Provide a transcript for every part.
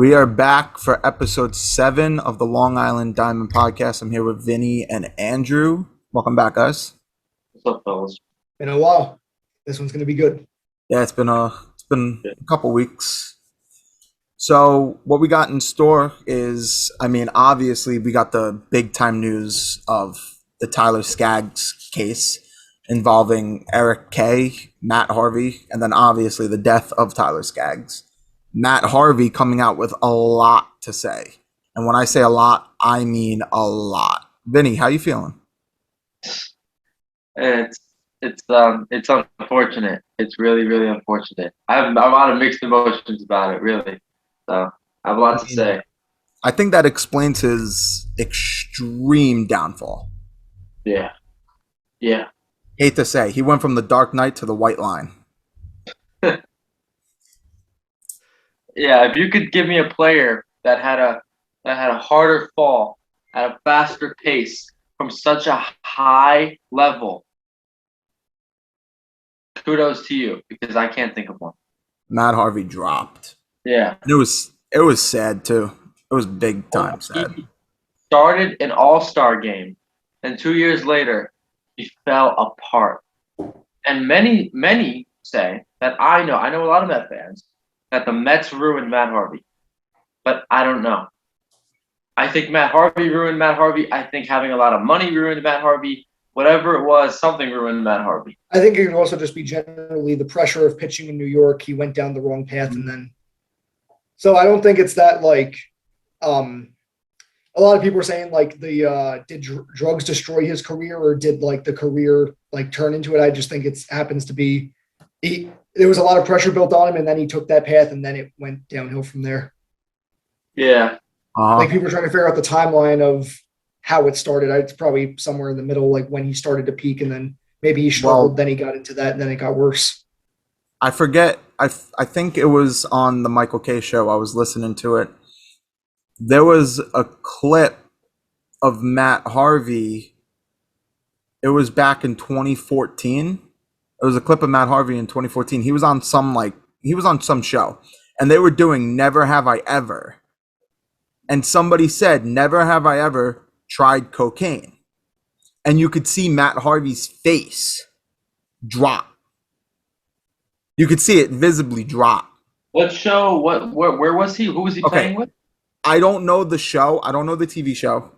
We are back for episode 7 of the Long Island Diamond Podcast. I'm here with Vinny and Andrew. Welcome back, guys. What's up, fellas? Been a while. This one's gonna be good. Yeah, it's been a couple weeks. So what we got in store is, obviously we got the big time news of the Tyler Skaggs case involving Eric K, Matt Harvey, and then obviously the death of Tyler Skaggs. Matt Harvey coming out with a lot to say. And when I say a lot, I mean a lot. Vinny, how you feeling? It's unfortunate. It's really, really unfortunate. I have a lot of mixed emotions about it, really. So I have a lot to say. I think that explains his extreme downfall. Yeah. Hate to say, he went from the Dark Knight to the White Line. Yeah, if you could give me a player that had a harder fall at a faster pace from such a high level, kudos to you, because I can't think of one. Matt Harvey dropped. Yeah. And it was sad too. It was big time sad. He started an all-star game, and 2 years later, he fell apart. And many say that I know a lot of Met fans, that the Mets ruined Matt Harvey. But I don't know. I think Matt Harvey ruined Matt Harvey. I think having a lot of money ruined Matt Harvey. Whatever it was, something ruined Matt Harvey. I think it could also just be generally the pressure of pitching in New York. He went down the wrong path, and then. So I don't think it's that like. A lot of people are saying like did drugs destroy his career, or did like the career like turn into it? I just think it happens to be. There was a lot of pressure built on him, and then he took that path, and then it went downhill from there. Yeah. Like people are trying to figure out the timeline of how it started. It's probably somewhere in the middle, like when he started to peak, and then maybe he struggled, then he got into that, and then it got worse. I forget. I think it was on the Michael K show. I was listening to it. There was a clip of Matt Harvey. It was back in 2014. It was a clip of Matt Harvey in 2014. He was on some show, and they were doing Never Have I Ever. And somebody said, "Never have I ever tried cocaine." And you could see Matt Harvey's face drop. You could see it visibly drop. What show? Where was he? Who was he playing with? I don't know the show. I don't know the TV show.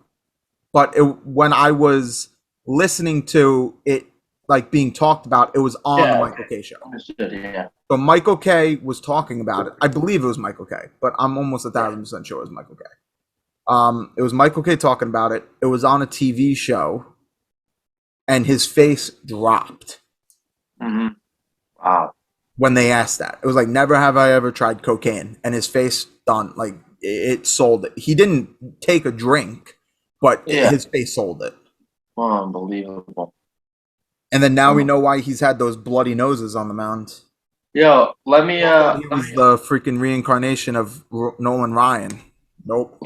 But when I was listening to it, like being talked about, it was on the Michael K show. Understood, yeah. So Michael K was talking about it. I believe it was Michael K, but I'm almost 1,000% sure it was Michael K. It was Michael K talking about it. It was on a TV show, and his face dropped. Mm-hmm. Wow. When they asked that, it was like, "Never have I ever tried cocaine," and his face done like it sold it. He didn't take a drink, but his face sold it. Oh, unbelievable. And then now we know why he's had those bloody noses on the mound. Yo, let me. He was the freaking reincarnation of Nolan Ryan. Nope.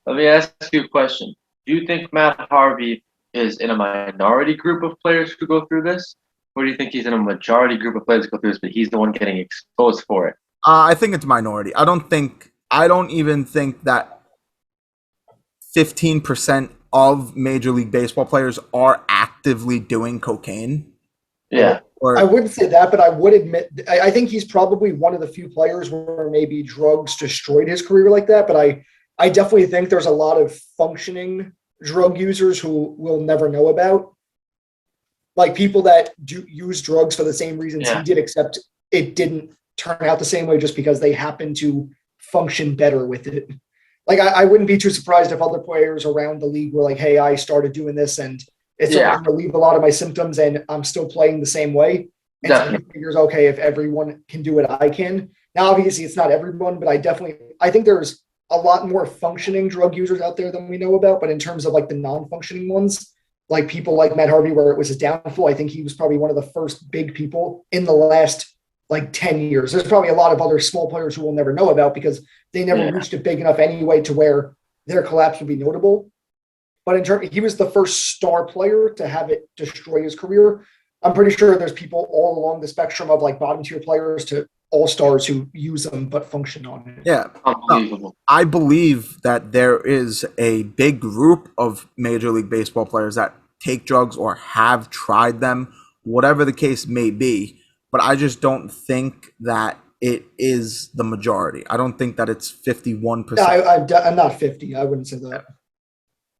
Let me ask you a question. Do you think Matt Harvey is in a minority group of players who go through this? Or do you think he's in a majority group of players who go through this, but he's the one getting exposed for it? I think it's minority. I don't even think that 15% of Major League Baseball players are actively doing cocaine. Yeah. I wouldn't say that, but I would admit, I think he's probably one of the few players where maybe drugs destroyed his career like that. But I definitely think there's a lot of functioning drug users who we'll never know about. Like people that do use drugs for the same reasons he did, except it didn't turn out the same way just because they happen to function better with it. Like I wouldn't be too surprised if other players around the league were like, "Hey, I started doing this and it's going to relieve a lot of my symptoms and I'm still playing the same way." And so he figures, okay, if everyone can do it, I can. Now, obviously it's not everyone, but I think there's a lot more functioning drug users out there than we know about. But in terms of like the non-functioning ones, like people like Matt Harvey, where it was his downfall, I think he was probably one of the first big people in the last like 10 years. There's probably a lot of other small players who we'll never know about because they never reached it big enough anyway to where their collapse would be notable. But in terms, he was the first star player to have it destroy his career. I'm pretty sure there's people all along the spectrum of like bottom tier players to all-stars who use them but function on it. Yeah. Unbelievable. I believe that there is a big group of Major League Baseball players that take drugs or have tried them, whatever the case may be. But I just don't think that it is the majority. I don't think that it's 51%. I'm not 50. I wouldn't say that.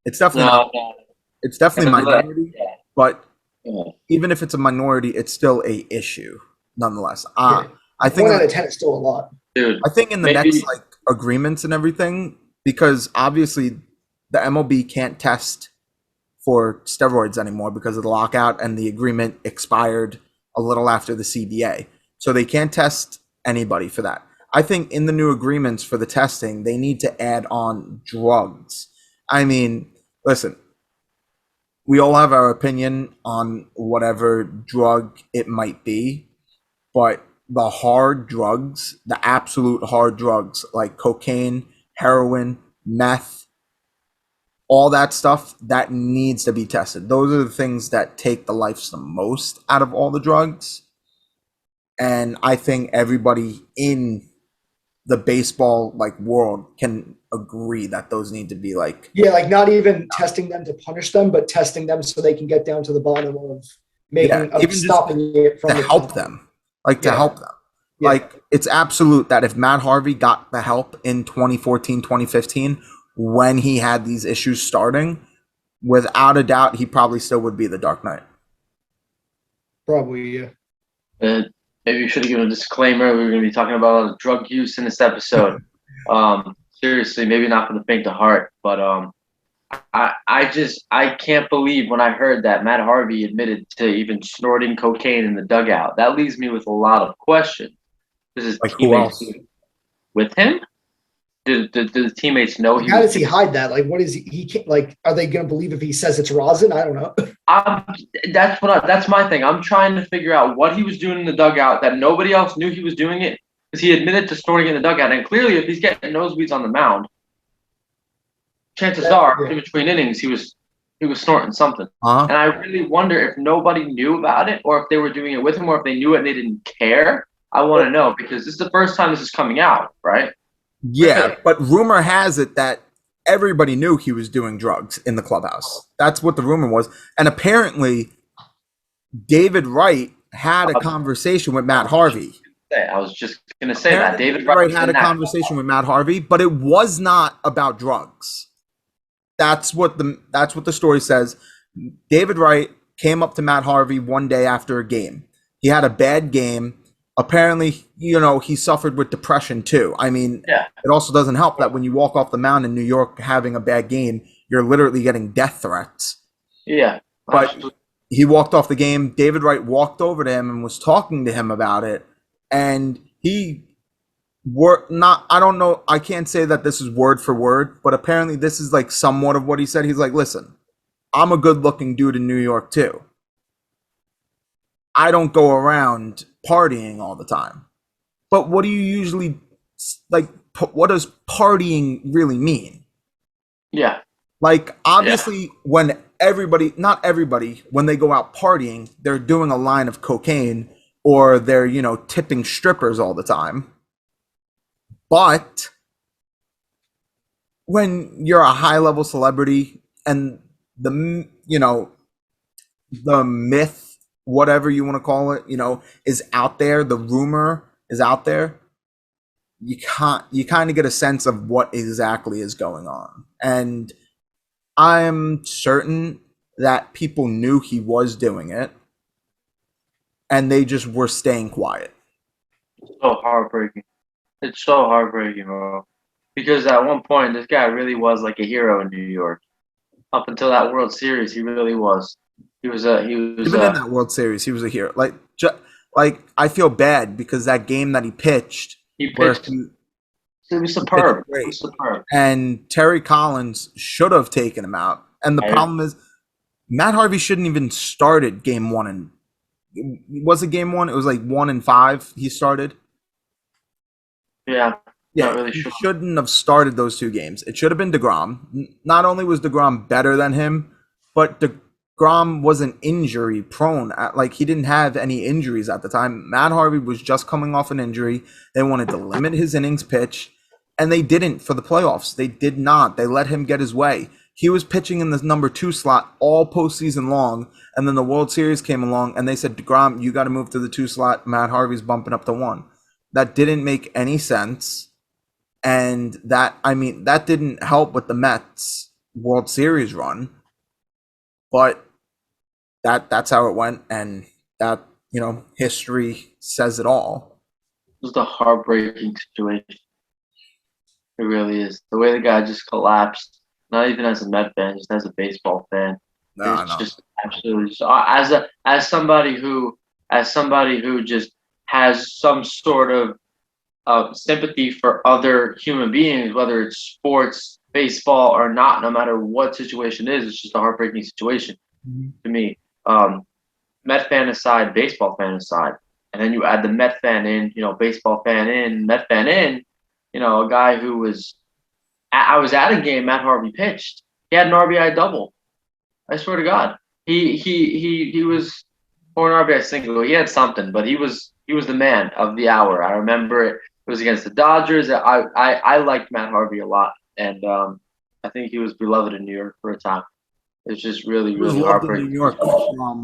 It's definitely not. No. It's definitely minority. Yeah. But Yeah. even if it's a minority, it's still a issue nonetheless. Yeah. I think 1 out of 10 is still a lot. Dude, I think in the maybe- next like agreements and everything, because obviously the MLB can't test for steroids anymore because of the lockout, and the agreement expired a little after the CBA. So they can't test anybody for that. I think in the new agreements for the testing, they need to add on drugs. I mean, listen, we all have our opinion on whatever drug it might be, but the hard drugs, the absolute hard drugs like cocaine, heroin, meth, all that stuff, that needs to be tested. Those are the things that take the lives the most out of all the drugs. And I think everybody in the baseball like world can agree that those need to be like, Yeah, like not even testing them to punish them, but testing them so they can get down to the bottom of making even just stopping it from to help them. Like to Yeah. help them. Yeah. Like it's absolute that if Matt Harvey got the help in 2014, 2015, when he had these issues starting, without a doubt, he probably still would be the Dark Knight. Probably, yeah. Maybe you should have given a disclaimer. We were going to be talking about a lot of drug use in this episode. Seriously, maybe not for the faint of heart, but I can't believe when I heard that Matt Harvey admitted to even snorting cocaine in the dugout. That leaves me with a lot of questions. Does his Like who teammates else? do it with him? Do the teammates know he How was? does he hide that? Like, what is he can't like? Are they going to believe if he says it's rosin? I don't know. That's my thing. I'm trying to figure out what he was doing in the dugout that nobody else knew he was doing it, because he admitted to snorting in the dugout. And clearly, if he's getting nosebleeds on the mound, chances are in between innings he was snorting something. And I really wonder if nobody knew about it, or if they were doing it with him, or if they knew it and they didn't care. I want to know, because this is the first time this is coming out, right? Yeah, but rumor has it that everybody knew he was doing drugs in the clubhouse. That's what the rumor was. And apparently, David Wright had a conversation with Matt Harvey. I was just going to say that. Apparently, David Wright had a conversation with Matt Harvey, but it was not about drugs. That's what the story says. David Wright came up to Matt Harvey one day after a game. He had a bad game. Apparently, he suffered with depression too. I mean, It also doesn't help that when you walk off the mound in New York having a bad game, you're literally getting death threats. Yeah. But he walked off the game. David Wright walked over to him and was talking to him about it. And I don't know, I can't say that this is word for word, but apparently this is like somewhat of what he said. He's like, listen, I'm a good looking dude in New York too. I don't go around partying all the time. But what do you usually like? What does partying really mean? Yeah. Like, obviously, when not everybody, when they go out partying, they're doing a line of cocaine or they're, tipping strippers all the time. But when you're a high level celebrity and the myth, whatever you want to call it, is out there, the rumor is out there, you kind of get a sense of what exactly is going on. And I'm certain that people knew he was doing it and they just were staying quiet. So heartbreaking. It's so heartbreaking, bro. Because at one point, this guy really was like a hero in New York. Up until that World Series, he really was. He was Even in that World Series, he was a hero. Like I feel bad because that game that he pitched, it was superb. It was superb. And Terry Collins should have taken him out. And the problem is, Matt Harvey shouldn't even started game one. And was it game one? It was like 1-5. He started. Yeah. Yeah, really he shouldn't have started those two games. It should have been DeGrom. Not only was DeGrom better than him, but Grom wasn't injury prone. Like, he didn't have any injuries at the time. Matt Harvey was just coming off an injury. They wanted to limit his innings pitch, and they didn't for the playoffs. They did not. They let him get his way. He was pitching in the number 2 slot all postseason long, and then the World Series came along, and they said, DeGrom, you got to move to the 2 slot. Matt Harvey's bumping up to 1. That didn't make any sense, and that didn't help with the Mets World Series run, but that's how it went, and that, history says it all. It was a heartbreaking situation. It really is. The way the guy just collapsed, not even as a Met fan, just as a baseball fan. It's just absolutely. As somebody who just has some sort of sympathy for other human beings, whether it's sports, baseball, or not, no matter what situation it is, it's just a heartbreaking situation to me. Met fan aside, baseball fan aside, and then you add the Met fan in, baseball fan in, Met fan in, a guy who was. I was at a game Matt Harvey pitched. He had an RBI double. I swear to God, he was, or an RBI single. He had something, but he was the man of the hour. I remember it. It was against the Dodgers. I liked Matt Harvey a lot, and I think he was beloved in New York for a time. It's just really, really heartbreaking. In New York from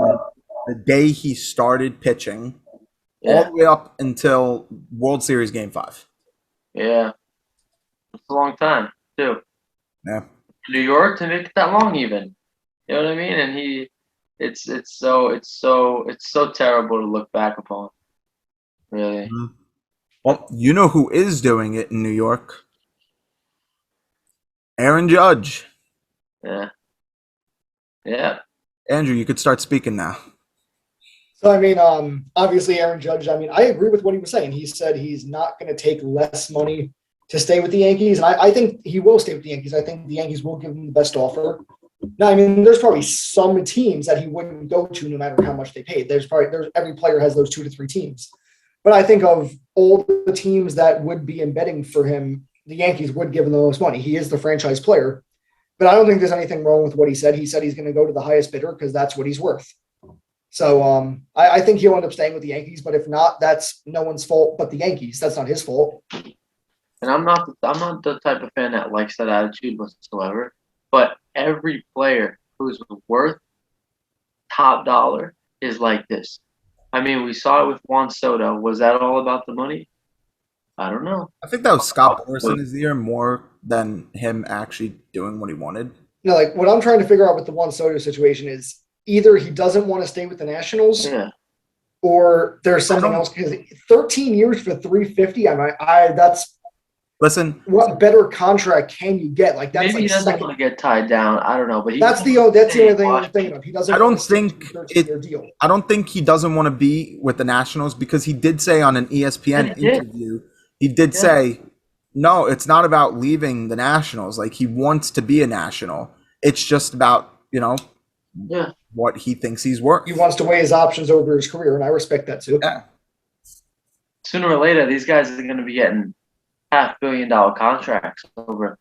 the day he started pitching all the way up until World Series Game 5. Yeah, it's a long time too. Yeah, New York to make it that long, even. You know what I mean? And it's so terrible to look back upon. Really. Mm-hmm. Well, you know who is doing it in New York? Aaron Judge. Yeah. Yeah. Andrew, you could start speaking now. So, obviously Aaron Judge, I agree with what he was saying. He said he's not going to take less money to stay with the Yankees. And I think he will stay with the Yankees. I think the Yankees will give him the best offer. Now, there's probably some teams that he wouldn't go to no matter how much they paid. Every player has those 2 to 3 teams. But I think of all the teams that would be embedding for him, the Yankees would give him the most money. He is the franchise player. But I don't think there's anything wrong with what he said. He said he's going to go to the highest bidder because that's what he's worth. So I think he'll end up staying with the Yankees. But if not, that's no one's fault but the Yankees. That's not his fault. And I'm not the type of fan that likes that attitude whatsoever. But every player who's worth top dollar is like this. We saw it with Juan Soto. Was that all about the money? I don't know. I think that was Scott Boras in his ear more than him actually doing what he wanted. No, what I'm trying to figure out with the Juan Soto situation is either he doesn't want to stay with the Nationals, or there's something else. Because 13 years for $350, that's. Listen, what better contract can you get? That's maybe he doesn't want to get tied down. I don't know, but that's the only thing I'm thinking of. He doesn't. I don't think he doesn't want to be with the Nationals because he did say on an ESPN interview, he did say, no, it's not about leaving the Nationals. He wants to be a National. It's just about what he thinks he's worth. He wants to weigh his options over his career, and I respect that too. Yeah. Sooner or later, these guys are going to be getting $500 million contracts over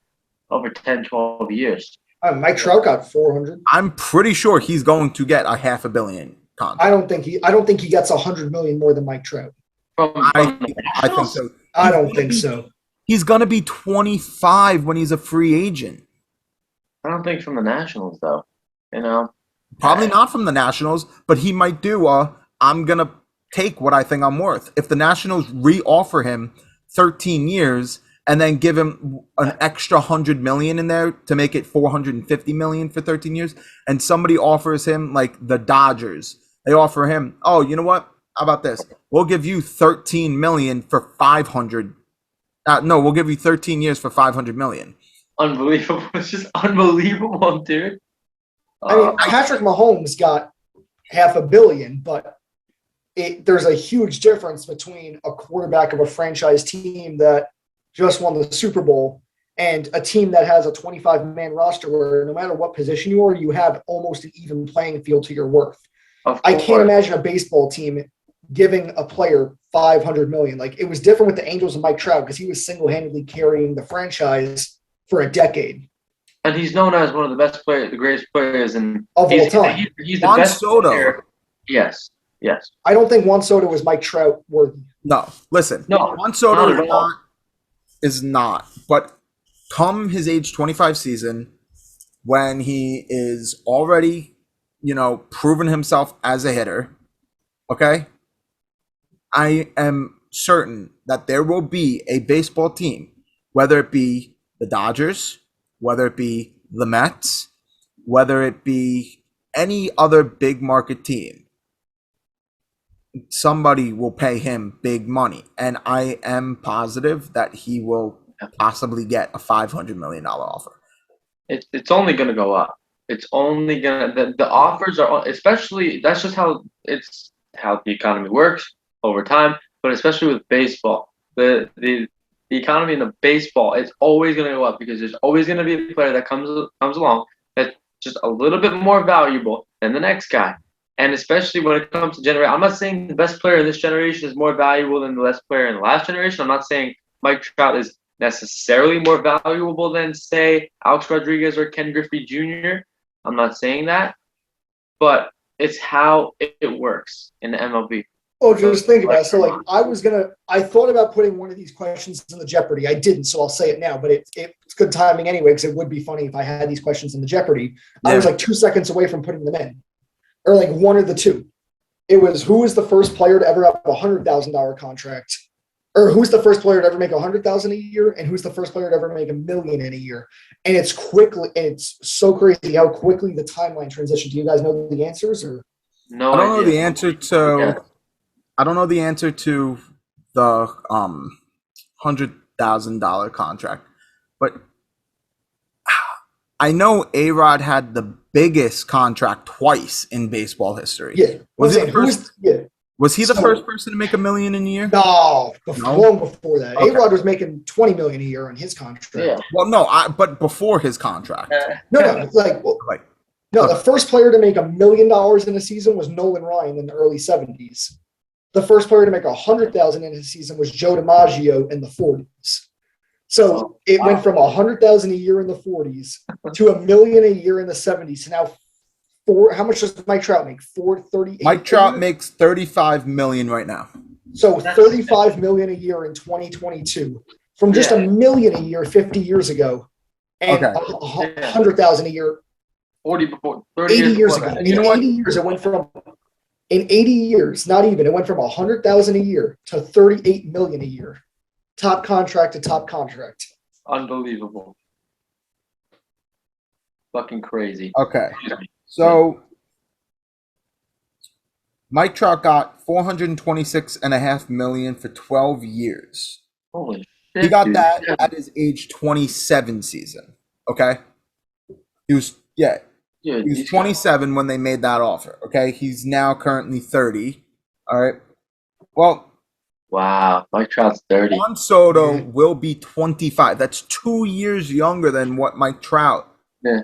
10, 12 years. Mike Trout got 400. I'm pretty sure he's going to get a $500 million contract. I don't think he gets $100 million more than Mike Trout. I think so. I don't think so. He's going to be 25 when he's a free agent. I don't think from the Nationals, though. Probably not from the Nationals, but he might do I'm going to take what I think I'm worth. If the Nationals re-offer him 13 years and then give him an extra $100 million in there to make it $450 million for 13 years, and somebody offers him, like the Dodgers, they offer him, oh, you know what? How about this? We'll give you $13 million for 500. No, we'll give you 13 years for $500 million. Unbelievable! It's just unbelievable, dude. Patrick Mahomes got $500 million, but there's a huge difference between a quarterback of a franchise team that just won the Super Bowl and a team that has a 25-man roster where no matter what position you are, you have almost an even playing field to your worth. I can't imagine a baseball team giving a player $500 million. It was different with the Angels and Mike Trout because he was single-handedly carrying the franchise for a decade. and he's known as one of the best players, the greatest players, and Of all time. he's the Juan best Soto. player. Yes. I don't think Juan Soto was Mike Trout worthy. No, listen. No, Juan Soto not at all. is not. But come his age 25 season, when he is already, proven himself as a hitter, okay? I am certain that there will be a baseball team, whether it be the Dodgers, whether it be the Mets, whether it be any other big market team, somebody will pay him big money. And I am positive that he will possibly get a $500 million offer. It's only going to go up. It's only going to, the offers are, especially, that's just how the economy works over time, but especially with baseball. The economy in the baseball is always going to go up because there's always going to be a player that comes along that's just a little bit more valuable than the next guy. And especially when it comes to generation, I'm not saying the best player in this generation is more valuable than the best player in the last generation. I'm not saying Mike Trout is necessarily more valuable than, say, Alex Rodriguez or Ken Griffey Jr. I'm not saying that, but it's how it works in the MLB. Oh, just think about it. So, like, I thought about putting one of these questions in the Jeopardy. I didn't, so I'll say it now. But it's good timing anyway, because it would be funny if I had these questions in the Jeopardy. Yeah. I was like 2 seconds away from putting them in, or like one of the two. It was, who was the first player to ever have a $100,000 contract, or who's the first player to ever make $100,000 a year, and who's the first player to ever make $1 million in a year. And it's so crazy how quickly the timeline transitioned. Do you guys know the answers, or? No, I don't know the answer to. I don't know the answer to the $100,000 contract, but I know A-Rod had the biggest contract twice in baseball history. Yeah, was he the first? Was he the first person to make $1 million in a year? No, long before that. Okay. A-Rod was making $20 million a year on his contract. Yeah. Well, no, but before his contract. The first player to make $1 million in a season was Nolan Ryan in the early 70s. The first player to make $100,000 in a season was Joe DiMaggio in the 40s. So it went from $100,000 a year in the 40s to $1 million a year in the 70s. So now, how much does Mike Trout make? $438. Mike Trout makes $35 million right now. So $35 million a year in 2022, from just $1 million a year 50 years ago, and $100,000 a year 40 years ago. In 80 years, it went from. In 80 years, not even, it went from $100,000 a year to $38 million a year. Top contract to top contract. Unbelievable. Fucking crazy. Okay. So Mike Trout got $426.5 million for 12 years. Holy shit. He got that at his age 27 season. Okay. He was he was 27 when they made that offer. Okay. He's now currently 30. All right. Well. Wow. Mike Trout's 30. Juan Soto will be 25. That's 2 years younger than what Mike Trout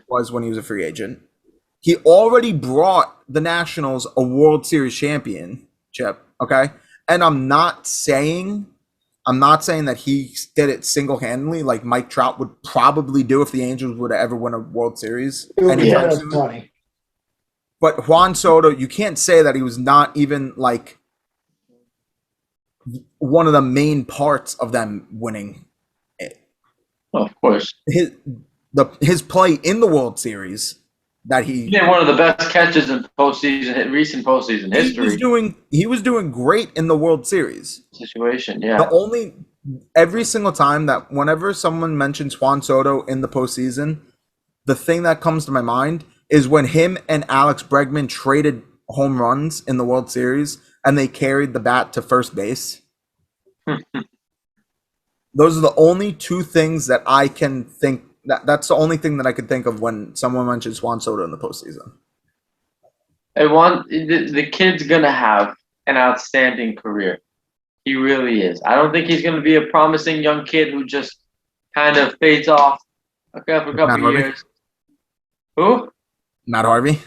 was when he was a free agent. He already brought the Nationals a World Series championship. Okay. And I'm not saying that he did it single-handedly like Mike Trout would probably do if the Angels would ever win a World Series. But Juan Soto, you can't say that he was not even like one of the main parts of them winning it. Oh, of course. His play in the World Series that he did one of the best catches in recent postseason history. He was doing great in the World Series situation. Yeah. Every single time that whenever someone mentions Juan Soto in the postseason, the thing that comes to my mind is when him and Alex Bregman traded home runs in the World Series and they carried the bat to first base. Those are the only two things that I can think. That's the only thing that I could think of when someone mentions Juan Soto in the postseason. The kid's gonna have an outstanding career. He really is. I don't think he's gonna be a promising young kid who just kind of fades off for a couple of years. Who? Matt Harvey.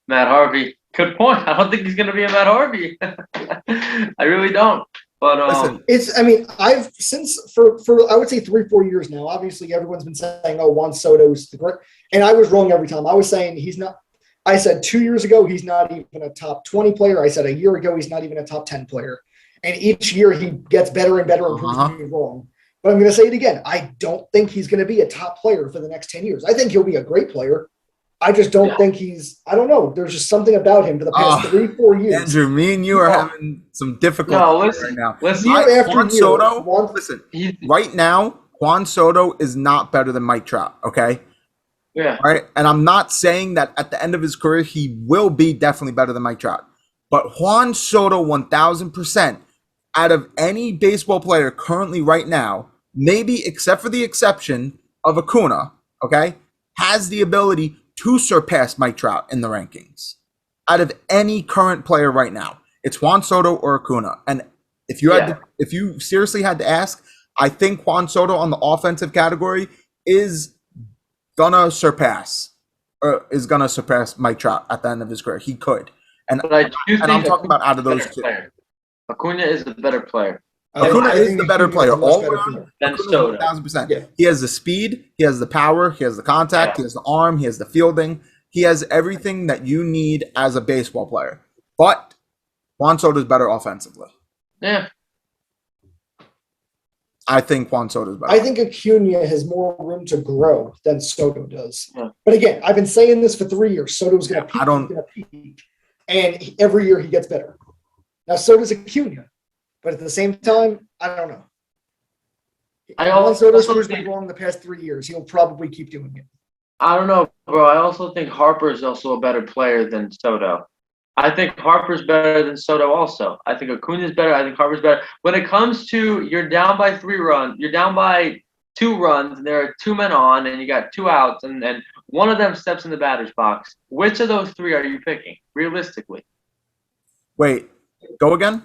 Matt Harvey. Good point. I don't think he's gonna be a Matt Harvey. I really don't. But Listen, I mean, I've since for I would say 3-4 years now. Obviously, everyone's been saying, "Oh, Juan Soto is the great," and I was wrong every time. I was saying he's not. I said 2 years ago he's not even a top 20 player. I said a year ago he's not even a top 10 player, and each year he gets better and better and proves uh-huh. me wrong. But I'm going to say it again. I don't think he's going to be a top player for the next 10 years. I think he'll be a great player. I just don't think he's. I don't know. There's just something about him for the past 3-4 years. Andrew, me and you are No. having some difficulty No, right listen, now. listen. Year after Juan year, Soto, listen, right now, Juan Soto is not better than Mike Trout, okay? Yeah. All right. And I'm not saying that at the end of his career, he will be definitely better than Mike Trout. But Juan Soto, 1000%, out of any baseball player currently right now, maybe except for the exception of Acuna, okay, has the ability to surpass Mike Trout in the rankings. Out of any current player right now, it's Juan Soto or Acuna. And if you if you seriously had to ask, I think Juan Soto on the offensive category is gonna surpass Mike Trout at the end of his career. He could, and But I do think I'm talking about out of those two. player. Acuna is the better player. Acuna is the better player all better around. player. Than Soto. 1000%. Yeah. He has the speed, he has the power, he has the contact, he has the arm, he has the fielding, he has everything that you need as a baseball player. But Juan Soto is better offensively. Yeah. I think Juan Soto is better. I think Acuna has more room to grow than Soto does. Yeah. But again, I've been saying this for 3 years. Soto's going to peak. I don't- He's going to peak, and every year he gets better. Now so does Acuna, but at the same time, I don't know. Juan Soto's proven me wrong the past 3 years. He'll probably keep doing it. I don't know, bro. I also think Harper is also a better player than Soto. I think Harper's better than Soto also. I think Acuna's better. I think Harper's better. When it comes to you're down by 3 runs, you're down by 2 runs, and there are 2 men on, and you got 2 outs, and one of them steps in the batter's box. Which of those 3 are you picking, realistically? Wait, go again?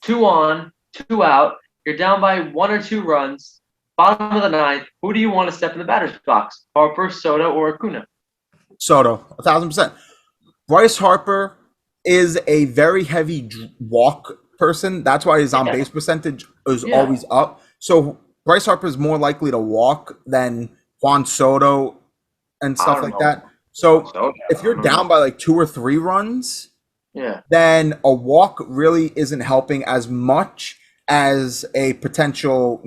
2 on, 2 out. You're down by 1 or 2 runs. Bottom of the 9th. Who do you want to step in the batter's box? Harper, Soto, or Acuna? Soto, 1000%. Bryce Harper is a very heavy walk person. That's why his on base percentage is always up. So Bryce Harper is more likely to walk than Juan Soto and stuff like that. So if you're down by like 2 or 3 runs, then a walk really isn't helping as much as a potential,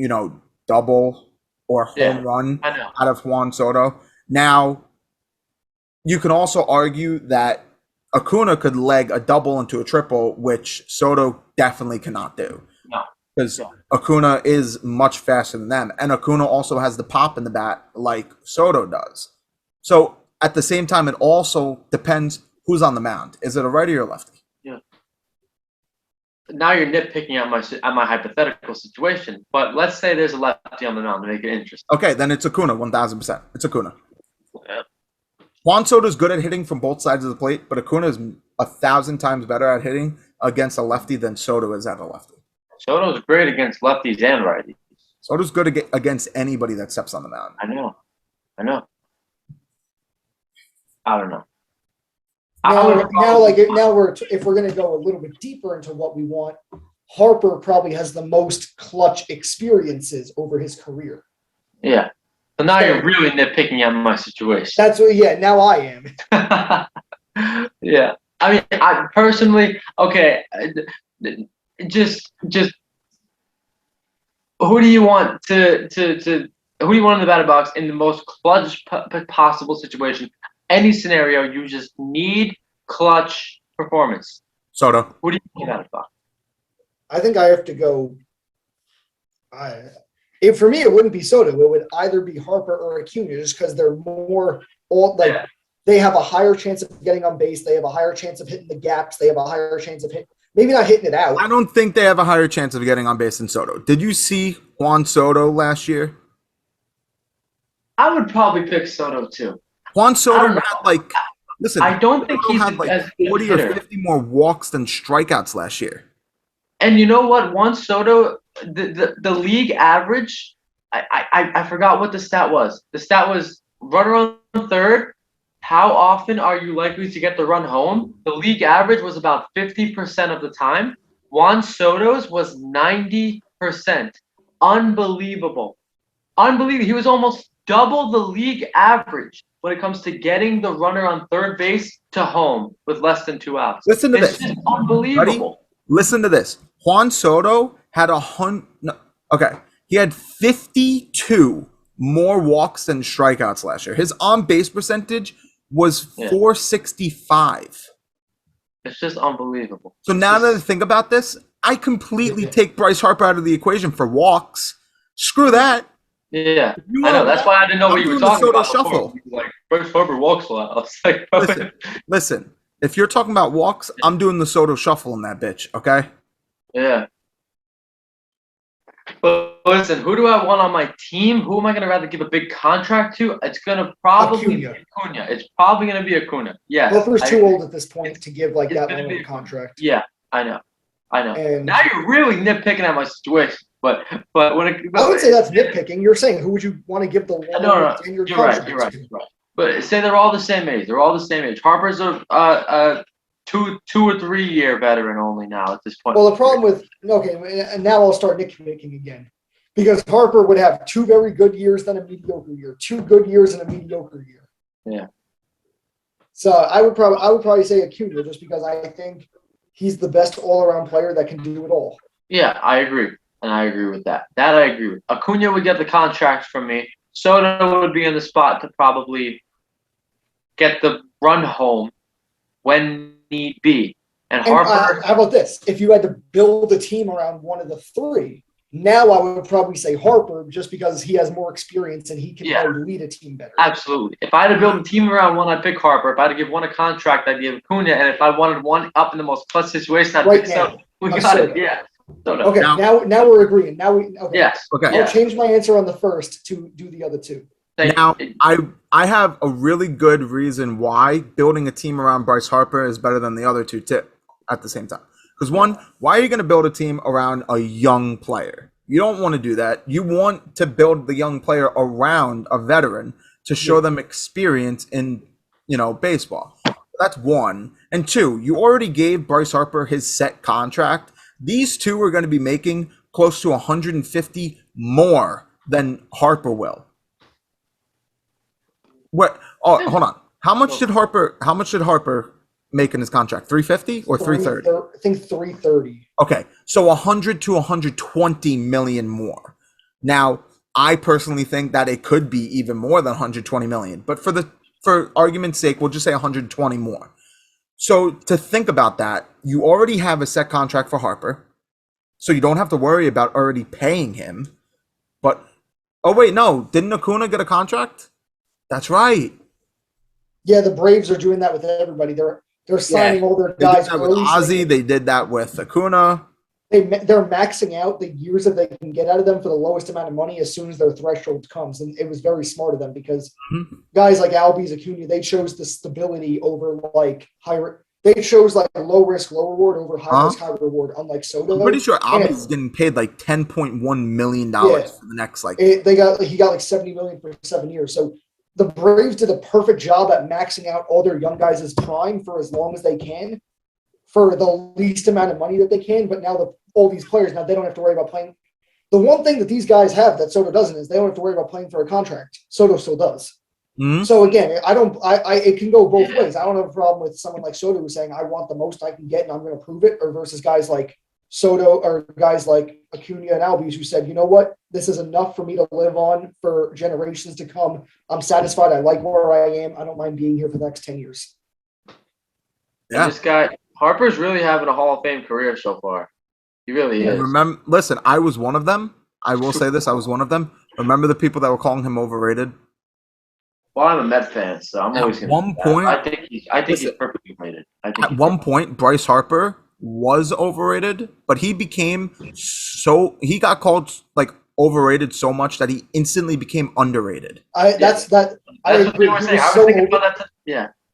double or home run out of Juan Soto. Now, you can also argue that Acuna could leg a double into a triple, which Soto definitely cannot do. No. Because Acuna is much faster than them. And Acuna also has the pop in the bat like Soto does. So at the same time, it also depends who's on the mound. Is it a righty or a lefty? Yeah. Now you're nitpicking at my hypothetical situation, but let's say there's a lefty on the mound to make it interesting. Okay, then it's Acuna, 1000%. It's Acuna. Yeah. Juan Soto is good at hitting from both sides of the plate, but Acuna is 1,000 times better at hitting against a lefty than Soto is at a lefty. Soto's great against lefties and righties. Soto's good against anybody that steps on the mound. I know. I don't know. If we're going to go a little bit deeper into what we want, Harper probably has the most clutch experiences over his career. Yeah. So now you're really nitpicking at my situation. That's what. Yeah. Now I am. Yeah. I mean, I personally, okay. Just who do you want who do you want in the batting box in the most clutch possible situation? Any scenario, you just need clutch performance. Soto. Who do you want in the batting box? I think I have to go. For me, it wouldn't be Soto. It would either be Harper or Acuna, just because they're more they have a higher chance of getting on base. They have a higher chance of hitting the gaps. They have a higher chance of maybe not hitting it out. I don't think they have a higher chance of getting on base than Soto. Did you see Juan Soto last year? I would probably pick Soto too. Juan Soto had listen. I don't think Soto he's had like as 40 or 50 more walks than strikeouts last year. And you know what? Juan Soto, the league average, I forgot what the stat was. The stat was runner on third. How often are you likely to get the run home? The league average was about 50% of the time. Juan Soto's was 90%. Unbelievable. Unbelievable. He was almost double the league average when it comes to getting the runner on third base to home with less than 2 outs. Listen to It's this. just unbelievable. Listen to this. Juan Soto had he had 52 more walks than strikeouts last year. His on-base percentage was 465. It's just unbelievable. So now that I think about this, I completely take Bryce Harper out of the equation for walks. Screw that. Yeah, I know. That's why I didn't know what you were talking about. Shuffle. Like, Bryce Harper walks a lot. I was like, listen. If you're talking about walks, I'm doing the Soto shuffle in that bitch. Okay. Yeah. But listen, who do I want on my team? Who am I going to rather give a big contract to? It's going to probably be Acuna. It's probably going to be Acuna. Yeah. Harper's too old at this point to give like that long of a contract. Yeah, I know. And now you're really nitpicking at my situation. But when it, I would say that's nitpicking. You're saying who would you want to give the long tenured contract? You're right. But say they're all the same age. They're all the same age. Harper's a 2 or 3 year veteran only now at this point. Well, the problem with and now I'll start nitpicking again, because Harper would have 2 very good years, then a mediocre year, 2 good years and a mediocre year. Yeah. So I would probably say Acuna, just because I think he's the best all around player that can do it all. Yeah, I agree. And I agree with that. That I agree with. Acuna would get the contract from me. Soto would be in the spot to probably get the run home when need be. And Harper. How about this? If you had to build a team around one of the 3, now I would probably say Harper, just because he has more experience and he can probably lead a team better. Absolutely. If I had to build a team around one, I'd pick Harper. If I had to give one a contract, I'd give Acuna. And if I wanted one up in the most clutch situation, I'd pick Soto. We got it. Yeah. Okay, now we're agreeing. Yes. Okay. I'll change my answer on the first to do the other 2. Now, I have a really good reason why building a team around Bryce Harper is better than the other 2 at the same time. Because one, why are you going to build a team around a young player? You don't want to do that. You want to build the young player around a veteran to show them experience in, baseball. That's one. And 2, you already gave Bryce Harper his set contract. These 2 are going to be making close to 150 more than Harper will. What? Oh, hold on. How much did Harper make in his contract? 350 or 330? I think 330. Okay, so 100 to 120 million more. Now, I personally think that it could be even more than 120 million, but for argument's sake, we'll just say 120 more. So to think about that, you already have a set contract for Harper, so you don't have to worry about already paying him. But oh wait, no, didn't Acuna get a contract? That's right. Yeah, the Braves are doing that with everybody. They're signing all their guys. They did that with Ozzie. They did that with Acuna. They're maxing out the years that they can get out of them for the lowest amount of money as soon as their threshold comes. And it was very smart of them, because guys like Albies, Acuna, they chose the stability over like higher. They chose like low risk, low reward over high risk, high reward. Unlike Soto, I'm pretty sure Albies is getting paid like $10.1 million for the next he got like $70 million for 7 years. So the Braves did a perfect job at maxing out all their young guys' prime for as long as they can, for the least amount of money that they can. But now all these players, now they don't have to worry about playing. The one thing that these guys have that Soto doesn't is they don't have to worry about playing for a contract. Soto still does. Mm-hmm. So again, it can go both ways. I don't have a problem with someone like Soto who's saying, I want the most I can get and I'm going to prove it, or versus guys like Soto or guys like Acuna and Albies who said, you know what, this is enough for me to live on for generations to come. I'm satisfied. I like where I am. I don't mind being here for the next 10 years. Yeah. And this guy, Harper's really having a Hall of Fame career so far. He really is. Listen, I was one of them. I will say this. I was one of them. Remember the people that were calling him overrated? Well, I'm a Met fan, so I'm always going to. I think he's perfectly rated. At one point, Bryce Harper was overrated, but he got called like overrated so much that he instantly became underrated. I agree.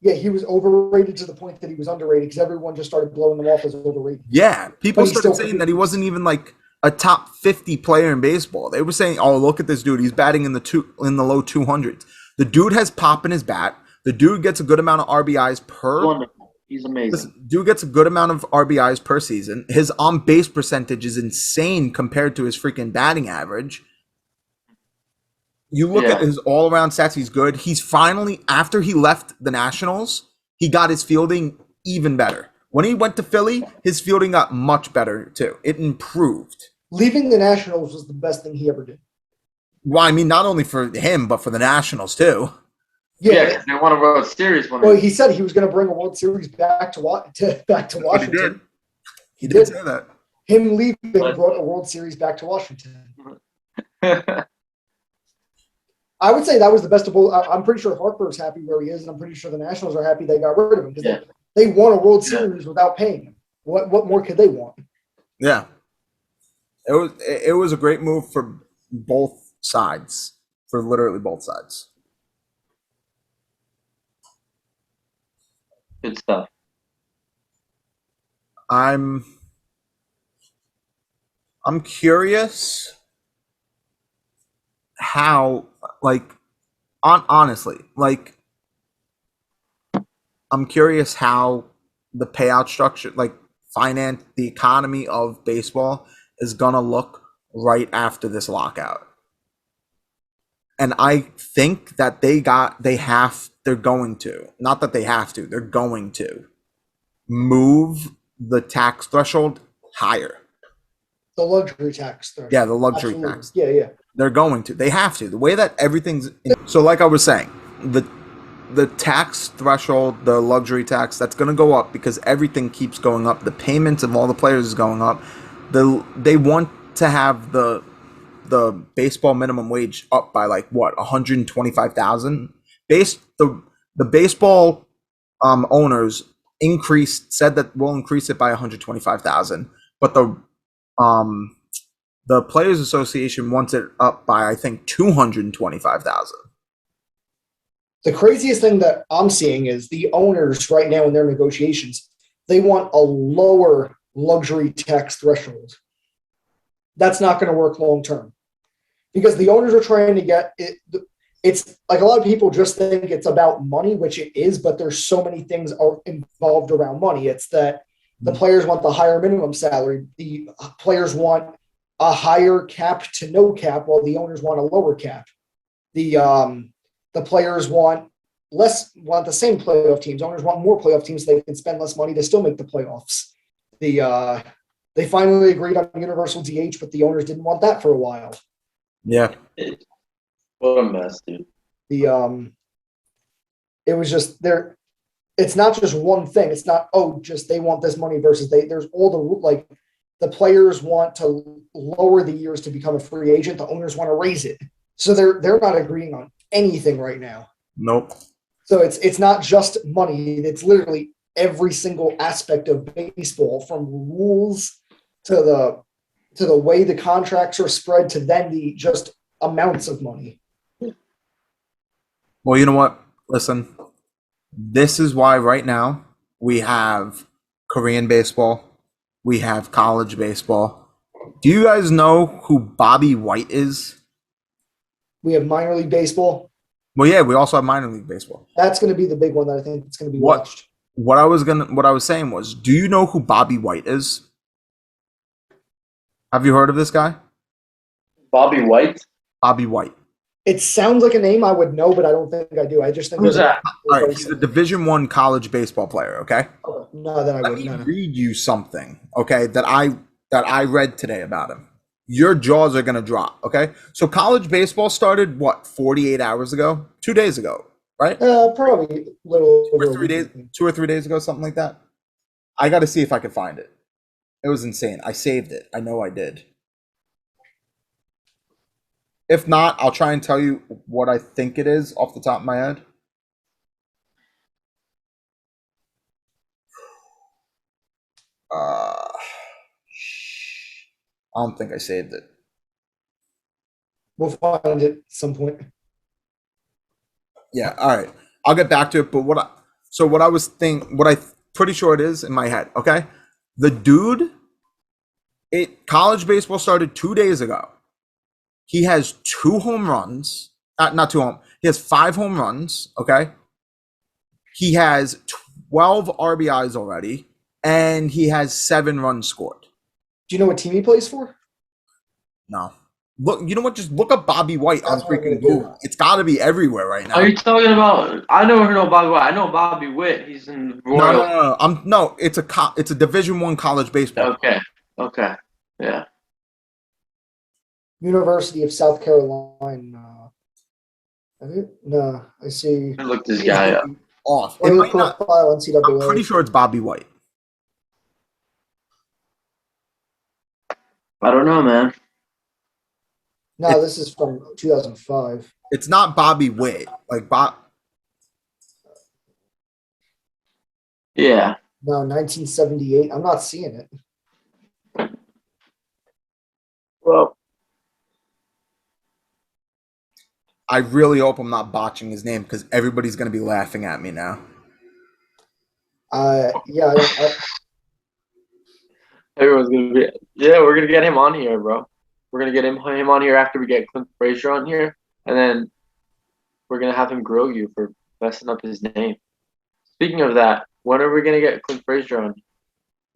Yeah, he was overrated to the point that he was underrated because everyone just started blowing him off as overrated. Yeah, people started saying that he wasn't even like a top 50 player in baseball. They were saying, "Oh, look at this dude. He's batting in the low 200s." The dude has pop in his bat. The dude gets a good amount of RBIs per He's amazing. Dude gets a good amount of RBIs per season. His on base percentage is insane compared to his freaking batting average. You look at his all around stats, he's good. He's finally, after he left the Nationals, he got his fielding even better. When he went to Philly, his fielding got much better too. It improved. Leaving the Nationals was the best thing he ever did. Well, I mean, not only for him, but for the Nationals too. Yeah, because they won a World Series. Well, he said he was going to bring a World Series back to Washington. He did say that. Him leaving brought a World Series back to Washington. I would say that was the best of both. I'm pretty sure Harper's happy where he is, and I'm pretty sure the Nationals are happy they got rid of him because they won a World Series without paying him. What more could they want? Yeah, it was a great move for both sides, for literally both sides. Good stuff. I'm curious how, like, honestly, like, I'm curious how the payout structure, like, the economy of baseball is gonna look right after this lockout. And I think that they're going to, not that they have to, they're going to move the tax threshold higher. The luxury tax threshold. Yeah, the luxury Absolutely. tax. Yeah. They're going to. They have to. The way that everything's so, like I was saying, the tax threshold, the luxury tax, that's going to go up because everything keeps going up. The payments of all the players is going up. They want to have the baseball minimum wage up by like what, 125,000. The baseball owners said that we'll increase it by 125,000, but the Players Association wants it up by, I think, 225,000. The craziest thing that I'm seeing is the owners right now in their negotiations, they want a lower luxury tax threshold. That's not going to work long term because the owners are trying to get it. It's like a lot of people just think it's about money, which it is, but there's so many things are involved around money. It's that the players want the higher minimum salary. The players want a higher cap to no cap, while the owners want a lower cap. The players want the same playoff teams. Owners want more playoff teams so they can spend less money to still make the playoffs. They finally agreed on universal DH, but the owners didn't want that for a while. Yeah. What a mess, dude. It was just there. It's not just one thing. It's not, just they want this money versus there's all the players want to lower the years to become a free agent. The owners want to raise it. So they're not agreeing on anything right now. Nope. So it's not just money. It's literally every single aspect of baseball, from rules to the way the contracts are spread to then the just amounts of money. Well, you know what? Listen, this is why right now we have Korean baseball, we have college baseball. Do you guys know who Bobby White is? We have minor league baseball. Well, yeah, we also have minor league baseball. That's going to be the big one that I think it's going to be watched. What I was saying was, do you know who Bobby White is? Have you heard of this guy? Bobby White? Bobby White. It sounds like a name I would know, but I don't think I do. I just think who's that? All right, he's a Division I college baseball player. Okay. No, then I Let would me not. read you something. Okay, that I read today about him. Your jaws are gonna drop. Okay, so college baseball started 48 hours ago, 2 days ago, right? Probably a little over 3 days, 2 or 3 days ago, something like that. I got to see if I can find it. It was insane. I saved it. I know I did. If not, I'll try and tell you what I think it is off the top of my head. I don't think I saved it. We'll find it at some point. Yeah, all right. I'll get back to it. But what I pretty sure it is in my head. Okay, the dude. College baseball started 2 days ago. He has 2 home runs. Not 2 home. He has 5 home runs. Okay. He has 12 RBIs already, and he has 7 runs scored. Do you know what team he plays for? No. Look, you know what? Just look up Bobby White on That's what I'm freaking gonna do. Google. It's got to be everywhere right now. Are you talking about? I never heard of Bobby White. I know Bobby Witt. He's in Royal. No. It's a Division I college baseball. Okay. Yeah. University of South Carolina. No, I see. Look this guy up. Off. It Player might not, profile on I'm CWA. pretty sure it's Bobby White. I don't know, man. No, this is from 2005. It's not Bobby Witt. Like Bob. Yeah. No, 1978. I'm not seeing it. Well, I really hope I'm not botching his name because everybody's gonna be laughing at me now. Yeah, everyone's gonna be. Yeah, we're gonna get him on here, bro. We're gonna get him on here after we get Clint Frazier on here, and then we're gonna have him grill you for messing up his name. Speaking of that, when are we gonna get Clint Frazier on?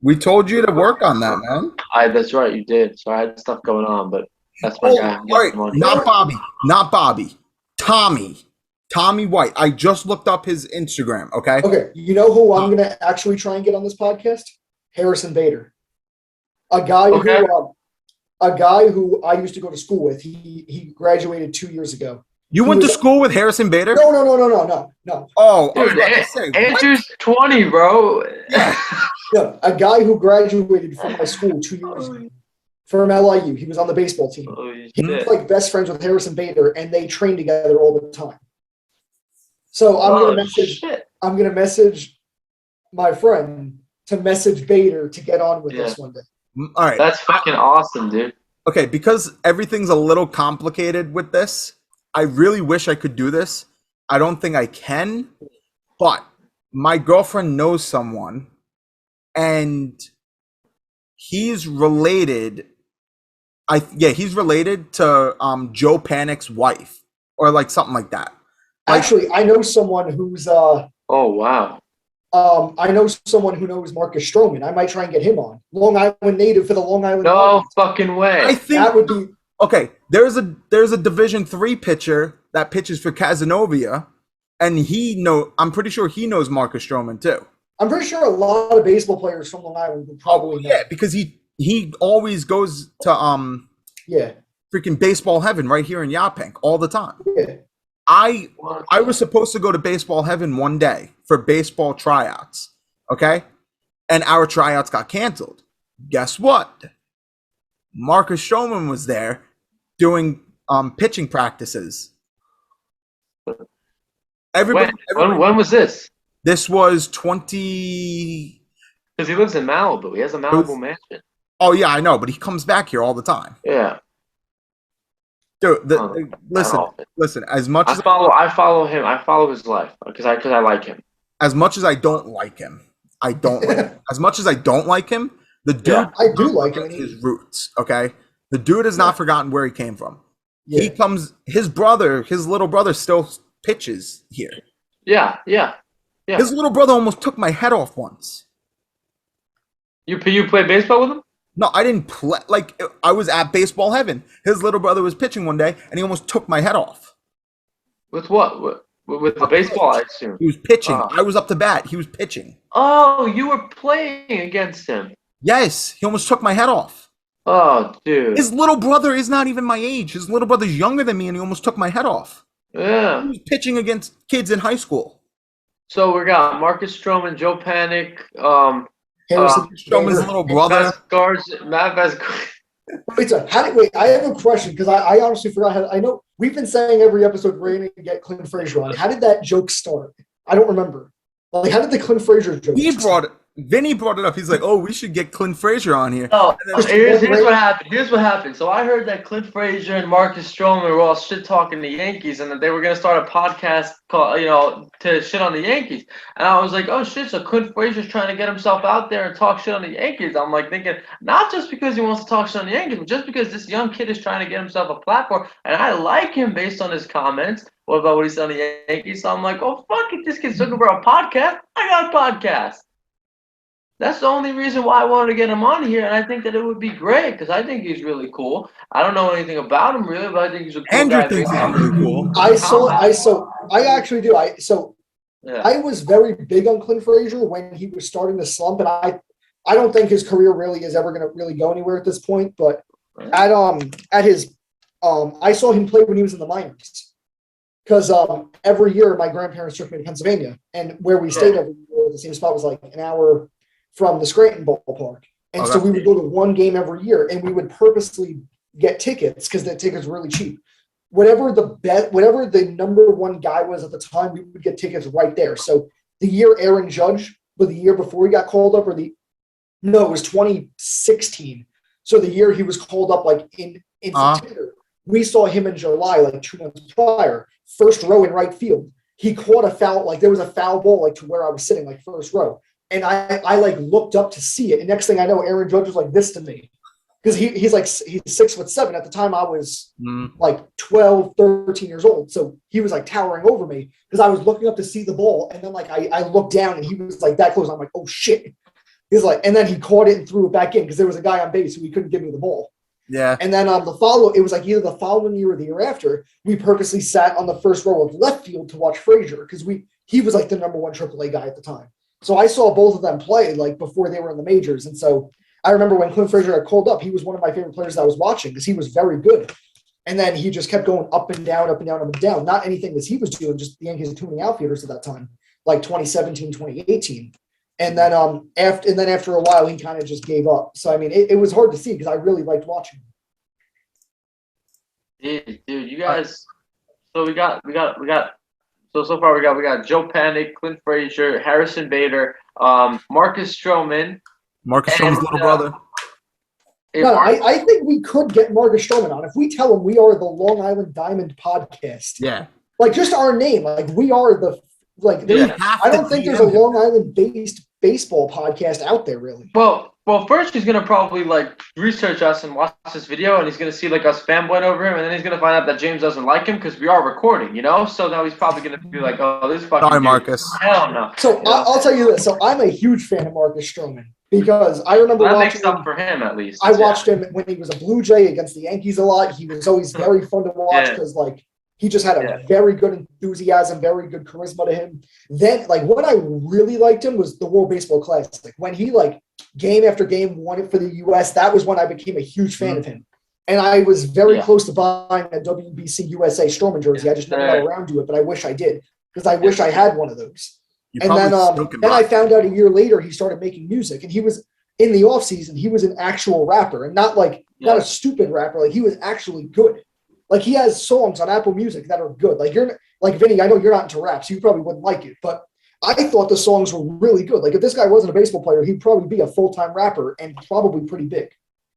We told you to work on that, man. That's right, you did. So I had stuff going on, but that's my Oh, guy. all right. Not Bobby. Tommy White. I just looked up his Instagram. Okay. Okay, you know who I'm gonna actually try and get on this podcast? Harrison Bader, a guy who I used to go to school with. He graduated 2 years ago. You went to school with Harrison Bader? No. Oh, Dude, Andrew's 20, bro. No, a guy who graduated from my school 2 years ago from LIU. He was on the baseball team. He was like best friends with Harrison Bader, and they trained together all the time. So I'm gonna message my friend to message Bader to get on with us one day. All right. That's fucking awesome, dude. Okay, because everything's a little complicated with this, I really wish I could do this. I don't think I can, but my girlfriend knows someone, and he's related. He's related to Joe Panic's wife, or like something like that. Actually, I know someone who's oh wow. I know someone who knows Marcus Stroman. I might try and get him on. Long Island native for the Long Island. No Marlins. fucking way. I think that would be okay. There's a Division III pitcher that pitches for Casanova, and I'm pretty sure he knows Marcus Stroman too. I'm pretty sure a lot of baseball players from Long Island would probably know. Yeah, because he always goes to freaking baseball heaven right here in Yaphank all the time. Yeah. I was supposed to go to baseball heaven one day for baseball tryouts, okay? And our tryouts got canceled. Guess what? Marcus Stroman was there doing pitching practices. When was this? This was 20. Because he lives in Malibu. He has a Malibu mansion. Oh yeah, I know, but he comes back here all the time. Yeah. Dude, listen. As much as I follow him. I follow his life because I like him. As much as I don't like him, as much as I don't like him, the dude. Yeah, I do like him. His roots, okay. The dude has not forgotten where he came from. Yeah. He comes. His little brother, still pitches here. Yeah. His little brother almost took my head off once. You play baseball with him? No, I didn't play. Like, I was at baseball heaven. His little brother was pitching one day, and he almost took my head off. With what? With the baseball, I assume. He was pitching. I was up to bat. He was pitching. Oh, you were playing against him. Yes, he almost took my head off. Oh, dude. His little brother is not even my age. His little brother's younger than me, and he almost took my head off. Yeah. He was pitching against kids in high school. So we got Marcus Stroman, Joe Panic, Harrison Stroman's little brother. Matt Vasquez. Wait, I have a question because I honestly forgot how. I know we've been saying every episode we're going to get Clint Frazier on. How did that joke start? I don't remember. Like, how did the Clint Frazier joke? Vinny brought it up. He's like, "Oh, we should get Clint Frazier on here." Oh, here's what happened. Here's what happened. So I heard that Clint Frazier and Marcus Stroman were all shit talking the Yankees, and that they were gonna start a podcast called, to shit on the Yankees. And I was like, oh shit! So Clint Frazier's trying to get himself out there and talk shit on the Yankees. I'm like thinking, not just because he wants to talk shit on the Yankees, but just because this young kid is trying to get himself a platform, and I like him based on his comments. What about what he said on the Yankees? So I'm like, oh, fuck it. This kid's looking for a podcast. I got a podcast. That's the only reason why I wanted to get him on here, and I think that it would be great because I think he's really cool. I don't know anything about him really, but I think he's a cool Andrew guy. thinks he's really cool. I actually do. Yeah. I was very big on Clint Frazier when he was starting to slump, and I don't think his career really is ever going to really go anywhere at this point. But at his I saw him play when he was in the minors because every year my grandparents took me to Pennsylvania, and where we stayed every year, the same spot was like an hour from the Scranton ballpark, and so we would go to one game every year, and we would purposely get tickets because the tickets were really cheap. Whatever the number one guy was at the time, we would get tickets right there. So the year Aaron Judge, but the year before he got called up, it was 2016. So the year he was called up, like in September, we saw him in July, like 2 months prior, first row in right field. He caught a foul, like there was a foul ball, like to where I was sitting, like first row, and I like looked up to see it. And next thing I know, Aaron Judge was like this to me. Because he's 6'7". At the time, I was like 12, 13 years old. So he was like towering over me because I was looking up to see the ball. And then like I looked down and he was like that close. I'm like, oh shit. He's like, and then he caught it and threw it back in because there was a guy on base who he couldn't give me the ball. Yeah. And then it was like either the following year or the year after, we purposely sat on the first row of left field to watch Frazier because he was like the number one AAA guy at the time. So I saw both of them play like before they were in the majors. And so I remember when Clint Frazier got called up, he was one of my favorite players that I was watching because he was very good. And then he just kept going up and down, up and down, up and down. Not anything that he was doing, just the Yankees tuning outfielders at that time, like 2017, 2018. And then after a while, he kind of just gave up. So I mean, it was hard to see because I really liked watching him. Dude, you guys. So we got. So far we got Joe Panic, Clint Frazier, Harrison Bader, Marcus Stroman. Marcus Stroman's little brother. No, I think we could get Marcus Stroman on if we tell him we are the Long Island Diamond podcast. Yeah, like just our name, like we are the like. I don't think there's a Long Island based baseball podcast out there really. Well, first he's gonna probably like research us and watch this video, and he's gonna see like us fanboying over him, and then he's gonna find out that James doesn't like him because we are recording, you know. So now he's probably gonna be like, "Oh, this fucking." Sorry, Marcus. Hell no. So I'll tell you this. So I'm a huge fan of Marcus Stroman because I remember that watching makes up for him at least. I watched him when he was a Blue Jay against the Yankees a lot. He was always very fun to watch because like he just had a very good enthusiasm, very good charisma to him. Then like what I really liked him was the World Baseball Classic. When he like game after game won it for the US, that was when I became a huge fan of him. And I was very close to buying a WBC USA Stroman jersey. I just never got around to it, but I wish I did because I wish I had one of those. And then I found out a year later he started making music, and he was in the off season. He was an actual rapper, and not a stupid rapper. Like he was actually good. Like he has songs on Apple Music that are good. Like you're like Vinny. I know you're not into rap, so you probably wouldn't like it, but I thought the songs were really good. Like if this guy wasn't a baseball player, he'd probably be a full-time rapper and probably pretty big.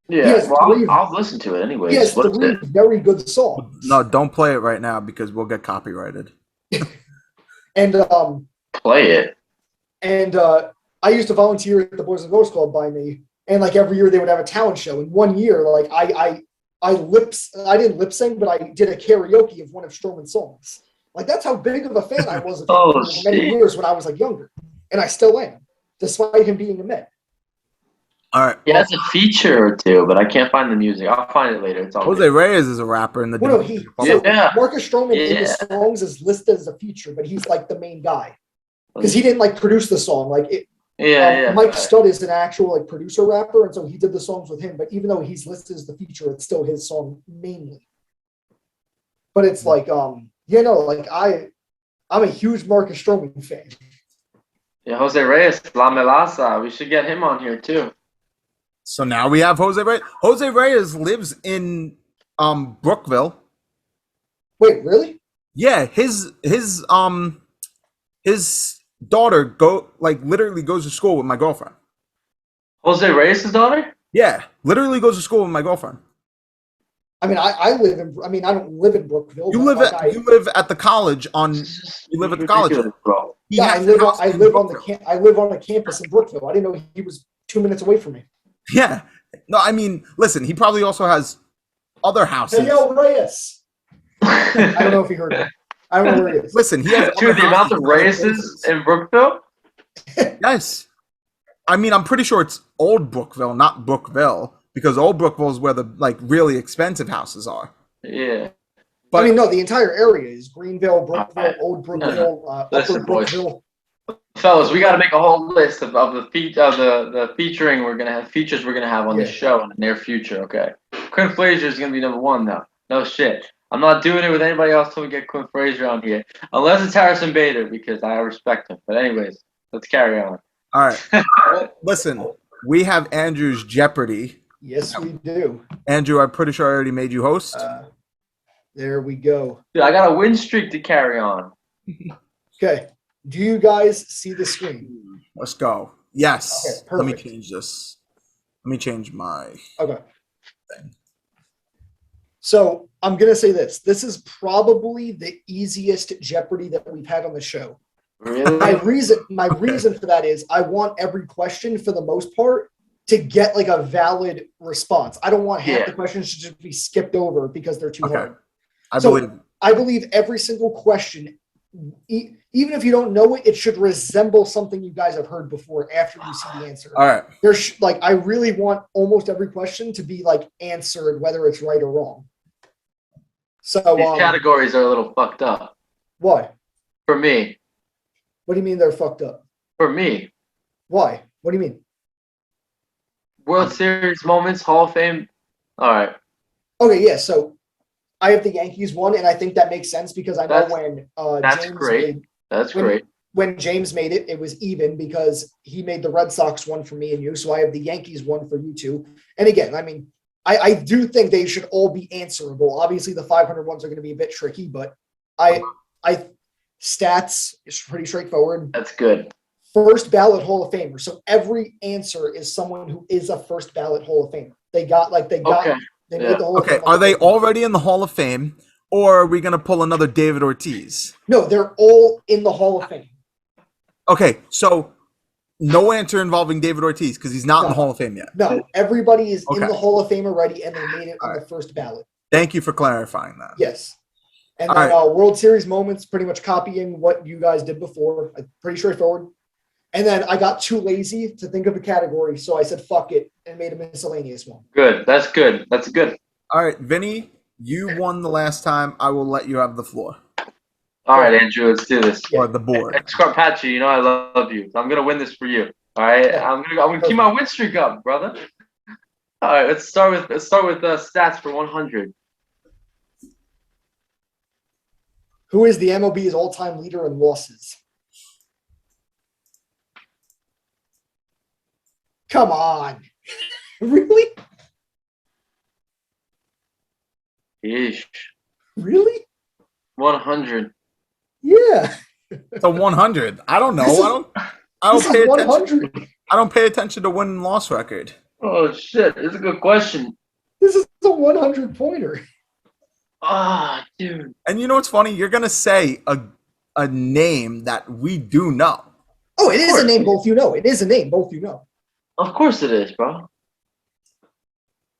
Yeah, I'll listen to it anyway. He has three very good songs. No, don't play it right now because we'll get copyrighted. And play it. And I used to volunteer at the Boys and Girls Club by me, and like every year they would have a talent show. And one year, like I didn't lip sync, but I did a karaoke of one of Stroman's songs. Like that's how big of a fan I was of him for many years when I was like younger, and I still am, despite him being a Met. All right. He has a feature or two, but I can't find the music. I'll find it later. It's all Jose Reyes is a rapper in the. Marcus Stroman in the songs is listed as a feature, but he's like the main guy because he didn't like produce the song. Like it. Mike Stud is an actual like producer rapper, and so he did the songs with him. But even though he's listed as the feature, it's still his song mainly. But it's like like I'm a huge Marcus Stroman fan. Yeah, Jose Reyes, La Melaza. We should get him on here too. So now we have Jose Reyes. Jose Reyes lives in Brookville. Wait, really? Yeah, his daughter literally goes to school with my girlfriend. Jose Reyes' daughter? Yeah, literally goes to school with my girlfriend. I mean, I don't live in Brookville. You live at the college on. You live at the college, bro. Yeah, I live on the campus in Brookville. I didn't know he was 2 minutes away from me. Yeah, no, I mean, listen, he probably also has other houses. Daniel Reyes. I don't know if he heard it. I don't know where it is. Listen, he has other Dude, the amount houses of in other races places. in Brookville? Yes. I mean, I'm pretty sure it's Old Brookville, not Brookville, because Old Brookville is where the like really expensive houses are. Yeah. But I mean, no, the entire area is Greenville, Brookville, Alright. Old No, no. Brookville, Upper Listen, boys. Brookville. Fellas, we got to make a whole list of the featuring we're gonna have features we're gonna have on this Yeah. show in the near future. Okay, Quinn Fraser is gonna be number one though. No shit. I'm not doing it with anybody else till we get Quinn Fraser on here, unless it's Harrison Bader because I respect him. But anyways, let's carry on. all right, well, listen, we have Andrew's Jeopardy. Yes, we do. Andrew, I'm pretty sure I already made you host. There we go. Dude, I got a win streak to carry on. Okay. Do you guys see the screen? Let's go. Yes. Okay, Let me perfect. change this. Let me change my Okay. thing. So I'm gonna say this. This is probably the easiest Jeopardy that we've had on the show. Really? My reason for that is I want every question for the most part to get like a valid response. I don't want half the questions to just be skipped over because they're too hard. I So- believe. I believe every single question, even if you don't know it, it should resemble something you guys have heard before after you see the answer. All right. There's like I really want almost every question to be like answered, whether it's right or wrong. So These categories are a little fucked up why? for me. What do you mean they're fucked up? For me, Why? What do you mean? World Series moments, Hall of Fame. All right. Okay, yeah. So I have the Yankees one, and I think that makes sense because I know when That's James great. That's when- great. when James made it, it was even because he made the Red Sox one for me and you. So I have the Yankees one for you two. And again, I mean, I do think they should all be answerable. Obviously, the 500 ones are going to be a bit tricky, but I stats is pretty straightforward. That's good. First ballot Hall of Famer. So every answer is someone who is a first ballot Hall of Famer. They Okay. they Yeah. made the Hall of Okay. Fame. Are they already in the Hall of Fame, or are we gonna pull another David Ortiz? No, they're all in the Hall of Fame. Okay. So no answer involving David Ortiz because he's not in the No. Hall of Fame yet. No, everybody is in Okay. the Hall of Fame already, and they made it on All the first ballot. Thank you for clarifying that. Yes. And All then right. World Series moments, pretty much copying what you guys did before. Pretty straightforward. And then I got too lazy to think of a category, so I said fuck it and made a miscellaneous one. Good. That's good. That's good. All right, Vinny, you won the last time. I will let you have the floor All right, Andrew, let's do this. or the board. Scarpacci, you know I love you. I'm gonna win this for you. All right, Yeah. I'm gonna keep my win streak up, brother. All right, let's start with stats for 100. Who is the MLB's all-time leader in losses? Come on. Really? Yeesh. Really? 100. Yeah. So 100. I don't know. This is- I don't This pay is attention. 100. I don't pay attention to win and loss record. Oh shit, that's a good question. This is a 100 pointer. Ah, dude. And you know what's funny? You're gonna say a name that we do know. Oh, it is course. a name both you know. It is a name both you know. Of course it is, bro.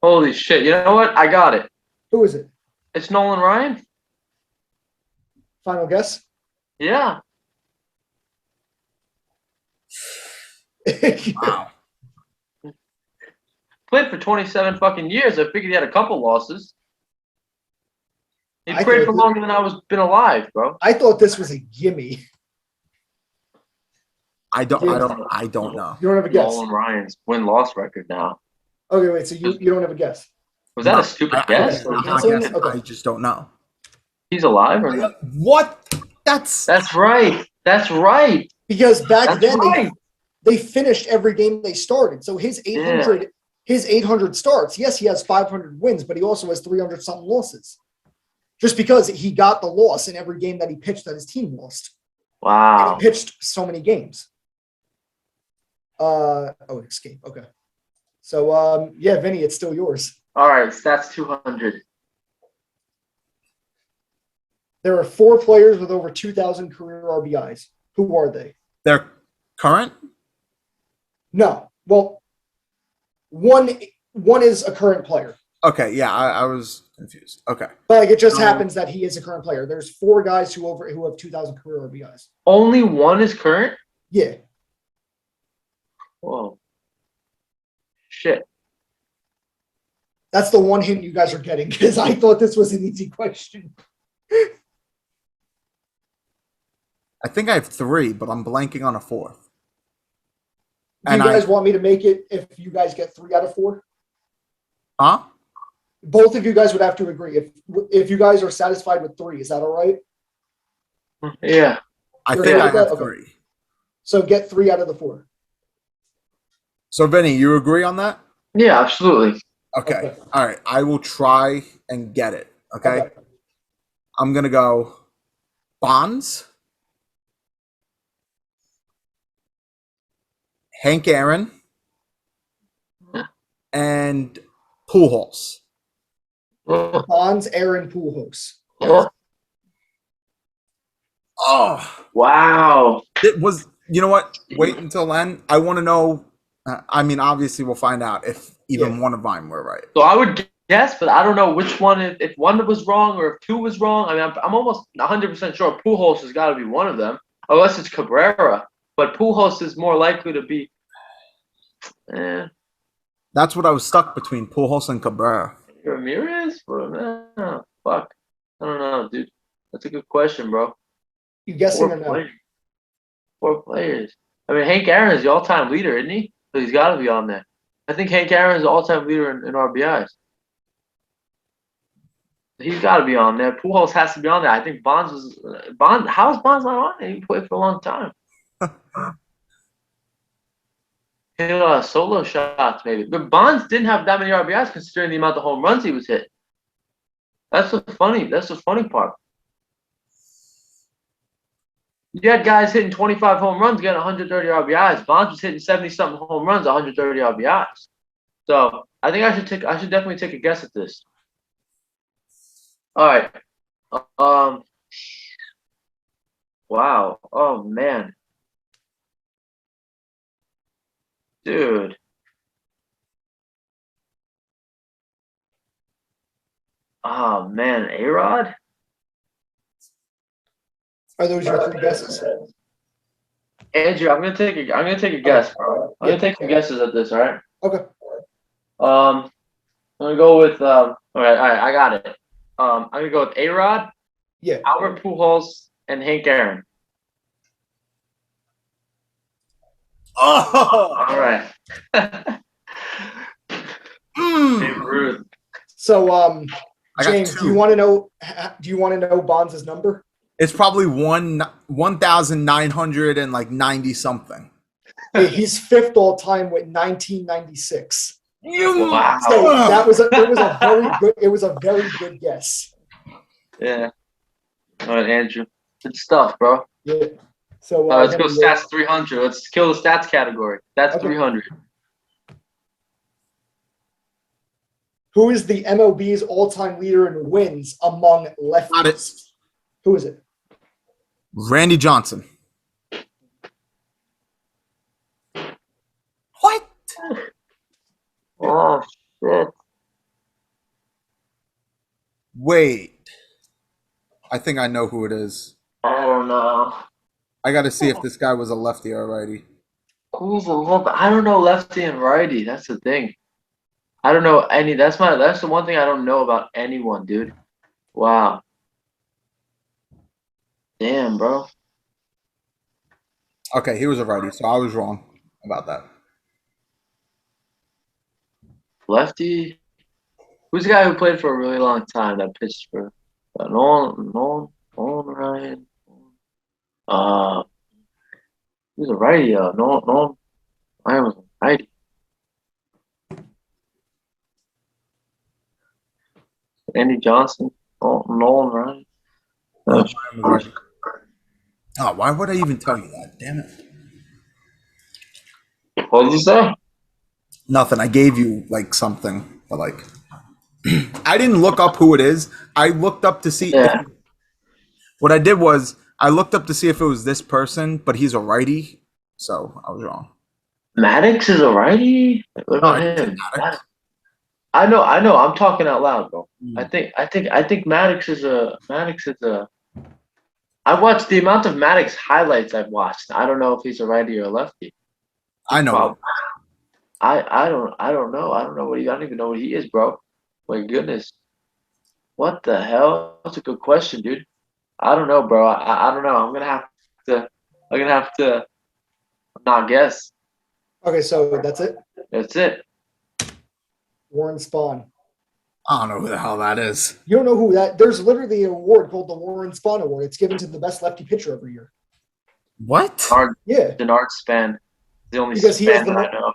Holy shit! You know what? I got it. Who is it? It's Nolan Ryan. Final guess? Yeah. Wow. Played for 27 fucking years. I figured he had a couple losses. He I played thought for that- longer than I was been alive, bro. I thought this was a gimme. I don't know. You don't have a guess. Nolan Ryan's win-loss record now. Okay, wait. So you don't have a guess. Was that No, a stupid I guess? I'm not Canceling it? guessing. Okay. I just don't know. He's alive or not? What? That's That's right. That's right. Because back That's then right. they finished every game they started. So his 800 starts. Yes, he has 500 wins, but he also has 300 something losses. Just because he got the loss in every game that he pitched that his team lost. And Wow. he pitched so many games. Escape. Okay. So yeah, Vinny, it's still yours. All right. Stats 200. There are 4 players with over 2,000 career RBIs. Who are they? they're current. No. Well, one is a current player. Okay, yeah, I was confused. Okay. But like, it just happens that he is a current player. There's 4 guys who have 2,000 career RBIs. Only one is current? Yeah. Whoa. Shit. That's the one hint you guys are getting because I thought this was an easy question. I think I have 3, but I'm blanking on a 4th. Do you guys want me to make it if you guys get 3 out of 4? Huh? Both of you guys would have to agree. If you guys are satisfied with 3, is that all right? Yeah. I think I have 3. Okay. So get 3 out of the 4. So, Vinny, you agree on that? Yeah, absolutely. Okay. All right. I will try and get it. Okay. I'm going to go Bonds, Hank Aaron, and Pujols. Bonds, Aaron, Pujols. Oh. Wow. It was, you know what? Wait until then. I want to know. I mean, obviously, we'll find out if even one of mine were right. So I would guess, but I don't know which one, if one was wrong or if 2 was wrong. I mean, I'm almost 100% sure Pujols has got to be one of them, unless it's Cabrera. But Pujols is more likely to be. That's what I was stuck between, Pujols and Cabrera. Ramirez? Fuck. I don't know, dude. That's a good question, bro. You guessing or no? 4 players. I mean, Hank Aaron is the all-time leader, isn't he? So he's got to be on there. I think Hank Aaron is the all-time leader in RBIs. He's got to be on there. Pujols has to be on there. I think Bonds was Bond. How is Bonds not on there? He played for a long time. Hit solo shots maybe, but Bonds didn't have that many RBIs considering the amount of home runs he was hit. That's the funny part. You had guys hitting 25 home runs, getting 130 RBIs. Bonds was hitting 70-something home runs, 130 RBIs. So I think I should definitely take a guess at this. All right. Wow. Oh man. Dude. Oh man, A-Rod? Are those your 3 guesses? Andrew, I'm gonna take a guess, bro. I'm gonna take some guesses at this, all right? Okay. I'm gonna go with all right, I got it. I'm gonna go with A-Rod, Albert Pujols, and Hank Aaron. Oh, all right. Babe Ruth. So, James, do you want to know? Do you want to know Bonds' number? It's probably 1,990 something. He's 5th all time with 1996. Wow. So it was a very good guess. Yeah. All right, Andrew. Good stuff, bro. Yeah. So let's go stats 300. Let's kill the stats category. That's 300. Who is the MLB's all-time leader in wins among lefties? Who is it? Randy Johnson. What? Oh shit. Wait. I think I know who it is. I don't know. I got to see if this guy was a lefty or a righty. Who's a lefty? I don't know lefty and righty. That's the thing. I don't know any. That's the one thing I don't know about anyone, dude. Wow. Damn, bro. Okay, he was a righty, so I was wrong about that. Lefty. Who's the guy who played for a really long time that pitched for Nolan Ryan? Who's a righty? Nolan Ryan was a righty. Andy Johnson, Nolan Ryan. Oh, why would I even tell you that? Damn it. What did you say? Nothing. I gave you like something, but like I didn't look up who it is. I looked up to see what I did was I looked up to see if it was this person, but he's a righty, so I was wrong. Maddox is a righty? What about him? I know. I'm talking out loud, bro. Mm. I think Maddox is a. I watched the amount of Maddox highlights I've watched. I don't know if he's a righty or a lefty. I know. Probably. I don't know. I don't even know what he is, bro. My goodness. What the hell? That's a good question, dude. I don't know, bro. I don't know. I'm gonna have to not guess. Okay, so that's it. That's it. Warren Spahn. I don't know who the hell that is. You don't know who that? There's literally an award called the Warren Spahn Award. It's given to the best lefty pitcher every year. What? Yeah, Denard Span. The only because he has span that I know.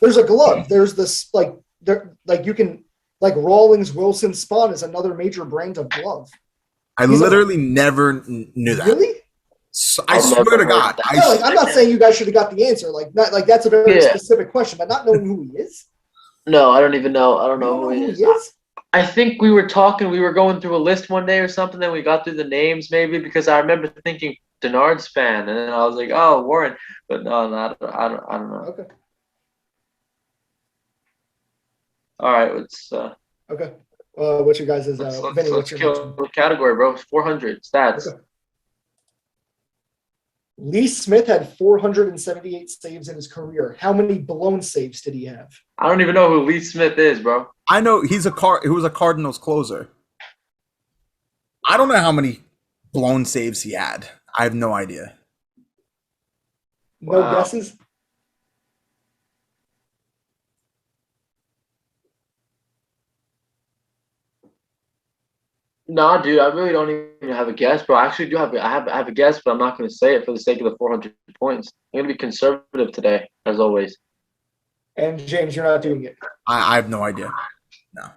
there's a glove. There's this you can Rawlings, Wilson, Spahn is another major brand of glove. I literally never knew that. Really? So, I swear to God. I'm not saying you guys should have got the answer. That's a very specific question, but not knowing who he is. No, I don't even know. I don't know who who he he is. is. I think we were going through a list one day or something, then we got through the names maybe because I remember thinking Denard Span, and then I was like, oh, Warren. But no, I don't know. Okay. All right, let's Okay. What's your guys' Vinny? What's your kill next one? the category, bro. 400 stats. Okay. Lee Smith had 478 saves in his career. How many blown saves did he have? I don't even know who Lee Smith is, bro. I know he was a Cardinals closer. I don't know how many blown saves he had. I have no idea. No guesses? Nah, dude, I really don't even have a guess, bro. I actually do have I have a guess, but I'm not going to say it for the sake of the 400 points. I'm going to be conservative today, as always. And James, you're not doing it. I have no idea. No.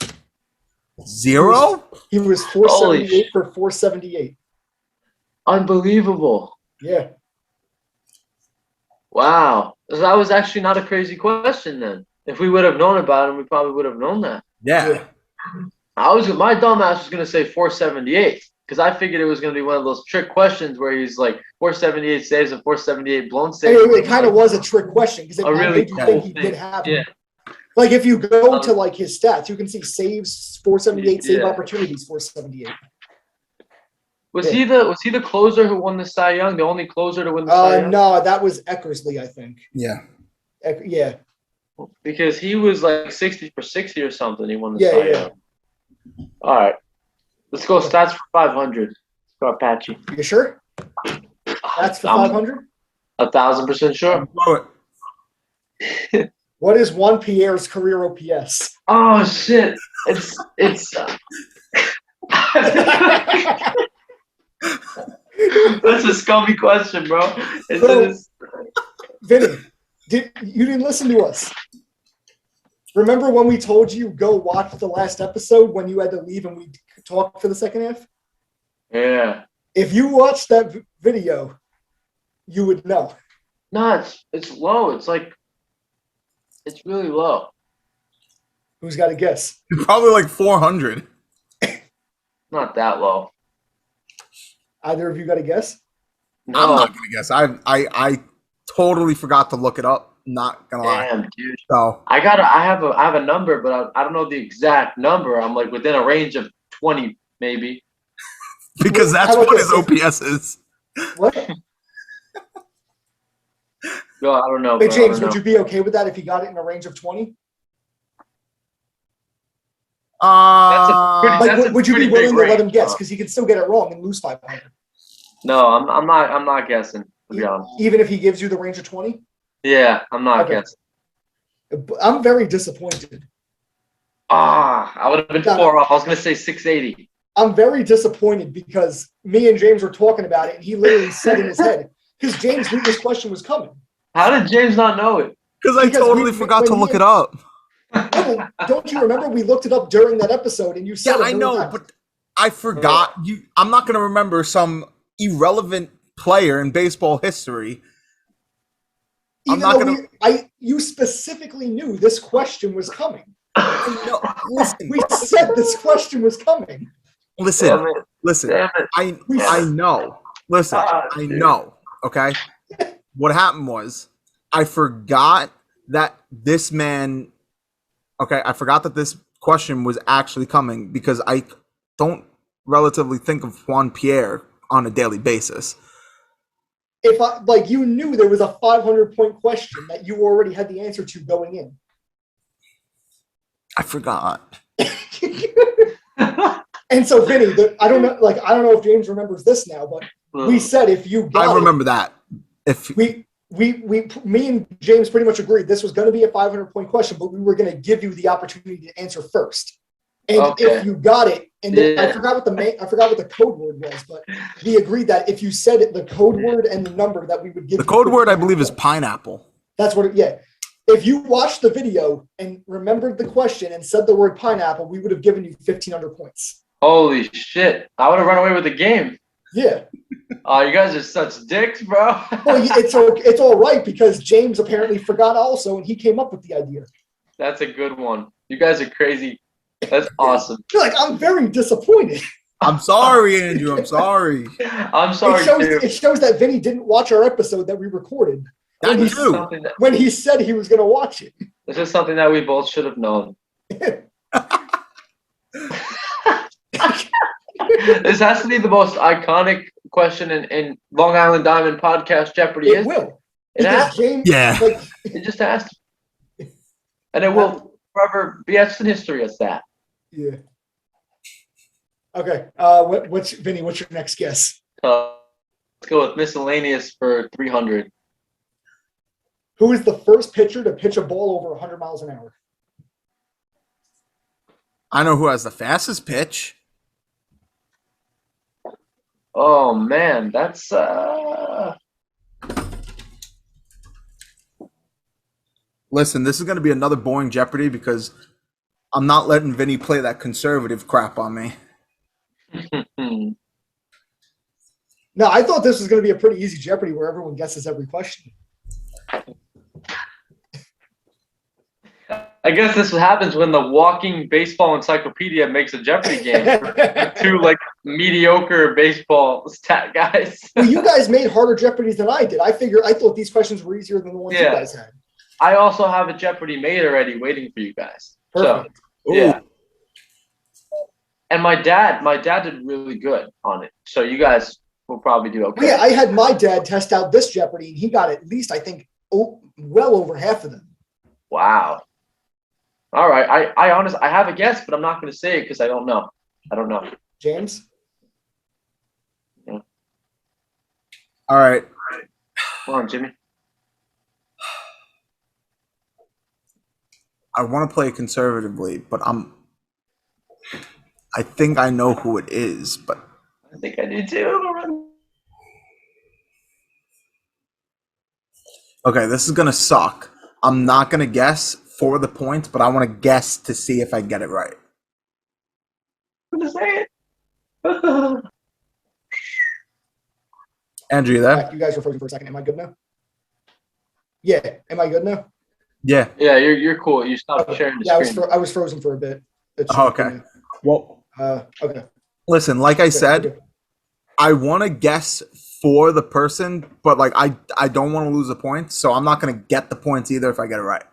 0? He was 478 for 478. Unbelievable. Yeah. Wow. That was actually not a crazy question then. If we would have known about him, we probably would have known that. Yeah. My dumbass was gonna say 478 because I figured it was gonna be one of those trick questions where he's like 478 saves and 478 blown saves. It kind of was a trick question because it made you think he did have him. Like if you go to his stats, you can see saves 478, save opportunities 478. Was he the closer who won the Cy Young? The only closer to win the Cy Young? No, that was Eckersley, I think. Yeah. Yeah. Because he was like 60 for 60 or something. He won the Cy Young. All right. Let's go stats for 500. Let's go Apache. You sure? That's for 500? 1,000% sure. What is Juan Pierre's career OPS? Oh shit! It's that's a scummy question, bro. Vinny, you didn't listen to us? Remember when we told you go watch the last episode when you had to leave and we talked for the second half? Yeah. If you watched that video, you would know. No, it's low. It's really low. Who's got a guess? Probably like 400. Not that low. Either of you got a guess? No. I'm not gonna guess. I totally forgot to look it up. Not gonna lie. Damn, dude. So I have a number, but I don't know the exact number. I'm like within a range of 20, maybe. Because that's what his OPS is. What? No, I don't know. Hey, James, would you be okay with that if he got it in a range of 20? Would you be willing to let him guess? Because he could still get it wrong and lose 500. No, I'm not guessing, to be honest. Even if he gives you the range of 20? Yeah, I'm not guessing. I'm very disappointed. I would have been 4 off. I was going to say 680. I'm very disappointed because me and James were talking about it, and he literally said in his head, because James knew this question was coming. How did James not know it? Because I totally forgot to look it up. No, don't you remember we looked it up during that episode, and you said I know, but I forgot. I'm not going to remember some irrelevant player in baseball history. You specifically knew this question was coming. No, listen, we said this question was coming. Listen. I know. Listen, I know. Okay. What happened was I forgot that this man Okay, I forgot that this question was actually coming because I don't relatively think of Juan Pierre on a daily basis. If you knew there was a 500-point question that you already had the answer to going in. I forgot. And so, Vinny, I don't know if James remembers this now, but we said if you got I remember that. If me and James pretty much agreed this was going to be a 500-point question, but we were going to give you the opportunity to answer first. And if you got it, and I forgot what the code word was, but we agreed that if you said it, the code word and the number that we would give the code word, I believe, is pineapple. That's what. If you watched the video and remembered the question and said the word pineapple, we would have given you 1,500 points. Holy shit! I would have run away with the game. Yeah. Oh, you guys are such dicks, bro. Well, it's all right because James apparently forgot also, and he came up with the idea. That's a good one. You guys are crazy. That's awesome. You're like, I'm very disappointed. I'm sorry, Andrew. I'm sorry. I'm sorry, it shows that Vinny didn't watch our episode that we recorded. When he said he was going to watch it. This is something that we both should have known. This has to be the most iconic question in Long Island Diamond podcast Jeopardy. It will. It has. James, it just has to. And it will forever be etched in history as that. Yeah. Okay. Vinny? What's your next guess? Let's go with miscellaneous for 300. Who is the first pitcher to pitch a ball over 100 miles an hour? I know who has the fastest pitch. Oh man, that's Listen, this is going to be another boring Jeopardy because I'm not letting Vinny play that conservative crap on me. No, I thought this was going to be a pretty easy Jeopardy where everyone guesses every question. I guess this happens when the walking baseball encyclopedia makes a Jeopardy game for two like mediocre baseball stat guys. Well, you guys made harder Jeopardies than I did. I thought these questions were easier than the ones you guys had. I also have a Jeopardy made already waiting for you guys. Perfect. So, yeah. And my dad did really good on it. So you guys will probably do okay. Yeah, I had my dad test out this Jeopardy, and he got at least, I think, well over half of them. Wow. All right. I honestly, I have a guess, but I'm not going to say it because I don't know. James? Yeah. All right. Come on, Jimmy. I want to play conservatively, but I think I know who it is, but I think I do too. Okay, this is going to suck. I'm not going to guess for the points, but I want to guess to see if I get it right. I'm going to say it. Andrew, you there? You guys were frozen for a second. Am I good now? Yeah. Am I good now? Yeah. Yeah, you're cool. You stopped sharing the screen. I was frozen for a bit. Okay. Well, okay. Listen, like I said, I want to guess for the person, but like I don't want to lose the points, so I'm not going to get the points either if I get it right.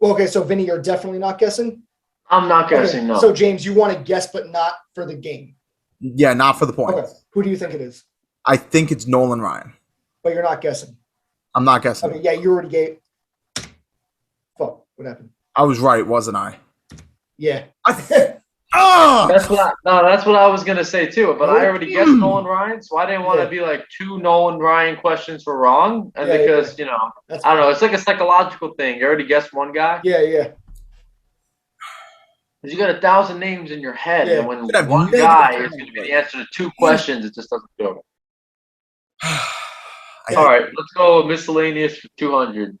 Well, okay, so Vinny, you're definitely not guessing? I'm not guessing, no. So James, you want to guess but not for the game? Yeah, not for the points. Okay. Who do you think it is? I think it's Nolan Ryan. But you're not guessing? I'm not guessing. Okay, yeah, you already gave... Fuck, what happened? I was right, wasn't I? Yeah. That's what I was gonna say too. But I already guessed Nolan Ryan, so I didn't want to be like two Nolan Ryan questions were wrong, and because you know, I don't know, it's like a psychological thing. You already guessed one guy. Yeah. Because you got 1,000 names in your head, and when one guy is going to be the answer to two questions, it just doesn't feel right. All right, let's go miscellaneous for 200.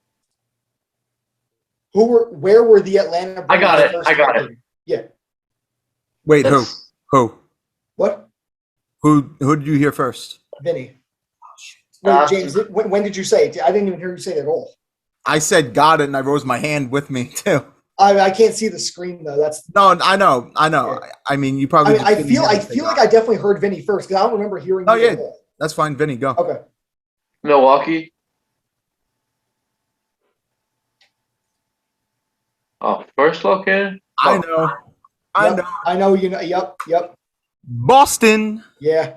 Where were the Atlanta? I got it. Yeah. Wait, who? What? Who did you hear first? Vinny. Wait, James, when did you say it? I didn't even hear you say it at all. I said got it, and I rose my hand with me too. I can't see the screen though. No, I know. Yeah. I mean, you probably. I feel like I definitely heard Vinny first because I don't remember hearing. Oh yeah, that's fine. Vinny, go. Okay. Milwaukee. Oh, first located? I Oh, know. I Yep. know. I know you know. Yep. Boston. Yeah.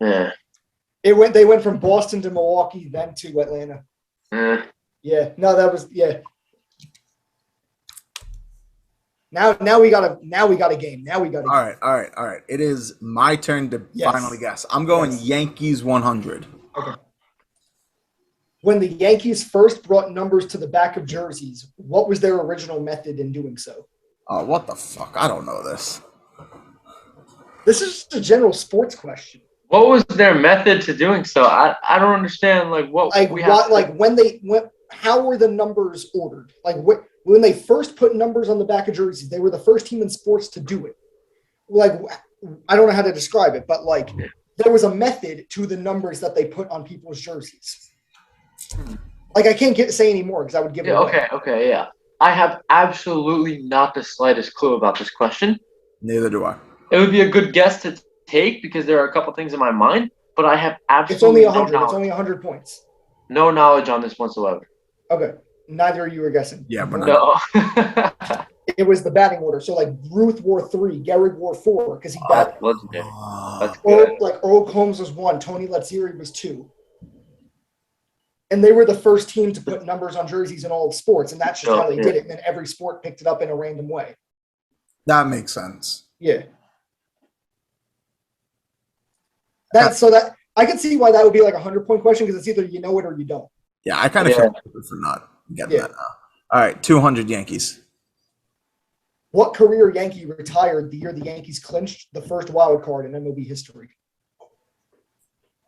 yeah. They went from Boston to Milwaukee, then to Atlanta. Eh. Yeah. No, that was yeah. Now we got a game. Now we got a All game. all right. It is my turn to Yes. finally guess. I'm going Yes. Yankees 100. Okay. When the Yankees first brought numbers to the back of jerseys, what was their original method in doing so? Oh, what the fuck? I don't know this. This is just a general sports question. What was their method to doing so? I don't understand. Like what Like we what? have. To, Like when they went? How were the numbers ordered? Like when they first put numbers on the back of jerseys, they were the first team in sports to do it. Like I don't know how to describe it, but like there was a method to the numbers that they put on people's jerseys. Like I can't say any more because I would give it yeah. away. Okay. Yeah. I have absolutely not the slightest clue about this question. Neither do I. It would be a good guess to take because there are a couple things in my mind, but I have It's only absolutely no 100. It's knowledge. only 100 points. No knowledge on this whatsoever. Okay. Neither of you were guessing. Yeah, but No. It was the batting order. So like Ruth wore 3, Gehrig wore 4 because he batted. That's legendary. That's Or good. like Earl Combs was 1, Tony Lazzeri was 2. And they were the first team to put numbers on jerseys in all of sports, and that's just how they did it. And then every sport picked it up in a random way. that makes sense. Yeah. That's so that I can see why that would be like a 100-point question because it's either you know it or you don't. Yeah, I kind of feel stupid for not getting that now. All right, 200 Yankees. What career Yankee retired the year the Yankees clinched the first wild card in MLB history?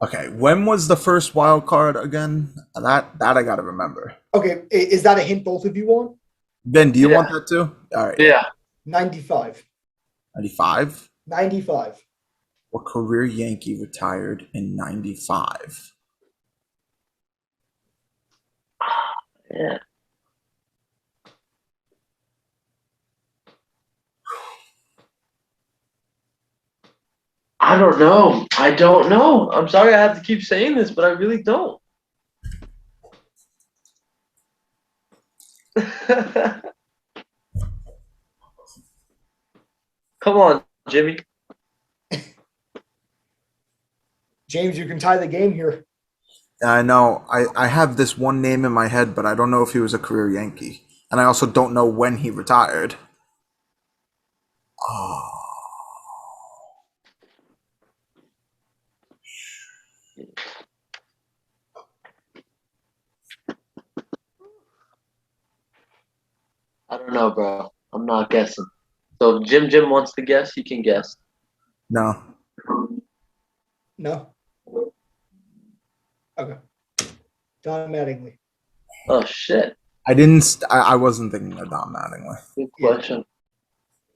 Okay, when was the first wild card again? That I gotta remember. Okay, is that a hint both of you want? Ben, do you want that too? All right. Yeah. 95. 95? 95. What career Yankee retired in 95? Yeah. I don't know. I don't know. I'm sorry I have to keep saying this, but I really don't. Come on, Jimmy. James, you can tie the game here. I know. I have this one name in my head, but I don't know if he was a career Yankee. And I also don't know when he retired. Oh. I don't know, bro. I'm not guessing. So if Jim wants to guess, he can guess. No. No. Okay. Don Mattingly. Oh shit. I wasn't thinking of Don Mattingly. Good question.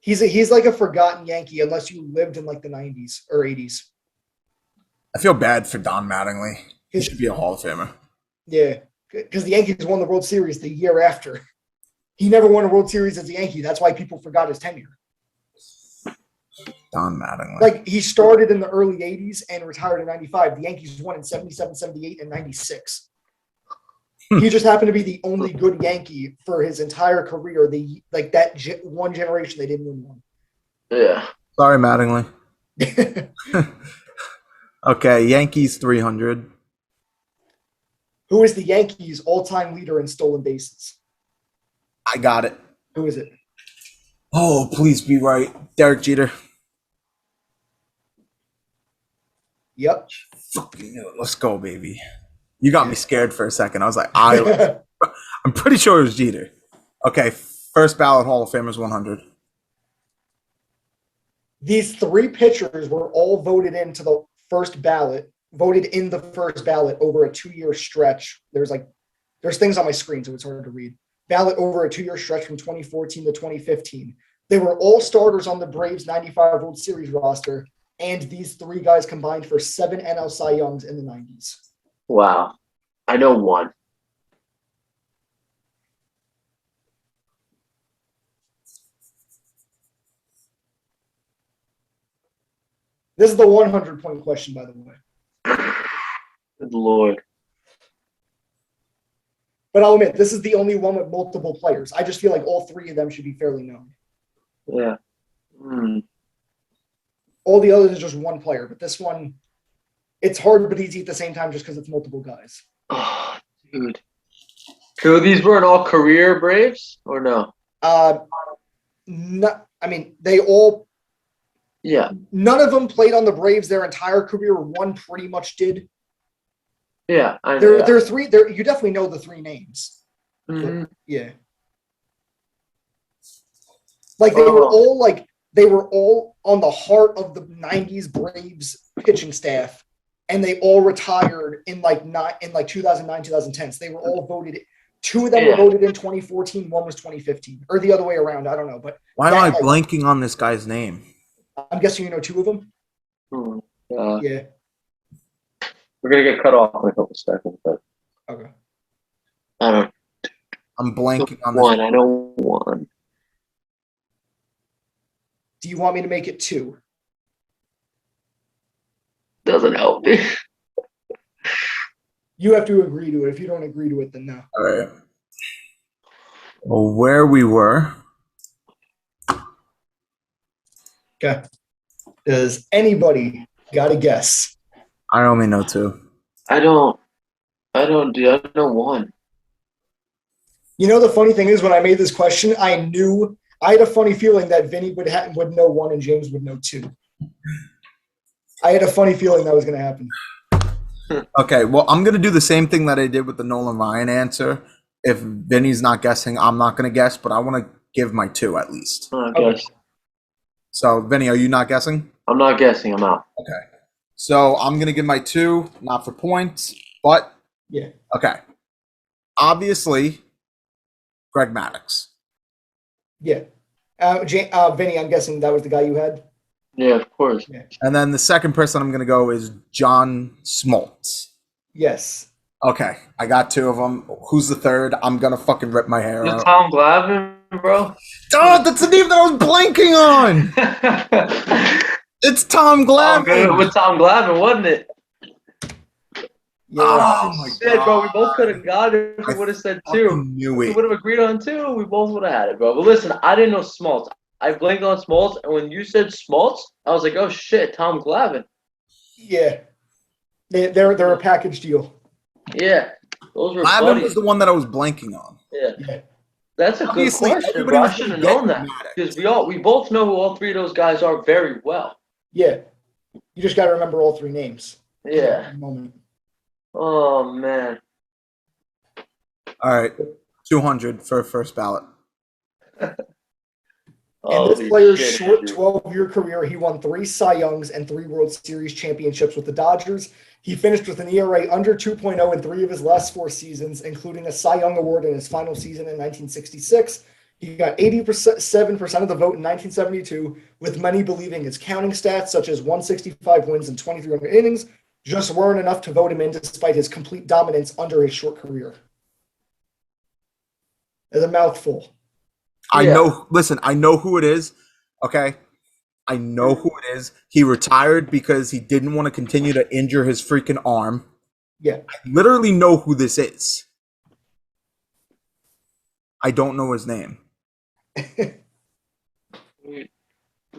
He's like a forgotten Yankee unless you lived in like the 90s or 80s. I feel bad for Don Mattingly. He should be a Hall of Famer. Yeah, because the Yankees won the World Series the year after. He never won a World Series as a Yankee. That's why people forgot his tenure. Don Mattingly. Like he started in the early 80s and retired in 95. The Yankees won in 77, 78, and 96. He just happened to be the only good Yankee for his entire career. One generation they didn't win one. Yeah. Sorry, Mattingly. Okay, Yankees 300. Who is the Yankees' all-time leader in stolen bases? I got it. Who is it? Oh, please be right. Derek Jeter. Yep. Fucking knew it. Let's go, baby. You got me scared for a second. I was like, I'm pretty sure it was Jeter. Okay, first ballot Hall of Famers 100. These 3 pitchers were all voted in the first ballot over a 2-year stretch. There's things on my screen, so it's hard to read. Ballot over a 2-year stretch from 2014 to 2015. They were all starters on the Braves 95 World Series roster, and these 3 guys combined for 7 NL Cy Youngs in the 90s. Wow. I know one. This is the 100-point question, by the way. Good Lord. But I'll admit, this is the only one with multiple players. I just feel like all three of them should be fairly known. Yeah. All the others is just one player, but this one, it's hard but easy at the same time just because it's multiple guys. Oh, dude. So these weren't all career Braves, or no? No, I mean, they all. Yeah. None of them played on the Braves their entire career. One pretty much did. Yeah, I know. There are three. There, you definitely know the three names. Mm-hmm. Yeah. Like they were all on the heart of the '90s Braves pitching staff, and they all retired in like 2009, 2010. So they were all voted. Two of them were voted in 2014. One was 2015, or the other way around. I don't know. But why am I blanking on this guy's name? I'm guessing you know two of them. Yeah. We're gonna get cut off in a couple seconds, but okay. I don't. I'm blanking on this. One. I know one. Do you want me to make it two? Doesn't help me. You have to agree to it. If you don't agree to it, then no. All right. Well, where we were. Okay. Does anybody got a guess? I only know two. I don't. I know one. You know, the funny thing is, when I made this question, I had a funny feeling that Vinny would know one and James would know two. I had a funny feeling that was going to happen. Okay, well, I'm going to do the same thing that I did with the Nolan Ryan answer. If Vinny's not guessing, I'm not going to guess, but I want to give my two at least. I guess. So, Vinny, are you not guessing? I'm not guessing. I'm out. Okay. So, I'm going to give my two, not for points, but. Yeah. Okay. Obviously, Greg Maddux. Yeah. Vinny, I'm guessing that was the guy you had? Yeah, of course. Yeah. And then the second person I'm going to go is John Smoltz. Yes. Okay, I got two of them. Who's the third? I'm going to fucking rip my hair out. Tom Glavine, bro. Oh, that's the name that I was blanking on. It's Tom Glavine. With Tom Glavine, wasn't it? Yeah. Oh my Shit, god, bro. We both could have got it if we would have said two. We would have agreed on two. We both would have had it, bro. But listen, I didn't know Smoltz. I blinked on Smoltz, and when you said Smoltz, I was like, oh shit, Tom Glavine. Yeah. They're a package deal. Yeah. Those were Glavine buddies. was the one that I was blanking on. Yeah. That's a good Obviously, question, everybody bro. I was should have getting known that. Maddux. Because we both know who all three of those guys are very well. Yeah. You just got to remember all three names. Yeah. Moment. Oh, man. All right, 200 for first ballot. In this player's short 12-year career, he won 3 Cy Youngs and 3 World Series championships with the Dodgers. He finished with an ERA under 2.0 in 3 of his last 4 seasons, including a Cy Young award in his final season in 1966. He got 87% of the vote in 1972, with many believing his counting stats, such as 165 wins and 2,300 innings, just weren't enough to vote him in despite his complete dominance under his short career. It's a mouthful. I know. Listen, I know who it is. Okay, I know who it is. He retired because he didn't want to continue to injure his freaking arm. Yeah, I literally know who this is. I don't know his name. 3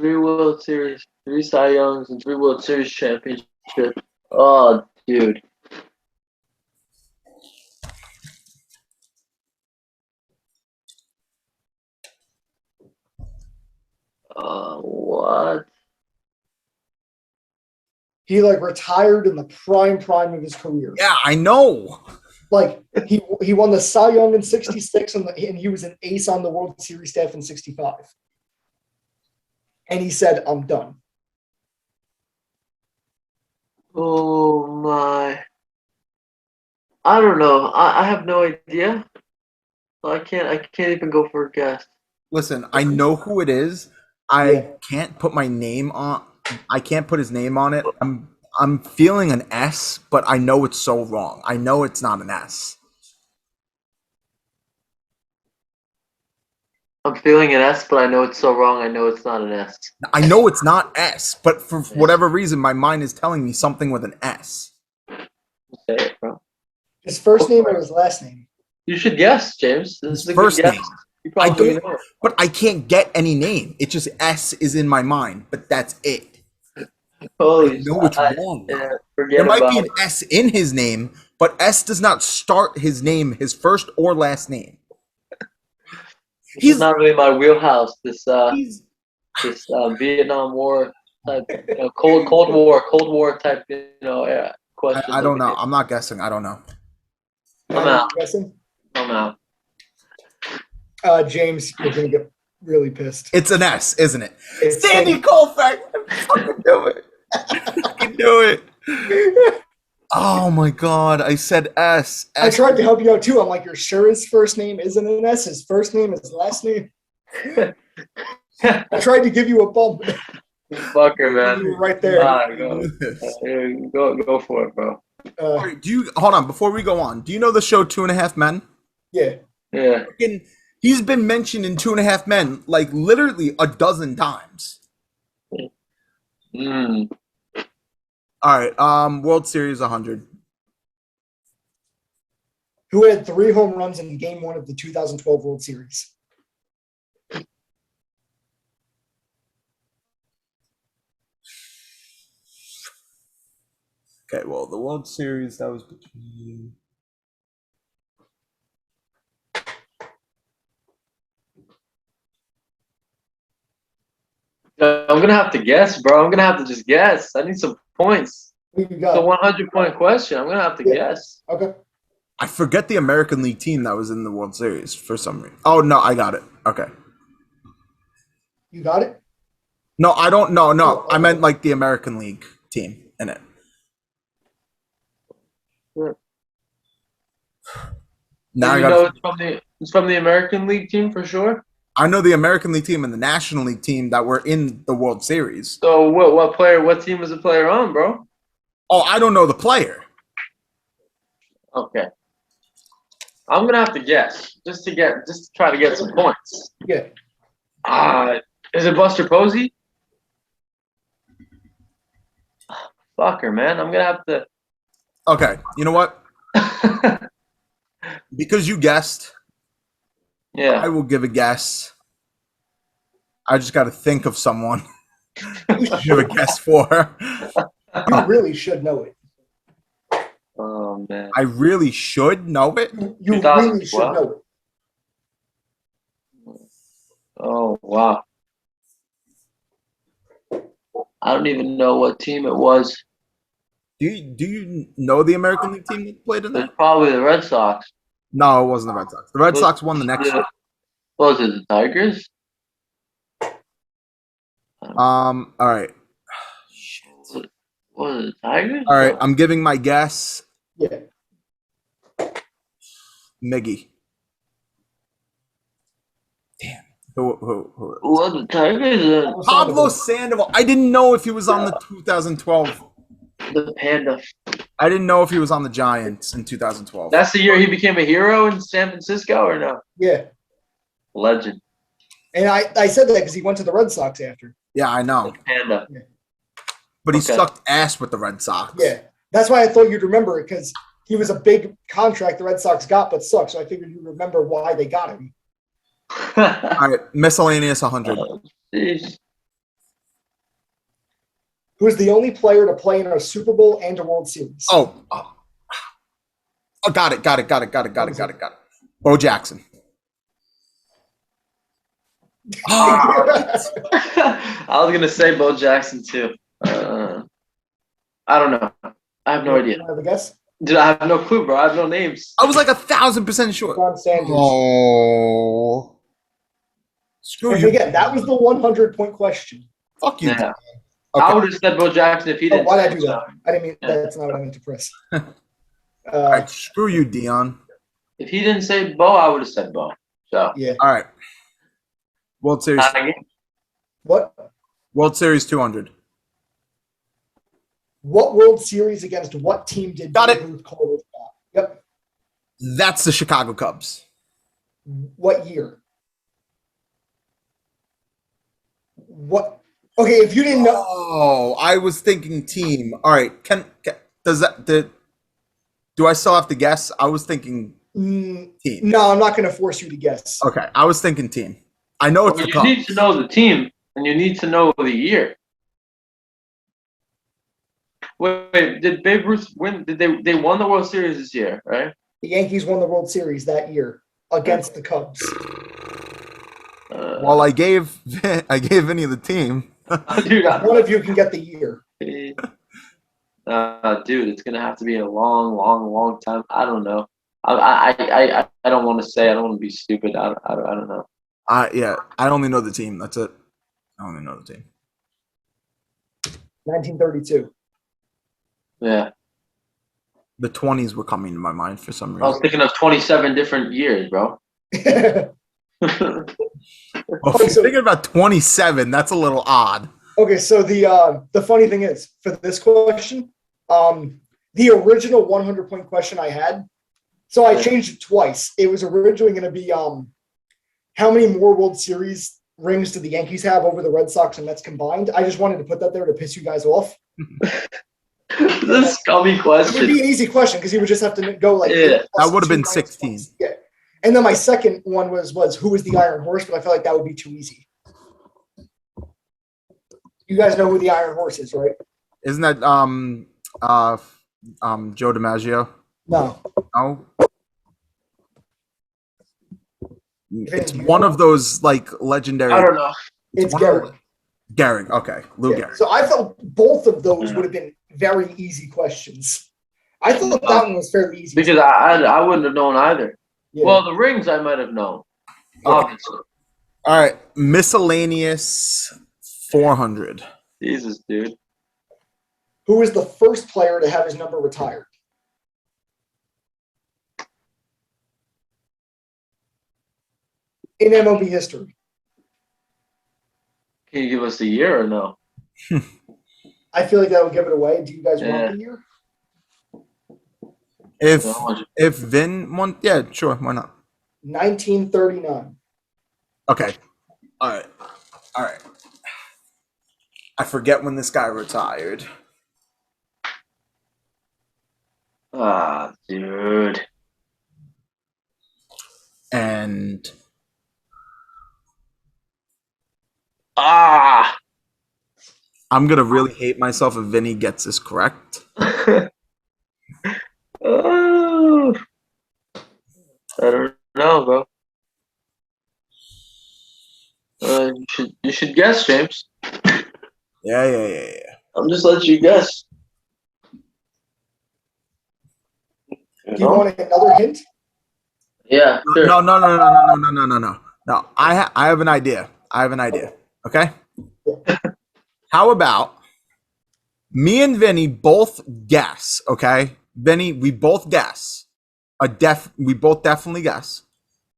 World Series, 3 Cy Youngs, and 3 World Series championships. Oh, dude. What? he retired in the prime of his career. Yeah, I know. He won the Cy Young in 66 and he was an ace on the World Series staff in 65. And he said, I'm done. Oh, my. I don't know. I have no idea. I can't even go for a guess. Listen, I know who it is. I can't put my name on. I can't put his name on it. I'm feeling an S, but I know it's so wrong. I know it's not an S. I'm feeling an S, but I know it's so wrong. I know it's not an S. I know it's not S, but for whatever reason, my mind is telling me something with an S. Say it, bro. His first name or his last name? You should guess, James. This His is a good first guess. name. You I probably don't, know it. but I can't get any name. It's just S is in my mind, but that's it. I Holy know it's shit. wrong Yeah, though. There forget might about be it. an S in his name, but S does not start his name, his first or last name. This He's is not really my wheelhouse. he's This Vietnam War type, Cold War type, questions. I don't know. I'm not guessing. I don't know. I'm out. Guessing? I'm out. James, you're gonna get really pissed. It's an S, isn't it? It's Sandy Koufax. Fucking do it. Fucking do it. Oh my god, I said S. I tried to help you out too. I'm like, you're sure his first name isn't an S? His first name is last name. I tried to give you a bump. Fucker, man. You were right there. Go for it, bro. Do you hold on before we go on? Do you know the show 2.5 Men? Yeah. Yeah. He's been mentioned in 2.5 Men like literally a dozen times. Mm. All right, World Series 100. Who had 3 home runs in Game 1 of the 2012 World Series? Okay, well, the World Series that was between. I'm gonna have to guess, bro. I'm gonna have to just guess. I need some points. Who you It's a got? 100-point question. I'm gonna have to Yeah. guess. Okay. I forget the American League team that was in the World Series for some reason. Oh no, I got it. Okay. You got it? No, I don't. No, Oh, I okay. meant like the American League team in it. Sure. Now I You got. know it's from the American League team for sure. I know the American League team and the National League team that were in the World Series. So what team was the player on, bro? Oh, I don't know the player. Okay. I'm gonna have to guess just to try to get some points. Yeah. Is it Buster Posey? Fucker, man. I'm gonna have to. Okay, you know what? Because you guessed, I Yeah. will give a guess. I just got to think of someone You to give a guess for. You really should know it. Oh man. I really should know it. You really should know it. Oh wow. I don't even know what team it was. Do you know the American League team that played in It's that? probably the Red Sox. No, it wasn't the Red Sox. The Red Sox won the next year. What was it, the Tigers? All right. Shit. Was it the Tigers? All right, I'm giving my guess. Yeah. Miggy. Damn. Who? Was the Tigers? Pablo Sandoval. I didn't know if he was on the 2012. The Panda. I didn't know if he was on the Giants in 2012. That's the year he became a hero in San Francisco, or no? Yeah. Legend. And I said that because he went to the Red Sox after. Yeah, I know. Panda. But he Okay. sucked ass with the Red Sox. Yeah. That's why I thought you'd remember it because he was a big contract the Red Sox got but sucked. So I figured you'd remember why they got him. All right, miscellaneous 100. Jeez. Who is the only player to play in a Super Bowl and a World Series? Oh, got it. Bo Jackson. I was gonna say Bo Jackson too. I don't know. I have no idea. You have a guess? Dude, I have no clue, bro. I have no names. I was like 1,000% sure. Ron Sanders. Oh. Screw And you. again, that was the 100-point question. Fuck you. Yeah. Okay. I would have said Bo Jackson if he Oh, didn't. why'd I say do so. that? I didn't mean that's not what I meant to press. All right, screw you, Dion. If he didn't say Bo, I would have said Bo. So. Yeah. All right. World Series. What? World Series 200. What World Series against what team did Got it. Babe Ruth call his shot? Yep. That's the Chicago Cubs. What year? What? Okay, if you didn't know, Oh, I was thinking team. All right, does that do I still have to guess? I was thinking Team. No, I'm not going to force you to guess. Okay, I was thinking team. I know it's Well, the you need Cubs. to know the team, and you need to know the year. Wait, did Babe Ruth win? Did they won the World Series this year, right? The Yankees won the World Series that year against the Cubs. Well, I gave Vinny the team. Dude, One of you can get the year. Dude, it's gonna have to be a long, long, long time. I don't know. I don't want to say. I don't want to be stupid. I don't know. I only know the team. That's it. I only know the team. 1932. Yeah, The 20s were coming to my mind for some I was reason. thinking of 27 different years, bro. Well, if you're thinking about 27, that's a little odd. Okay, so the funny thing is, for this question, the original 100-point question I had, so I changed it twice. It was originally going to be how many more World Series rings do the Yankees have over the Red Sox and Mets combined? I just wanted to put that there to piss you guys off. This is a scummy It would question. be an easy question because you would just have to go like Yeah. That would have been 2 16. points. Yeah. And then my second one was who was the Iron Horse, but I feel like that would be too easy. You guys know who the Iron Horse is, right? Isn't that Joe DiMaggio? No. No. It's one of those like legendary. I don't know. It's one of Gehrig. Gehrig. Okay, Lou Yeah. Gehrig. So I felt both of those would have been very easy questions. I thought that one was fairly easy. Because I wouldn't have known either. Yeah. Well, the rings I might have known. Obviously. All right, miscellaneous 400. Jesus, dude. Who was the first player to have his number retired? In MLB history. Can you give us the year or no? I feel like that would give it away. Do you guys want the year? If Vin won, yeah, sure, why not? 1939. Okay, all right. I forget when this guy retired. Ah, dude. And I'm gonna really hate myself if Vinny gets this correct. Oh, I don't know, bro. You should guess, James. Yeah. I'm just letting you guess. Do you want another hint? Yeah, sure. No. I have an idea. Okay. How about me and Vinny both guess? Okay, Vinny, we both guess. We both definitely guess.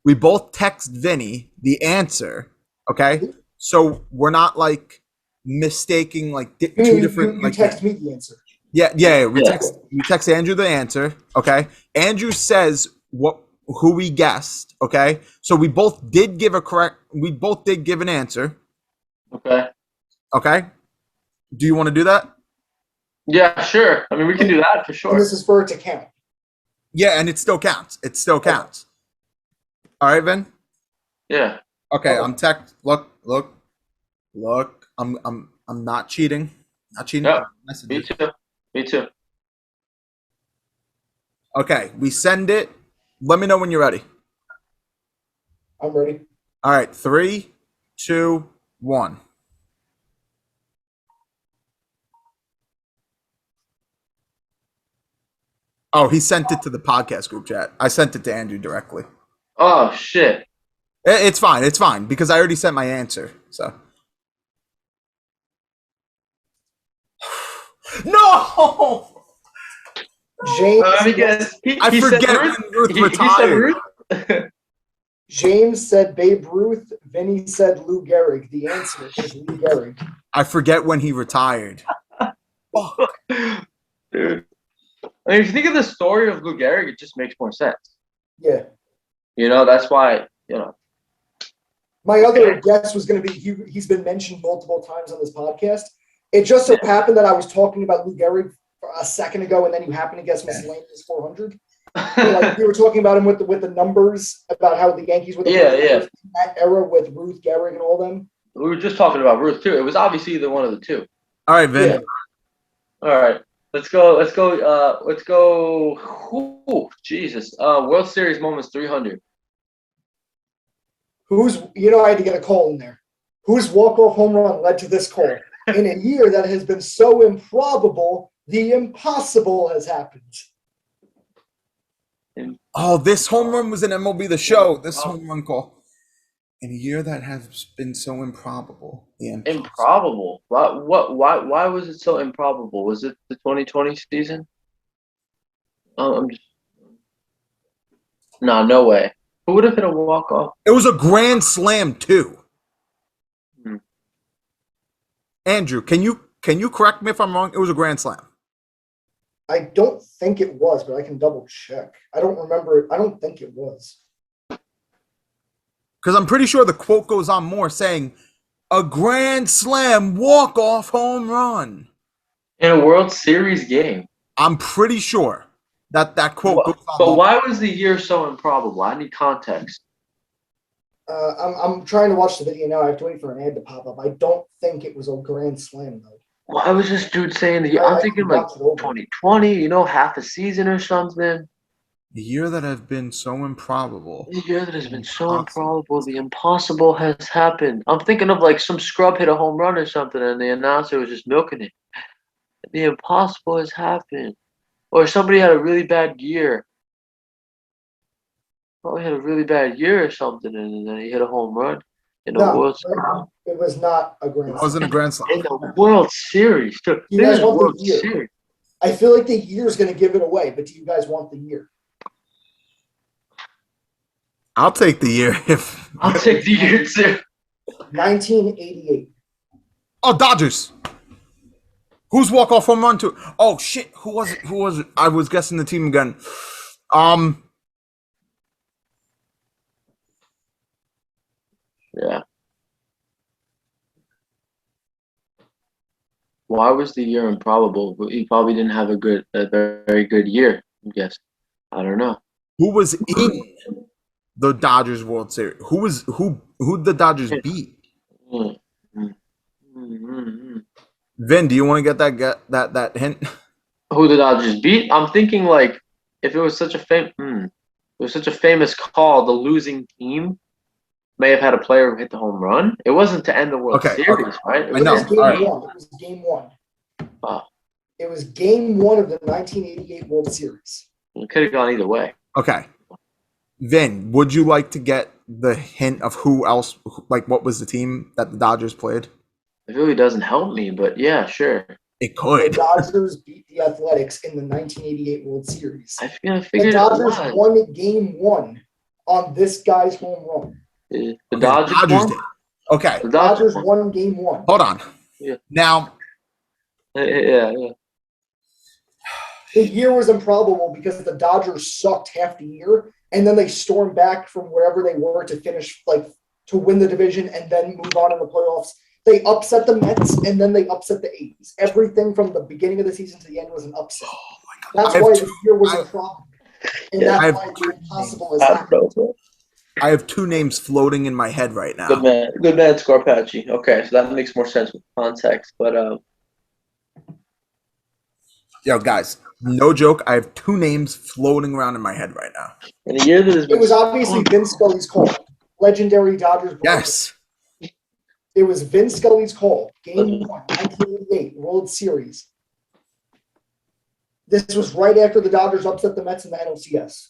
We both text Vinny the answer. Okay, so we're not like mistaking like two different. You like text me the answer. Yeah. We text Andrew the answer. Okay, Andrew says who we guessed. Okay, so we both did give an answer. Okay. Do you want to do that? Yeah, sure. I mean, we can do that for sure. And this is for it to count. Yeah, and it still counts. All right, Vin. Yeah. Okay, I'm text. Look. I'm not cheating. Yeah. Me too. Okay, we send it. Let me know when you're ready. I'm ready. All right, 3, 2, 1. Oh, he sent it to the podcast group chat. I sent it to Andrew directly. Oh shit. It's fine because I already sent my answer. So. No. James. I forget when Ruth retired. James said Babe Ruth. Vinny said Lou Gehrig. The answer is Lou Gehrig. I forget when he retired. Dude. I mean, if you think of the story of Lou Gehrig, it just makes more sense. Yeah. That's why, My other guess was going to be he's been mentioned multiple times on this podcast. It just so happened that I was talking about Lou Gehrig a second ago, and then you happen to guess miscellaneous 400. Like we were talking about him with the numbers about how the Yankees were the Yeah. that era with Ruth, Gehrig, and all them. We were just talking about Ruth too. It was obviously either one of the two. All right, Vin. Yeah. All right. Let's go. Ooh, Jesus. World Series moments 300. I had to get a call in there. Whose walk-off home run led to this call? In a year that has been so improbable, the impossible has happened. Oh, this home run was in MLB The Show. This home run call. In a year that has been so improbable. Improbable. Why was it so improbable? Was it the 2020 season? I'm just no way. Who would have hit a walk off? It was a grand slam too. Andrew, can you correct me if I'm wrong? It was a grand slam. I don't think it was, but I can double check. I don't remember it. I don't think it was. Because I'm pretty sure the quote goes on more saying, a grand slam walk-off home run. In a World Series game. I'm pretty sure that quote goes on. But why was the year so improbable? I need context. I'm trying to watch the video now. I have to wait for an ad to pop up. I don't think it was a grand slam, though. Why was this dude saying the year? I'm thinking like 2020, half a season or something. The year that has been so improbable. The year that has been so improbable, the impossible has happened. I'm thinking of like some scrub hit a home run or something, and the announcer was just milking it. The impossible has happened. Or somebody had a really bad year. Probably had a really bad year or something, and then he hit a home run in the World Series. It was not a grand slam. It wasn't a grand slam. In the World Series. You guys want the year? Series. I feel like the year is going to give it away, but do you guys want the year? I'll take the year if I'll take the year too. 1988. Oh, Dodgers. Who's walk-off home run to? Oh shit! Who was it? I was guessing the team again. Yeah. Why was the year improbable? He probably didn't have a very good year. I guess. I don't know. Who was in the Dodgers World Series? Who the Dodgers beat? Vin, do you want to get that hint? Who the Dodgers beat? I'm thinking like if it was such a famous call, the losing team may have had a player who hit the home run. It wasn't to end the World Series, right? It was game one. Oh. It was game one of the 1988 World Series. It could have gone either way. Okay. Vin, would you like to get the hint of who else, like what was the team that the Dodgers played? It really doesn't help me, but yeah, sure. It could. The Dodgers beat the Athletics in the 1988 World Series. I figured the Dodgers won game one on this guy's home run. The Dodgers did. Okay. The Dodgers won game one. Hold on. Yeah. Now. Yeah. The year was improbable because the Dodgers sucked half the year, and then they stormed back from wherever they were to finish, to win the division and then move on in the playoffs. They upset the Mets, and then they upset the A's. Everything from the beginning of the season to the end was an upset. Oh my God. That's why the year was improbable. And that's why it's impossible as happened. I have two names floating in my head right now. Good man, Scarpacci. Okay, so that makes more sense with context. But yo, guys, no joke. I have two names floating around in my head right now. In a year that has been it was obviously Vince Scully's call. Legendary Dodgers. Yes. It was Vince Scully's call. Game 1, 1988 World Series. This was right after the Dodgers upset the Mets in the NLCS.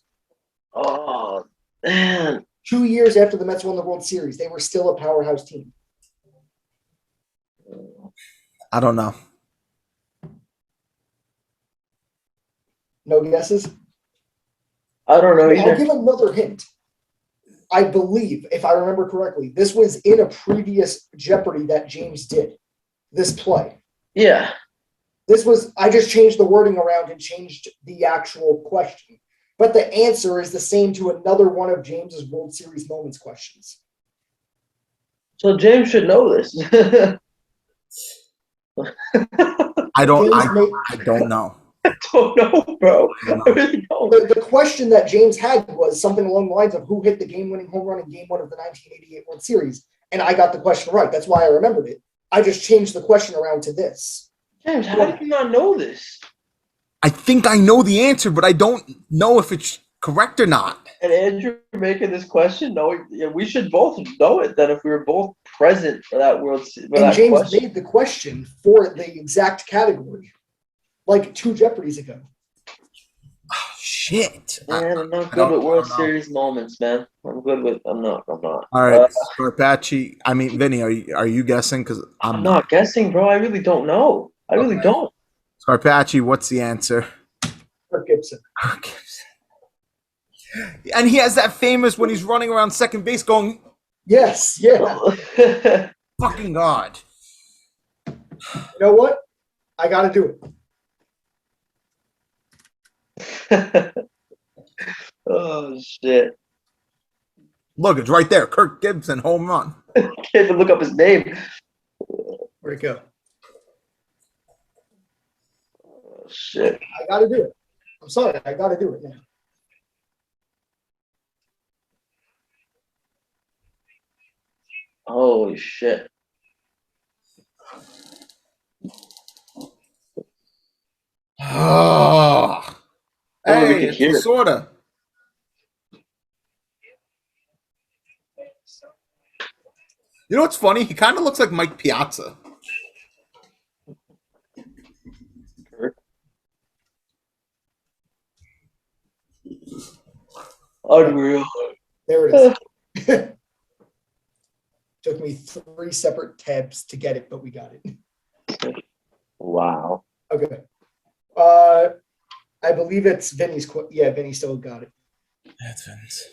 Oh, man. 2 years after the Mets won the World Series, they were still a powerhouse team. I don't know. No guesses? I don't know either. I'll give another hint. I believe, if I remember correctly, this was in a previous Jeopardy that James did. This play. Yeah. I just changed the wording around and changed the actual question. But the answer is the same to another one of James's World Series moments questions. So James should know this. I don't know. don't know, bro. I really don't. The question that James had was something along the lines of who hit the game-winning home run in Game 1 of the 1988 World Series, and I got the question right. That's why I remembered it. I just changed the question around to this. James, how did you not know this? I think I know the answer, but I don't know if it's correct or not. And Andrew making this question, knowing we should both know it. Then if we were both present for that And James made the question for the exact category, like 2 Jeopardies ago. Oh, shit. Man, I'm not good with World Series moments, man. I'm not. All right, Scarpacci. I mean, Vinny, are you guessing? Because I'm not guessing, bro. I really don't know. I really don't. Scarpacci, what's the answer? Kirk Gibson. Kirk Gibson. And he has that famous when he's running around second base going, yes, yeah. Fucking God. You know what? I got to do it. Oh, shit. Look, it's right there. Kirk Gibson, home run. Can't even look up his name. Where'd it go? Oh, shit. I got to do it. I'm sorry. I got to do it now. Holy shit. Oh. Hey, it's sorta. You know what's funny? He kind of looks like Mike Piazza. Unreal. There it is. Took me 3 separate tabs to get it, but we got it. Wow. Okay. I believe it's Vinny's. Yeah, Vinny still got it. That's Vinny's.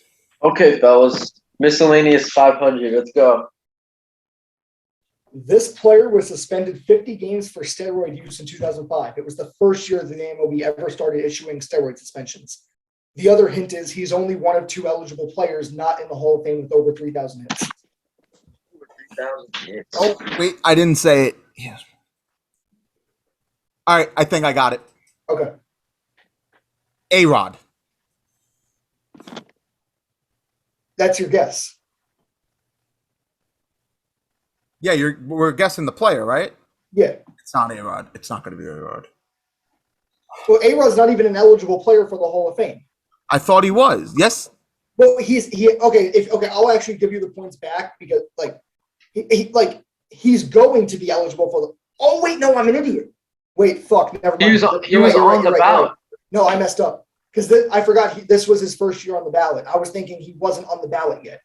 Okay, fellas. Miscellaneous 500. Let's go. This player was suspended 50 games for steroid use in 2005. It was the first year that the MLB ever started issuing steroid suspensions. The other hint is he's only one of 2 eligible players not in the Hall of Fame with over 3,000 hits. Oh, wait, I didn't say it. Yeah. All right, I think I got it. Okay. A-Rod. That's your guess. Yeah, we're guessing the player, right? Yeah. It's not A-Rod. It's not going to be A-Rod. Well, A-Rod's not even an eligible player for the Hall of Fame. I thought he was. Yes. Well, I'll actually give you the points back because he's going to be eligible for the. Oh wait, no, I'm an idiot. Wait, fuck, never mind. He was on the ballot. No, I messed up because I forgot this was his first year on the ballot. I was thinking he wasn't on the ballot yet.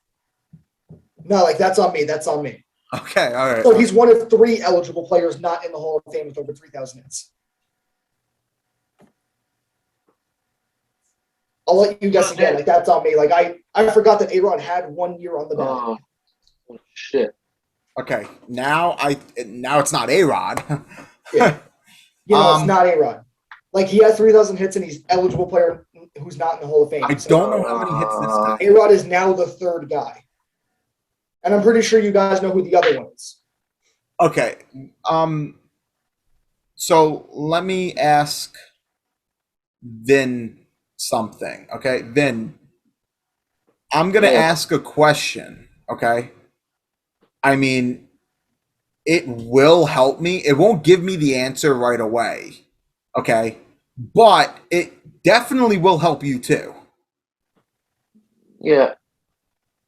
No, that's on me. That's on me. Okay, all right. So he's one of 3 eligible players not in the Hall of Fame with over 3,000 hits. I'll let you guess again. That's on me. I forgot that A-Rod had 1 year on the ballot. Oh shit. Okay, now it's not A-Rod. Yeah. It's not A-Rod. He has 3,000 hits and he's eligible player who's not in the Hall of Fame. I don't know how many hits this guy. A-Rod is now the 3rd guy. And I'm pretty sure you guys know who the other one is. Okay. So let me ask Vin something. Okay, Vin. I'm gonna ask a question. Okay. I mean, it will help me. It won't give me the answer right away. Okay, but it definitely will help you too. Yeah.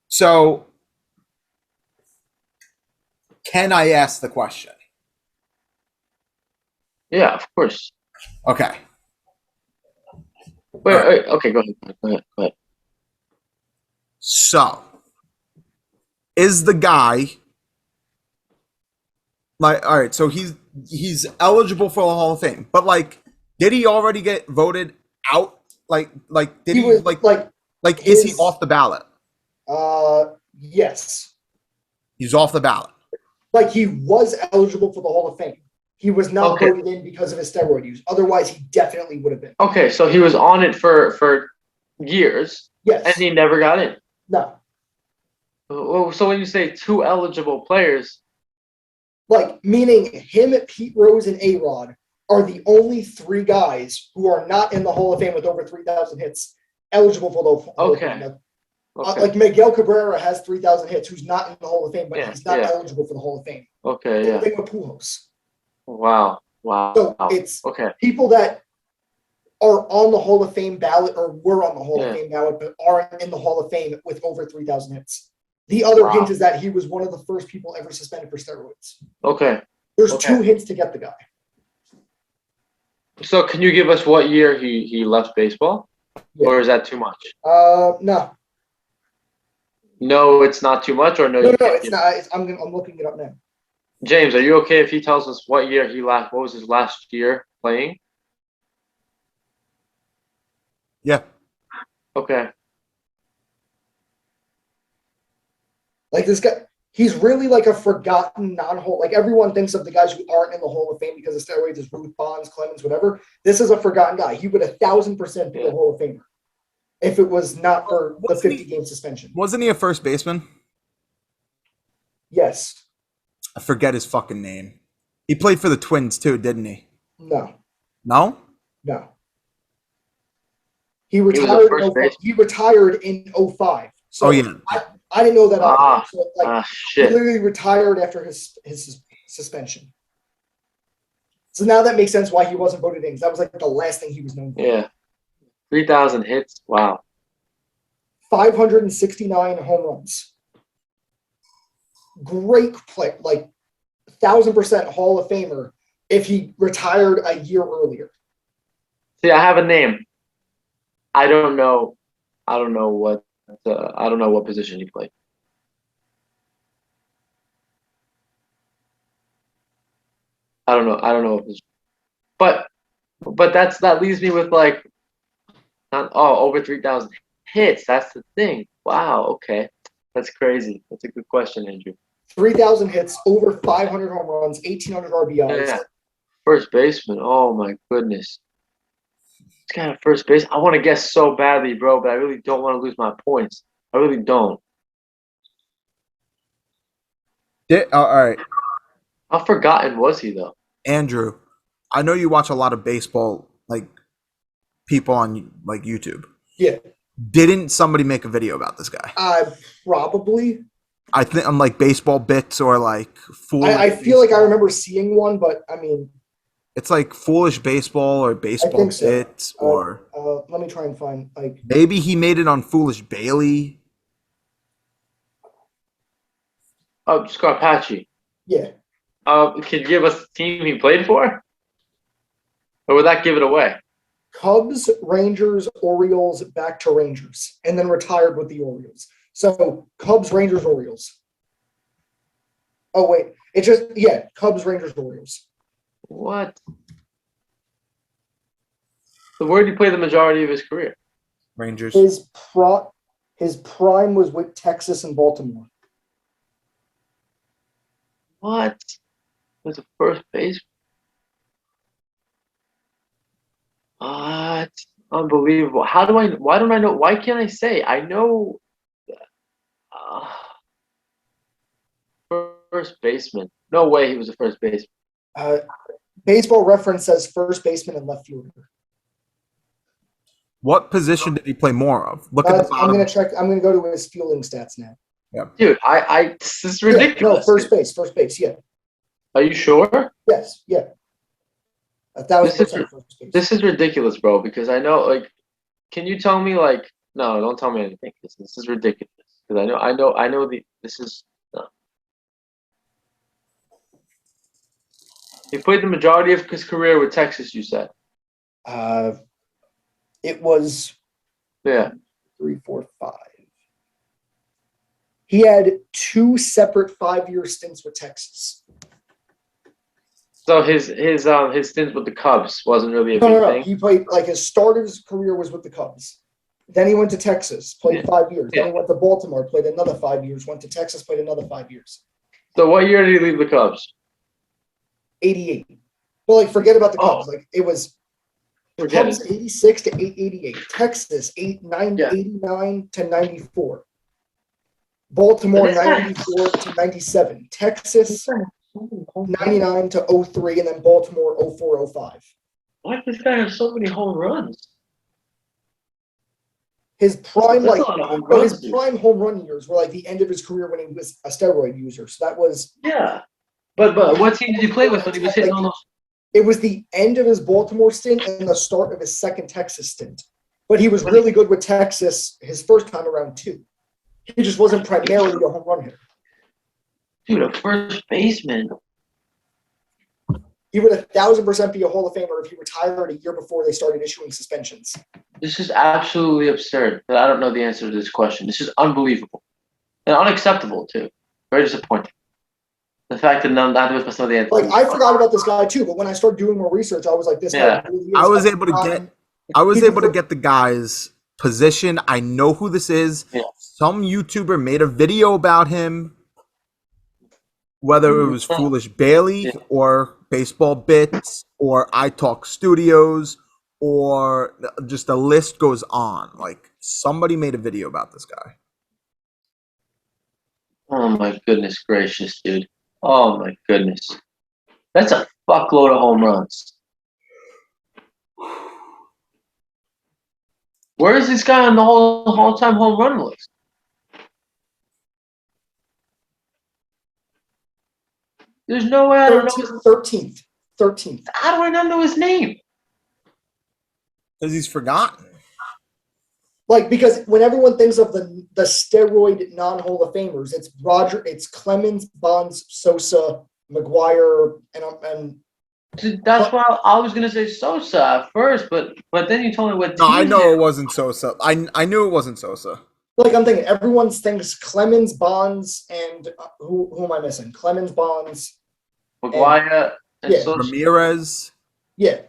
So, can I ask the question? Yeah, of course. Okay. Wait. Okay, go ahead. So, is the guy all right? So he's eligible for the Hall of Fame, but did he already get voted out? Did he is he off the ballot? Yes. He's off the ballot. He was eligible for the Hall of Fame. He was not voted in because of his steroid use. Otherwise, he definitely would have been. Okay, so he was on it for years. Yes. And he never got in. No. So when you say 2 eligible players, meaning him, Pete Rose, and A-Rod are the only 3 guys who are not in the Hall of Fame with over 3,000 hits eligible for the Hall of Fame. Okay. Now, Okay. like Miguel Cabrera has 3,000 hits, who's not in the Hall of Fame, but Yeah, he's not yeah. eligible for the Hall of Fame. Okay. Same Yeah. thing with Pujols. Wow. So it's Okay. people that are on the Hall of Fame ballot or were on the Hall Yeah. of Fame ballot, but aren't in the Hall of Fame with over 3,000 hits. The other hint is that he was one of the first people ever suspended for steroids. Okay. There's Okay. 2 hints to get the guy. So can you give us what year he left baseball? Yeah. Or is that too much? No. No, it's not too much, or no? No, You can't it's give- not. I'm looking it up now. James, are you okay if he tells us what year he left? What was his last year playing? Yeah. Okay. Like this guy, he's really like a forgotten non-Hall. Like everyone thinks of the guys who aren't in the Hall of Fame because of steroids as Ruth, Bonds, Clemens, whatever. This is a forgotten guy. He would 1,000% be a Hall of Famer if it was not for the 50-game suspension. Wasn't he a first baseman? Yes. I forget his fucking name. He played for the Twins too, didn't he? No. No? No. He was a retired. first base- He retired in 05. So Oh yeah. I didn't know that either. So, like, he Shit. literally retired after his suspension. So now that makes sense why he wasn't voted in. 'Cause that was like the last thing he was known for. Yeah. 3,000 hits. Wow. 569 home runs. Great play, like 1,000% Hall of Famer if he retired a year earlier. See, I have a name. I don't know what. I don't know what position he played. I don't know what position. But that leaves me with like, over 3,000 hits. That's the thing. Wow. Okay, that's crazy. That's a good question, Andrew. 3,000 hits, over 500 home runs, 1,800 RBIs. Yeah. First baseman. Oh my goodness. This guy at first base. I want to guess so badly, bro, but I really don't want to lose my points. I really don't. All right, How forgotten was he though? Andrew. I know you watch a lot of baseball, like people on like YouTube. Yeah. Didn't somebody make a video about this guy? Probably. I think on like baseball bits or like foolish. I feel like I remember seeing one, but I mean, it's like foolish baseball or baseball think so. bits or let me try and find like maybe he made it on Foolish Bailey. Oh, Scarpacci. yeah. Can you give us the team he played for? Or would that give it away? Cubs, Rangers, Orioles, back to Rangers, and then retired with the Orioles. So Cubs, Rangers, Orioles. Oh wait, Cubs, Rangers, Orioles. What? So where did he play the majority of his career? Rangers. His prime was with Texas and Baltimore. What? Was a first base? What? Unbelievable. Why don't I know? Why can't I say? I know. First baseman. No way he was a first baseman. Baseball Reference says first baseman and left fielder. What position did he play more of? Look at the bottom. I'm gonna check. I'm gonna go to his fielding stats now. Yeah. Dude, this is ridiculous. No, first base. Yeah. Are you sure? Yes. Yeah. 1,000% first base. This is ridiculous, bro, because I know, like, can you tell me, like, no, don't tell me anything, because this is ridiculous. Because I know this is, no. He played the majority of his career with Texas, you said. It was Yeah. 3, 4, 5. He had 2 separate 5-year stints with Texas. So his stints with the Cubs wasn't really a big No. thing. He played like his start of his career was with the Cubs. Then he went to Texas, played 5 years. Then he went to Baltimore, played another 5 years. Went to Texas, played another 5 years. So what year did he leave the Cubs? 88. Well, like forget about the Oh. Cubs. Like it was Forget Cubs it. 86 to 88. Texas 89 to 94. Baltimore This guy- 94 to 97. Texas 99 to 03, and then Baltimore 04, 05. Why does this guy have so many home runs? His prime, That's like, a lot of home no, runs, his dude. prime home run years were like the end of his career when he was a steroid user. So that was, Yeah. But what team did he play with when he was hitting all those? it was the end of his Baltimore stint and the start of his second Texas stint. But he was really good with Texas his first time around too. He just wasn't primarily a home run hitter. Dude, a first baseman. He would 1,000% be a Hall of Famer if he retired a year before they started issuing suspensions. This is absolutely absurd. But I don't know the answer to this question. This is unbelievable and unacceptable too. Very disappointing. The fact that neither of us must know the answer. Like, I forgot about this guy too, but when I started doing more research, I was like, this guy really is. I was able to get the guy's position. I know who this is. Yeah. Some YouTuber made a video about him. Whether it was Foolish Bailey or Baseball Bits or I Talk Studios or just the list goes on. Like, somebody made a video about this guy. Oh my goodness gracious, dude. Oh my goodness. That's a fuckload of home runs. Where is this guy on the whole time home run list? There's no way I don't know. 13th. 13th. How do I not know his name? Because he's forgotten. Like, because when everyone thinks of the steroid non-Hall of Famers, it's Clemens, Bonds, Sosa, McGuire, and That's why I was gonna say Sosa at first, but then you told me what. No, I know it wasn't Sosa. I knew it wasn't Sosa. like, I'm thinking everyone thinks Clemens, Bonds, and who am I missing? Clemens, Bonds, McGuire, and yeah. Sosa. Ramirez. Yeah,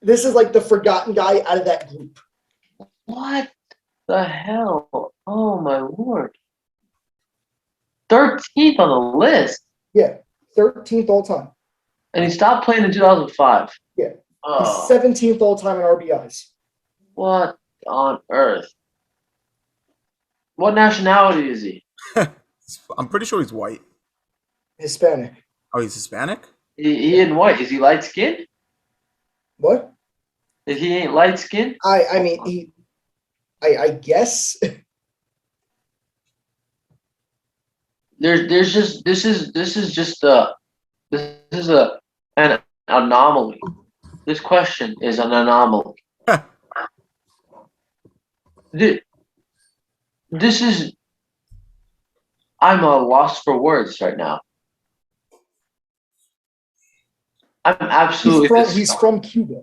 this is like the forgotten guy out of that group. What the hell? Oh my lord! 13th on the list. Yeah, 13th all time. And he stopped playing in 2005. Yeah, Oh, he's 17th all time in RBIs. what on earth? What nationality is he? I'm pretty sure he's white. Hispanic. Oh, he's Hispanic? He in white. Is he light skinned? What? If he ain't light skinned? I mean, I guess. There's just this is just an anomaly. This question is an anomaly. This is. I'm a loss for words right now. I'm absolutely. He's from Cuba.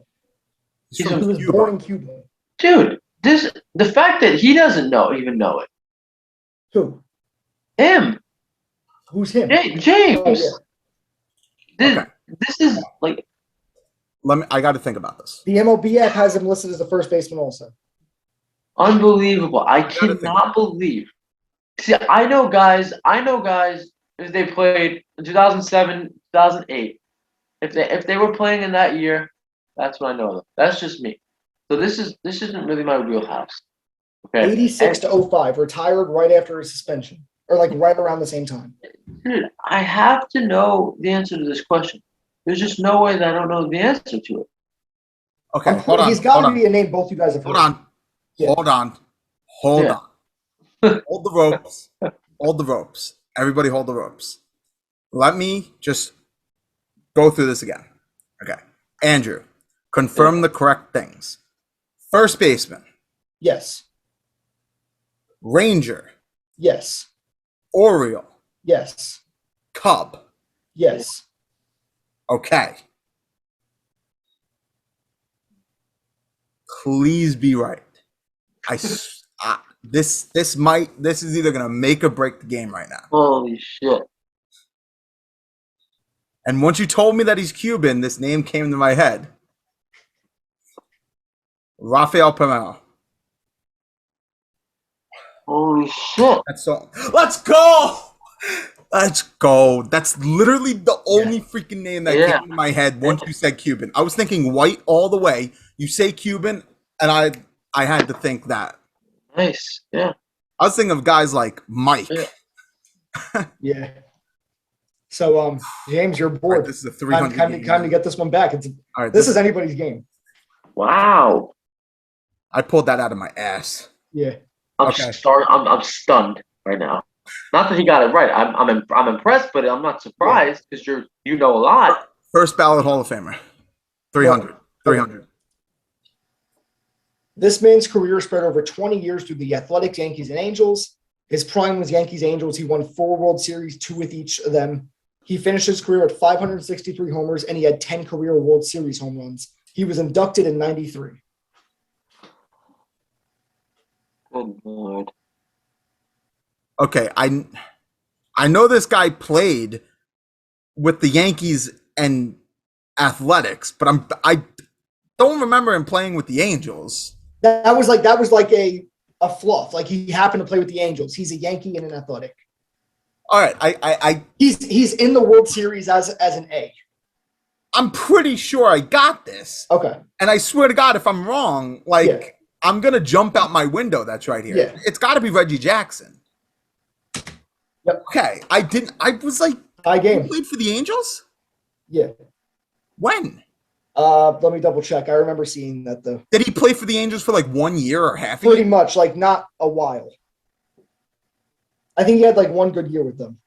He's He from was Cuba. born in Cuba. Dude, the fact that he doesn't even know it. Who? Him. Who's him? James. Oh, yeah. This is like. I got to think about this. The MLB app has him listed as the first baseman also. Unbelievable. I cannot believe. See, I know guys, if they played in 2007, 2008, if they were playing in that year, that's when I know them. That's just me. So this isn't really my wheelhouse. Okay. 86 to 05, retired right after his suspension. Or like right around the same time. Dude, I have to know the answer to this question. There's just no way that I don't know the answer to it. Okay, hold on. He's got to be a name both you guys have heard. Hold on. Yeah. Hold on. Hold the ropes. Hold the ropes. Everybody hold the ropes. Let me just go through this again. Okay. Andrew, confirm the correct things. First baseman. Yes. Ranger. Yes. Oriole. Yes. Cub. Yes. Okay. Please be right. This is either gonna make or break the game right now. Holy shit. And once you told me that he's Cuban, this name came to my head. Rafael Palmeiro. Holy shit. That's so. Let's go. Let's go. That's literally the only freaking name that came to my head once you said Cuban. I was thinking white all the way. You say Cuban, and I had to think that. Nice. Yeah. I was thinking of guys like Mike. Yeah. Yeah. So, James, you're All right, bored. this is a Time, 300 time, to, game. time to get this one back. All right, This is anybody's game. Wow. I pulled that out of my ass. Yeah. I'm Okay. I'm stunned right now. Not that he got it right. I'm impressed, but I'm not surprised because you know a lot. First ballot Hall of Famer. 300. 300. This man's career spread over 20 years through the Athletics, Yankees, and Angels. His prime was Yankees, Angels. He won 4 World Series, 2 with each of them. He finished his career at 563 homers, and he had 10 career World Series home runs. He was inducted in 93. Good Lord. Okay, I know this guy played with the Yankees and Athletics, but I don't remember him playing with the Angels. That was like a fluff. Like he happened to play with the Angels. He's a Yankee and an Athletic. All right, He's in the World Series as an A. I'm pretty sure I got this. Okay. And I swear to God, if I'm wrong, I'm gonna jump out my window. That's right here. Yeah. It's got to be Reggie Jackson. Yep. Okay, I was like, High game. he played for the Angels? Yeah. When? Let me double check. I remember seeing that though. Did he play for the Angels for like 1 year or half a Pretty year? much, like not a while. I think he had like 1 good year with them.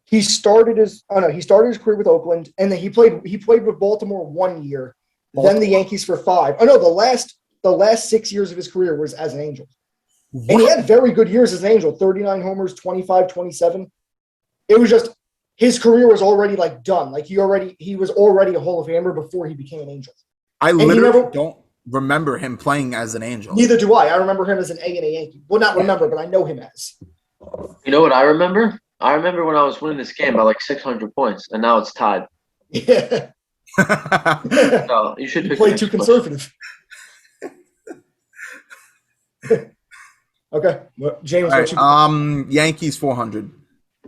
He started his career with Oakland, and then he played with Baltimore 1 year, then the Yankees for 5. Oh no, the last 6 years of his career was as an Angel. What? And he had very good years as an Angel, 39 homers, 25, 27. It was just his career was already like done. Like he was already a Hall of Famer before he became an Angel. I literally don't remember him playing as an Angel. Neither do I. I remember him as an A and a Yankee. Well, not remember, but I know him as. You know what I remember? I remember when I was winning this game by like 600 points, and now it's tied. Yeah. So you should You pick play the too next question. conservative. Okay. Well, James, All what right, you Yankees 400.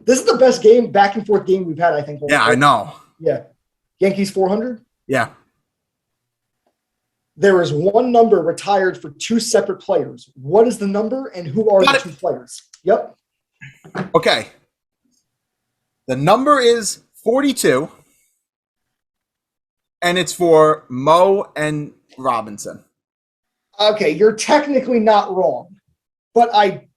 This is the best back and forth game we've had, I think. Yeah, I know. Yeah. Yankees 400. Yeah. There is one number retired for 2 separate players. What is the number and who are the 2 players? Yep. Okay. The number is 42, and it's for Mo and Robinson. Okay, you're technically not wrong, but I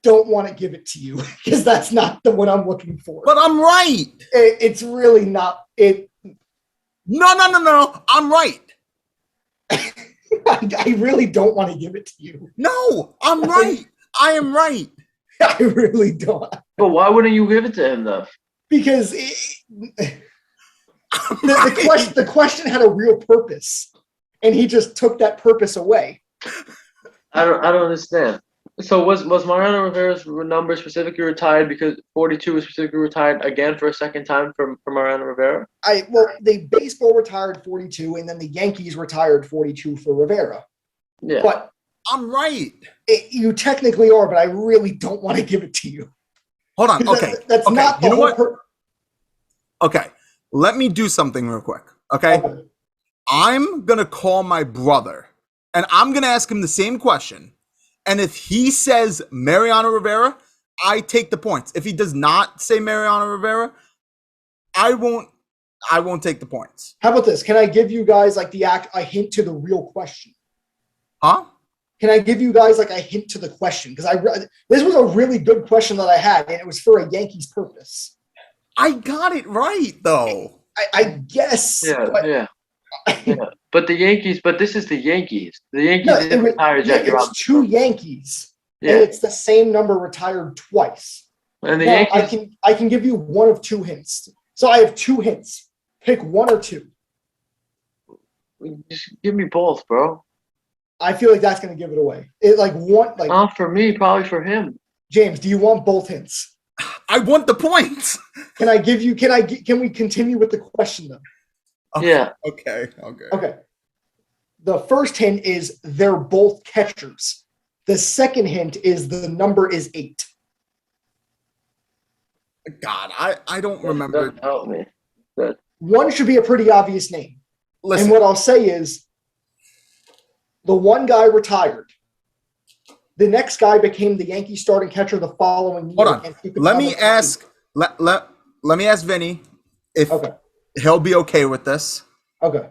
don't want to give it to you because that's not what I'm looking for. But I'm right. It's really not it. No. I'm right. I really don't want to give it to you. No, I'm right. I am right. I really don't. But why wouldn't you give it to him though? Because the question had a real purpose, and he just took that purpose away. I don't understand. So was Mariano Rivera's number specifically retired because 42 was specifically retired again for a second time for Mariano Rivera? The baseball retired 42, and then the Yankees retired 42 for Rivera. Yeah. But I'm right. You technically are, but I really don't want to give it to you. Hold on. Okay. That's okay. not the you know whole what? Okay. Let me do something real quick. Okay. I'm going to call my brother, and I'm going to ask him the same question. And if he says Mariano Rivera, I take the points. If he does not say Mariano Rivera, I won't take the points. How about this? Can I give you guys like a hint to the real question? Huh? Can I give you guys like a hint to the question? Because this was a really good question that I had, and it was for a Yankees purpose. I got it right though. I guess. Yeah. But the Yankees. But this is the Yankees. The Yankees didn't retire Jackie Robinson. It's 2 Yankees, Yeah. and it's the same number retired twice. And the now, Yankees. I can give you one of 2 hints. So I have 2 hints. Pick 1 or 2. Just give me both, bro. I feel like that's going to give it away. Not for me, probably for him. James, do you want both hints? I want the points. Can we continue with the question though? Okay. Yeah. Okay. The first hint is they're both catchers. The second hint is the number is 8. God, I don't remember. Doesn't help me. But One should be a pretty obvious name. Listen. And what I'll say is the one guy retired. The next guy became the Yankee starting catcher the following year. Hold on. Let me ask let me ask Vinny if Okay. he'll be okay with this. Okay.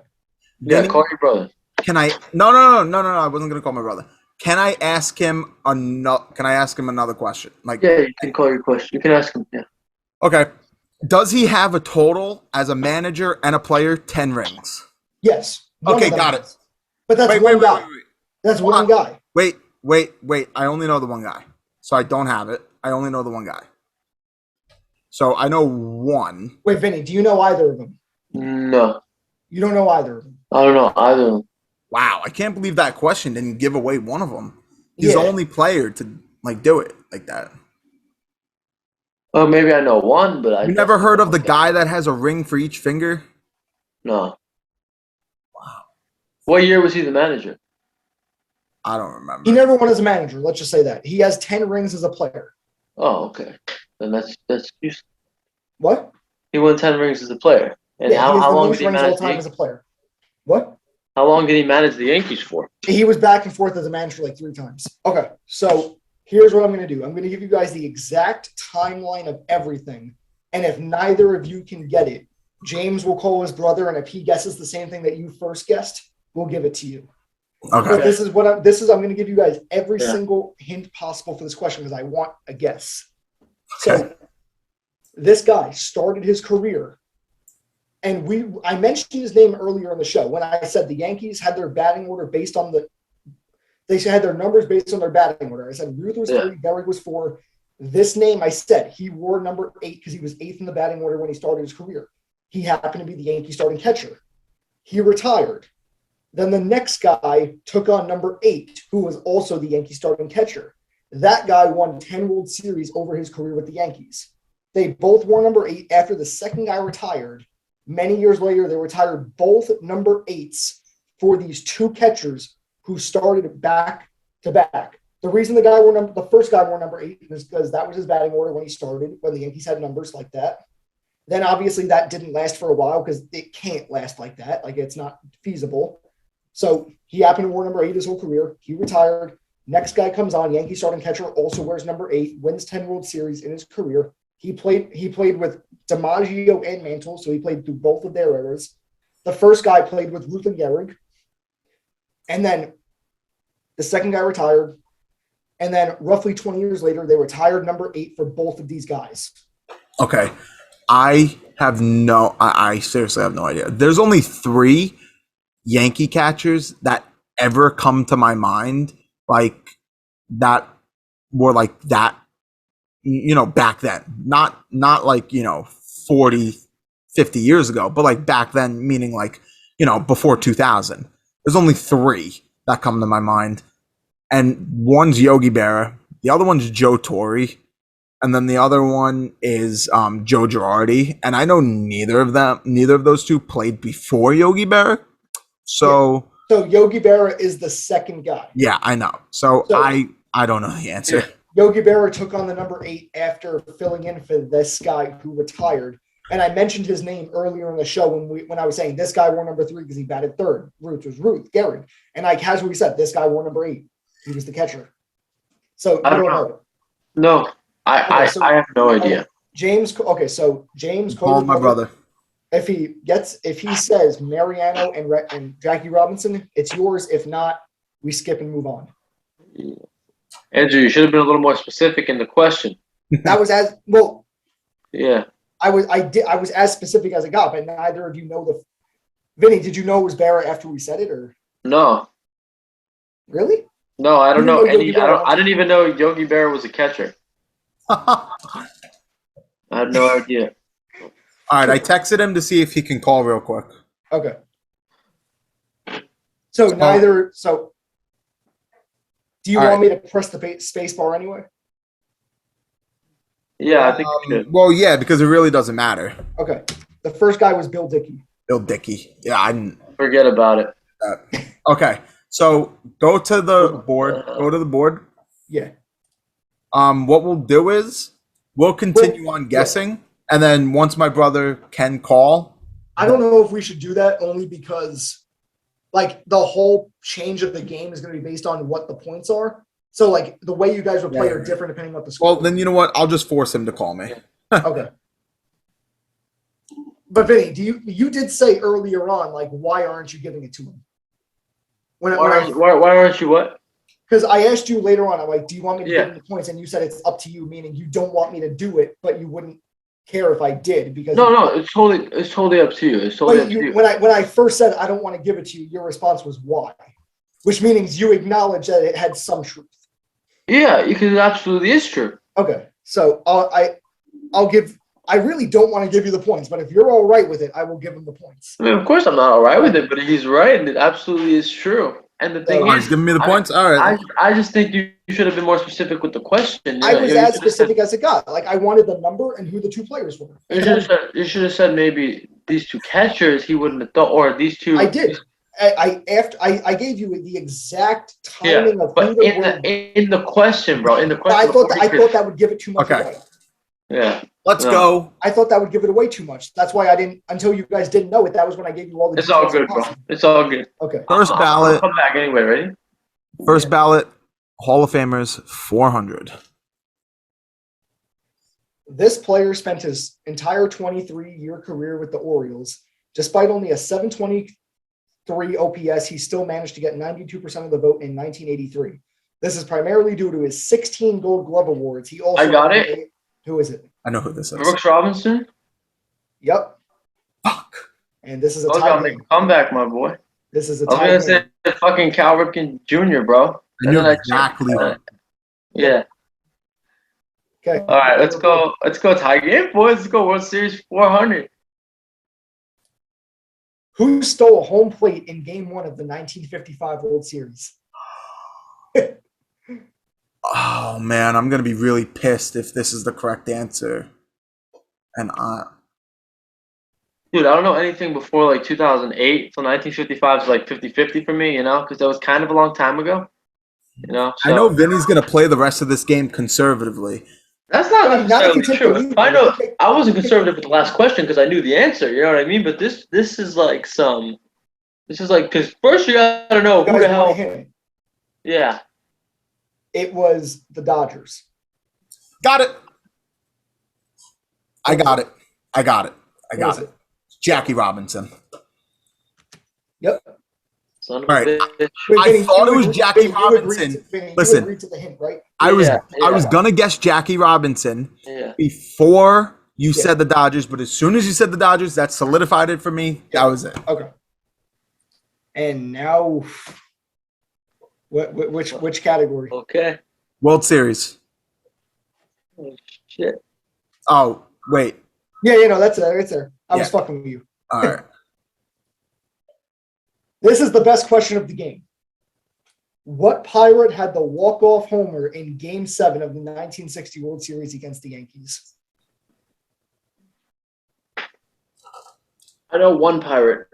Yeah, Vinny, call your brother. can I? No. I wasn't gonna call my brother. Can I ask him another question? Like, Yeah, you can call your question. You can ask him. Yeah. okay, does he have a total as a manager and a player 10 rings? Yes. One Okay, of them got it. does. But that's Wait, one guy. That's Hold one on. guy. Wait. I only know the one guy, so I don't have it. I only know the one guy. So I know one. Wait, Vinny, do you know either of them? No, You don't know either of them. I don't know either. Wow, I can't believe that question didn't give away one of them. He's Yeah. the only player to like do it like that. Well, maybe I know one, but I You never heard of the definitely guy that has a ring for each finger? no. What year was he the manager? I don't remember. He never won as a manager. Let's just say that. He has 10 rings as a player. Oh, okay. Then that's useless. What? He won 10 rings as a player. And Yeah, he has how the long most did he rings all manage the time as a Yankees? player. What? How long did he manage the Yankees for? He was back and forth as a manager like 3 times. Okay, so here's what I'm going to do. I'm going to give you guys the exact timeline of everything. And if neither of you can get it, James will call his brother, and if he guesses the same thing that you first guessed, we'll give it to you. Okay. But this is what I'm going to give you guys every single hint possible for this question because I want a guess. Okay. So this guy started his career, and I mentioned his name earlier in the show when I said the Yankees had their batting order based on they had their numbers based on their batting order. I said Ruth was 3, Gehrig was 4. This name, I said he wore number 8 because he was 8th in the batting order when he started his career. He happened to be the Yankee starting catcher. He retired. Then the next guy took on number 8, who was also the Yankee starting catcher. That guy won 10 World Series over his career with the Yankees. They both wore number 8 after the second guy retired. Many years later, they retired both number 8s for these 2 catchers who started back to back. The reason the first guy wore number 8 is because that was his batting order when he started, when the Yankees had numbers like that. Then obviously that didn't last for a while because it can't last like that. Like it's not feasible. So he happened to wear number 8 his whole career. He retired. Next guy comes on, Yankee starting catcher, also wears number 8, wins 10 World Series in his career. He played with DiMaggio and Mantle, so he played through both of their eras. The first guy played with Ruth and Gehrig. And then the second guy retired. And then roughly 20 years later, they retired number 8 for both of these guys. Okay. I seriously have no idea. There's only 3 Yankee catchers that ever come to my mind like that were like that, back then. Not like, 40, 50 years ago, but like back then, meaning like, before 2000. There's only 3 that come to my mind. And one's Yogi Berra, the other one's Joe Torre, and then the other one is Joe Girardi. And I know neither of those 2 played before Yogi Berra. So Yogi Berra is the second guy. Yeah, I know. So I don't know the answer. Yogi Berra took on the number 8 after filling in for this guy who retired. And I mentioned his name earlier in the show when I was saying this guy wore number 3 because he batted third. Ruth was Ruth, Gehrig. And I casually said this guy wore number 8. He was the catcher. So I don't know. No, I have no idea. James Call my brother. If he says Mariano and Jackie Robinson, it's yours. If not, we skip and move on. Andrew, you should have been a little more specific in the question. That was as well. Yeah. I was as specific as it got, but neither of you know the. Vinny, did you know it was Berra after we said it, or No? Really? No, I don't know any. I didn't even know Yogi Berra was a catcher. I had no idea. All right, I texted him to see if he can call real quick. Okay. So do you want me to press the space bar anyway? Yeah, I think you should. Well, yeah, because it really doesn't matter. Okay. The first guy was Bill Dickey. Bill Dickey. Yeah, I didn't. Forget about it. Okay, so go to the board. Yeah. What we'll do is we'll continue on guessing, and then once my brother can call. I don't know if we should do that only because, like, the whole change of the game is going to be based on what the points are. So, like, the way you guys will play are different depending on what the score. Well, then you know what? I'll just force him to call me. Okay. But Vinny, you did say earlier on, like, why aren't you giving it to him? Why aren't you what? Because I asked you later on, I'm like, do you want me to Yeah. give him the points? And you said it's up to you, meaning you don't want me to do it, but you wouldn't care if I did because No, it's totally up to you. It's totally up to you. When I first said I don't want to give it to you, your response was why, which means you acknowledge that it had some truth. Yeah, because it absolutely is true. Okay, so I'll give. I really don't want to give you the points, but if you're all right with it, I will give him the points. I mean, of course, I'm not all right with it, but he's right, and it absolutely is true. And the thing He's giving me the points. All right. I just think you should have been more specific with the question. I was as specific as it got. Like, I wanted the number and who the two players were. You should have said maybe these two catchers. He wouldn't have thought, or these two. I did. I gave you the exact timing of but who they were. in the question, bro. In the question, I thought that would give it too much away. Yeah. Let's go. I thought that would give it away too much. That's why I didn't, until you guys didn't know it. That was when I gave you all the It's all good, bro. It's all good. Okay. First ballot. I'll come back anyway, ready? First ballot, Hall of Famers, 400. This player spent his entire 23-year career with the Orioles. Despite only a 723 OPS, he still managed to get 92% of the vote in 1983. This is primarily due to his 16 Gold Glove awards. He also I got it. Who is it? I know who this is. Brooks Robinson. Yep. Fuck. And this is a tie game. Comeback, my boy. This is a I was tie gonna game. say fucking Cal Ripken Jr., bro. I knew exactly. Yeah. Okay. All right, let's go. Let's go tie game, boys. Let's go World Series 400. Who stole home plate in Game 1 of the 1955 World Series? Oh man, I'm gonna be really pissed if this is the correct answer. And Dude, I don't know anything before like 2008. So 1955 is like 50-50 for me, you know, because that was kind of a long time ago. You know, so. I know Vinny's gonna play the rest of this game conservatively. That's not necessarily true. lead, I know I wasn't conservative with the last question because I knew the answer. You know what I mean? But this is like some. This is like because first you gotta know who the hell. Yeah. It was the Dodgers. Got it. I got it. Jackie Robinson. Yep. Son of All a right. bitch. I thought it was Jackie Robinson. Listen, agreed to the hint, right? I was gonna guess Jackie Robinson Yeah. before you said the Dodgers, but as soon as you said the Dodgers, that solidified it for me. That was it. Okay. And now, which category? Okay. World Series. Oh, shit. Oh, wait. Yeah, that's there. It's there. I was Yeah. fucking with you. All right. This is the best question of the game. What Pirate had the walk-off homer in Game 7 of the 1960 World Series against the Yankees? I know one Pirate.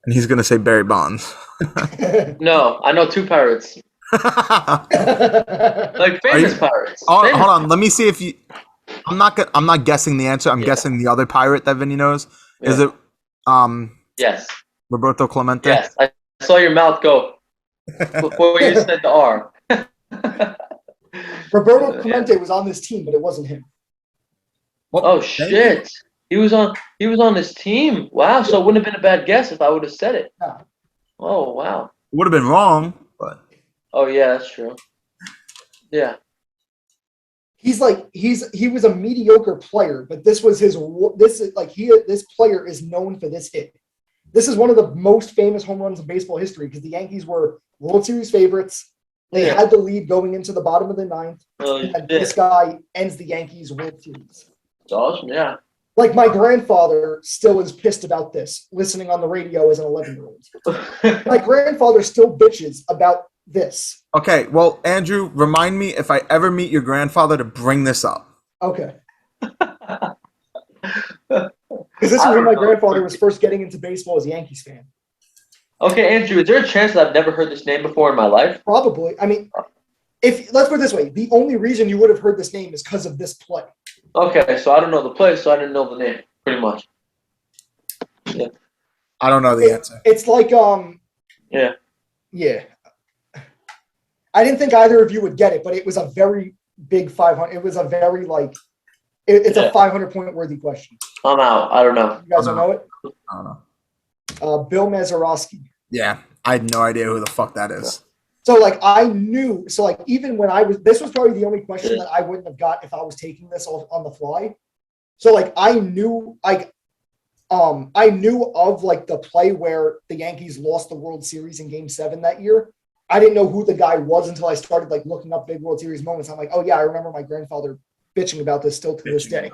And he's gonna say Barry Bonds. No, I know two Pirates. Like famous Pirates. Oh, Famous. hold on. Let me see if you. I'm not guessing the answer. I'm guessing the other pirate that Vinny knows. Is it Yes. Roberto Clemente? Yes. I saw your mouth go before you said the R. Roberto Clemente was on this team, but it wasn't him. Oh shit. He was on this team. Wow, so it wouldn't have been a bad guess if I would have said it. No. Oh wow. Would have been wrong, but Oh yeah, that's true. Yeah. He was a mediocre player, but this player is known for this hit. This is one of the most famous home runs in baseball history because the Yankees were World Series favorites. They had the lead going into the bottom of the ninth, and this guy ends the Yankees World Series. It's awesome, yeah. Like, my grandfather still is pissed about this, listening on the radio as an 11-year-old. My grandfather still bitches about this. okay. Well, Andrew, remind me if I ever meet your grandfather to bring this up. Okay. Because this is when my grandfather was first getting into baseball as a Yankees fan. Okay, Andrew, is there a chance that I've never heard this name before in my life? Probably. I mean, let's put it this way, the only reason you would have heard this name is because of this play. Okay, so I don't know the place, so I didn't know the name, pretty much. Yeah. I don't know the answer. It's like Yeah. Yeah. I didn't think either of you would get it, but it was a very big 500. It was a very it's a 500-point worthy question. I'm out. I don't know. You guys don't know it? I don't know. Bill Mazeroski. Yeah, I had no idea who the fuck that is. So I knew. So even when this was probably the only question that I wouldn't have got if I was taking this on the fly. So I knew I knew of the play where the Yankees lost the World Series in Game 7 that year. I didn't know who the guy was until I started looking up big World Series moments. I'm like, oh yeah, I remember my grandfather bitching about this still to this day.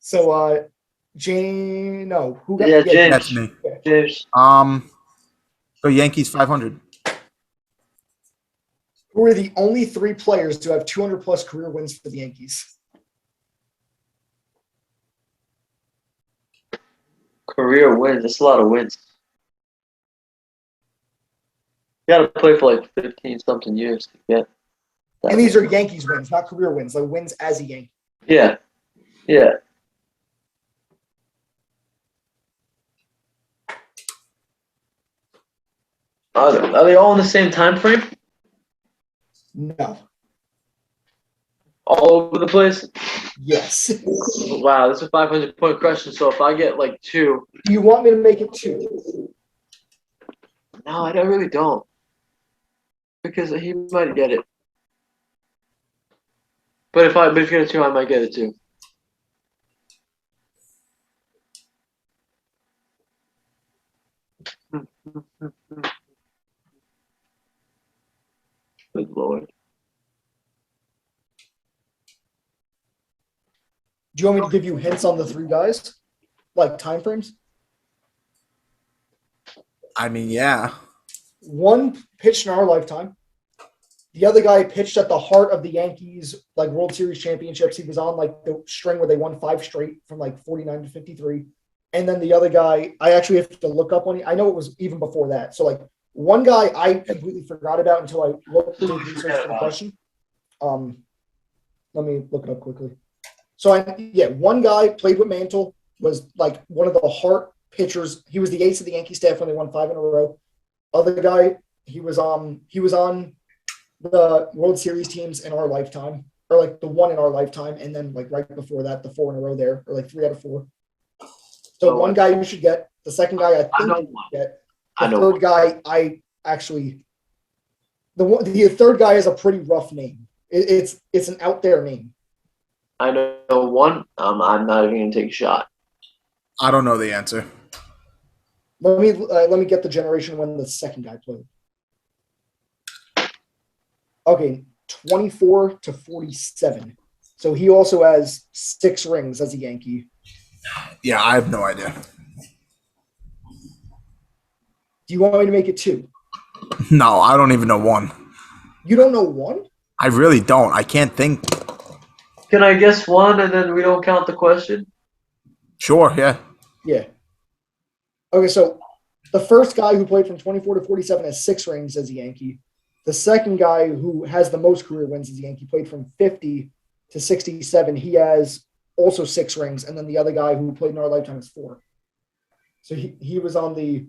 So Jane, no, who got James. That's me. James. So Yankees 500. Who are the only 3 players to have 200 plus career wins for the Yankees? Career wins. That's a lot of wins. You got to play for 15 something years to get that. And these are Yankees wins, not career wins. Wins as a Yankee. Yeah. Are they all in the same time frame? No. All over the place? Yes. Wow, this is a 500-point question. So if I get 2. Do you want me to make it 2? No, I really don't. Because he might get it. But if you get a 2, I might get it too. Good Lord. Do you want me to give you hints on the 3 guys? Time frames? I mean, yeah. One pitched in our lifetime. The other guy pitched at the heart of the Yankees, World Series championships. He was on the string where they won 5 straight from 49 to 53. And then the other guy, I actually have to look up on it. I know it was even before that. So one guy I completely forgot about until I looked into research for the question. Let me look it up quickly. So one guy played with Mantle, was one of the heart pitchers. He was the ace of the Yankee staff when they won 5 in a row. Other guy, he was on the World Series teams in our lifetime, or the one in our lifetime, and then right before that, the 4 in a row there, or 3 out of 4. So one guy you should get. The second guy I think you should get. The third guy the third guy is a pretty rough name. It's an out there name. I know one. I'm not even gonna take a shot. I don't know the answer. Let me get the generation when the second guy played. Okay, 24 to 47. So he also has 6 rings as a Yankee. Yeah, I have no idea. Do you want me to make it 2? No, I don't even know one. You don't know 1? I really don't. I can't think. Can I guess 1 and then we don't count the question? Sure, yeah. Yeah. Okay, so the first guy who played from 24 to 47 has 6 rings as a Yankee. The second guy who has the most career wins as a Yankee played from 50 to 67. He has also 6 rings. And then the other guy who played in our lifetime is 4. So he was on the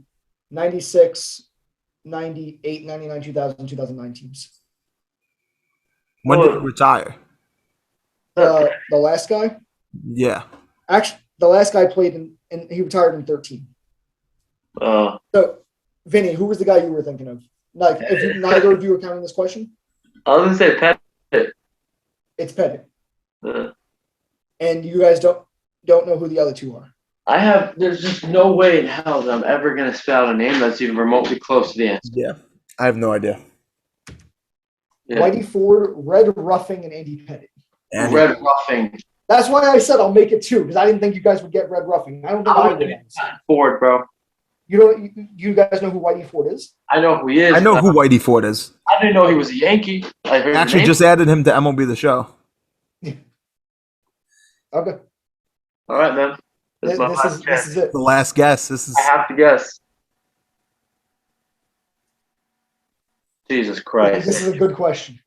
96, 98, 99, 2000, 2009 teams. When did he retire? The last guy? Yeah. Actually, the last guy played and he retired in 13. So, Vinny, who was the guy you were thinking of? If neither of you are counting this question? I was going to say Pettit. It's Pettit. And you guys don't know who the other 2 are. There's just no way in hell that I'm ever going to spell a name that's even remotely close to the answer. Yeah. I have no idea. Yeah. Whitey Ford, Red Ruffing, and Andy Pettit. Red Ruffing. That's why I said I'll make it 2, because I didn't think you guys would get Red Ruffing. I don't think I would. Ford, bro. You guys know who Whitey Ford is? I know who he is. I know who Whitey Ford is. I didn't know he was a Yankee. I heard Actually just added him to MLB The Show. Okay. All right, man. This is it. The last guess. I have to guess. Jesus Christ. This is a good question.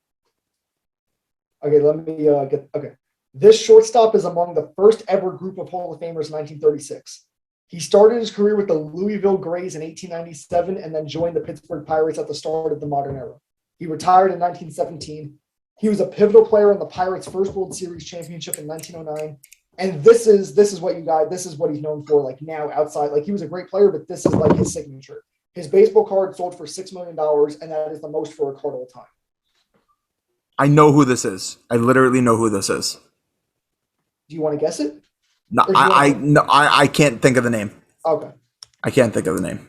Okay, let me okay. This shortstop is among the first ever group of Hall of Famers in 1936. He started his career with the Louisville Grays in 1897 and then joined the Pittsburgh Pirates at the start of the modern era. He retired in 1917. He was a pivotal player in the Pirates' first World Series championship in 1909. And this is what he's known for, like now outside. Like he was a great player, but this is like his signature. His baseball card sold for $6 million, and that is the most for a card all time. I know who this is. I literally know who this is. Do you want to guess it? No, I can't think of the name. Okay. I can't think of the name.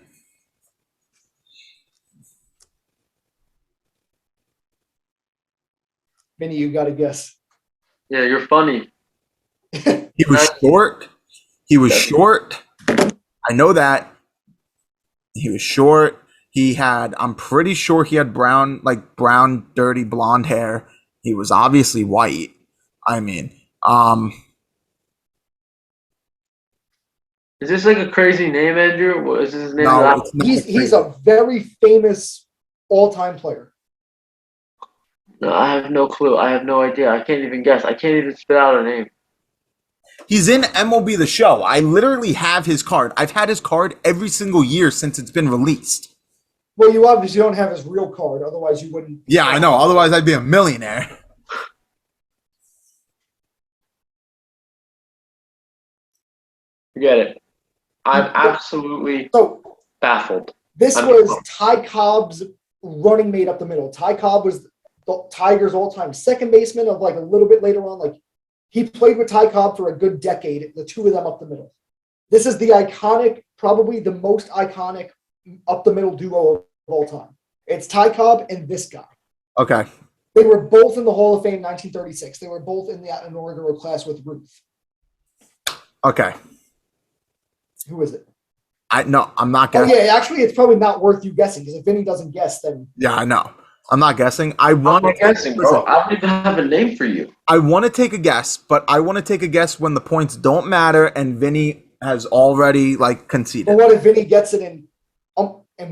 Vinny, you got to guess. Yeah, you're funny. He was short. He was short. I know that. He was short. He had, I'm pretty sure he had brown, dirty blonde hair. He was obviously white. I mean, Is this like a crazy name, Andrew? What is his name? no, it's not He's a very famous all-time player. No, I have no clue. I have no idea. I can't even guess. I can't even spit out a name. He's in MLB The Show. I literally have his card. I've had his card every single year since it's been released. Well, you obviously don't have his real card. Otherwise, you wouldn't. Yeah, I know. Otherwise, I'd be a millionaire. Forget it. I'm absolutely baffled. This was Ty Cobb's running mate up the middle. Ty Cobb was the Tigers' all-time second baseman of like a little bit later on. Like he played with Ty Cobb for a good decade, the two of them up the middle. This is the iconic, probably the most iconic up the middle duo of all time. It's Ty Cobb and this guy. Okay. They were both in the Hall of Fame 1936. They were both in the inaugural class with Ruth. Okay. Who is it? I'm not Oh, guessing. yeah, actually, it's probably not worth you guessing because if Vinny doesn't guess, then. Yeah, I know. I'm not guessing. I'm not guessing, bro. I don't even have a name for you. I want to take a guess, but I want to take a guess when the points don't matter and Vinny has already conceded. But what if Vinny gets it and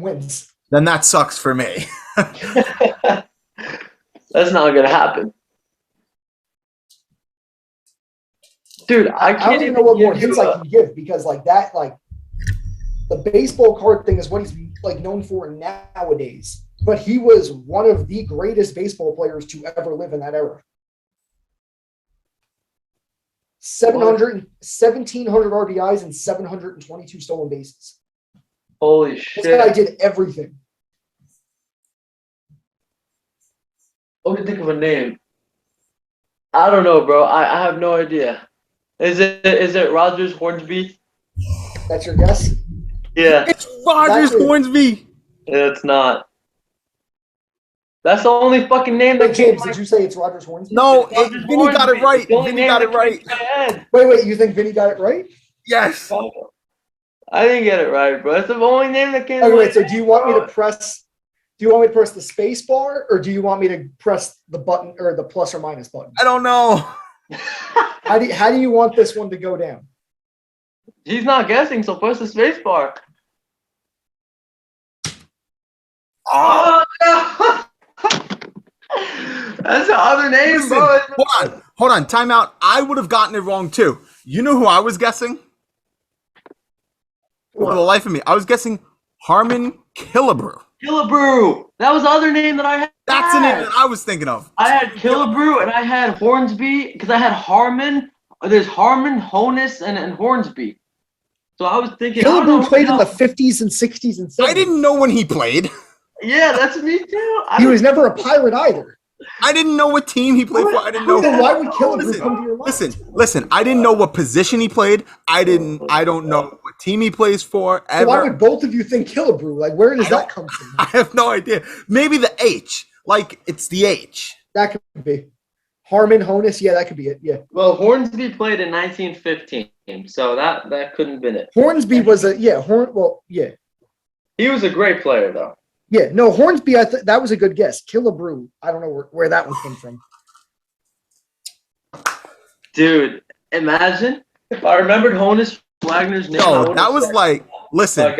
wins? Then that sucks for me. That's not gonna happen, dude. I don't even know what more hints I can give because the baseball card thing is what he's known for nowadays. But he was one of the greatest baseball players to ever live in that era. 1,700 RBIs and 722 stolen bases. Holy shit! This guy did everything. Let me think of a name. I don't know, bro. I have no idea. Is it Rogers Hornsby? That's your guess? Yeah. It's Rogers Hornsby. Yeah, it's not. That's the only fucking name that James, did you say it's Rogers Hornsby? No, Vinny got it right. Vinny got it right. Wait, you think Vinny got it right? Yes. I didn't get it right, bro. That's the only name that came. Okay, wait. So do you want me to press? Do you want me to press the space bar, or do you want me to press the button or the plus or minus button? I don't know. How do you want this one to go down? He's not guessing, so press the space bar. Oh no! That's the other name, Listen, bro. Hold on. Time out. I would have gotten it wrong too. You know who I was guessing? For the life of me, I was guessing Harmon Killebrew. Killebrew. That was the other name that I had. That's the name that I was thinking of. I had Killebrew and I had Hornsby because I had Harmon. There's Harmon, Honus, and Hornsby. So I was thinking. Killebrew played in the 50s and 60s and 70s. I didn't know when he played. Yeah, that's me too. He was never a Pirate either. I didn't know what team he played for. I didn't know. Then why would Killebrew come to your mind? Listen. I didn't know what position he played. I don't know what team he plays for. Ever. So why would both of you think Killebrew? Where does that come from? I have no idea. Maybe the H. It's the H. That could be. Harmon, Honus, yeah, that could be it. Yeah. Well, Hornsby played in 1915, so that couldn't have been it. Hornsby was yeah. He was a great player, though. Yeah, no, Hornsby, that was a good guess. Killebrew, I don't know where that one came from. Dude, imagine if I remembered Honus Wagner's name. No, that was listen,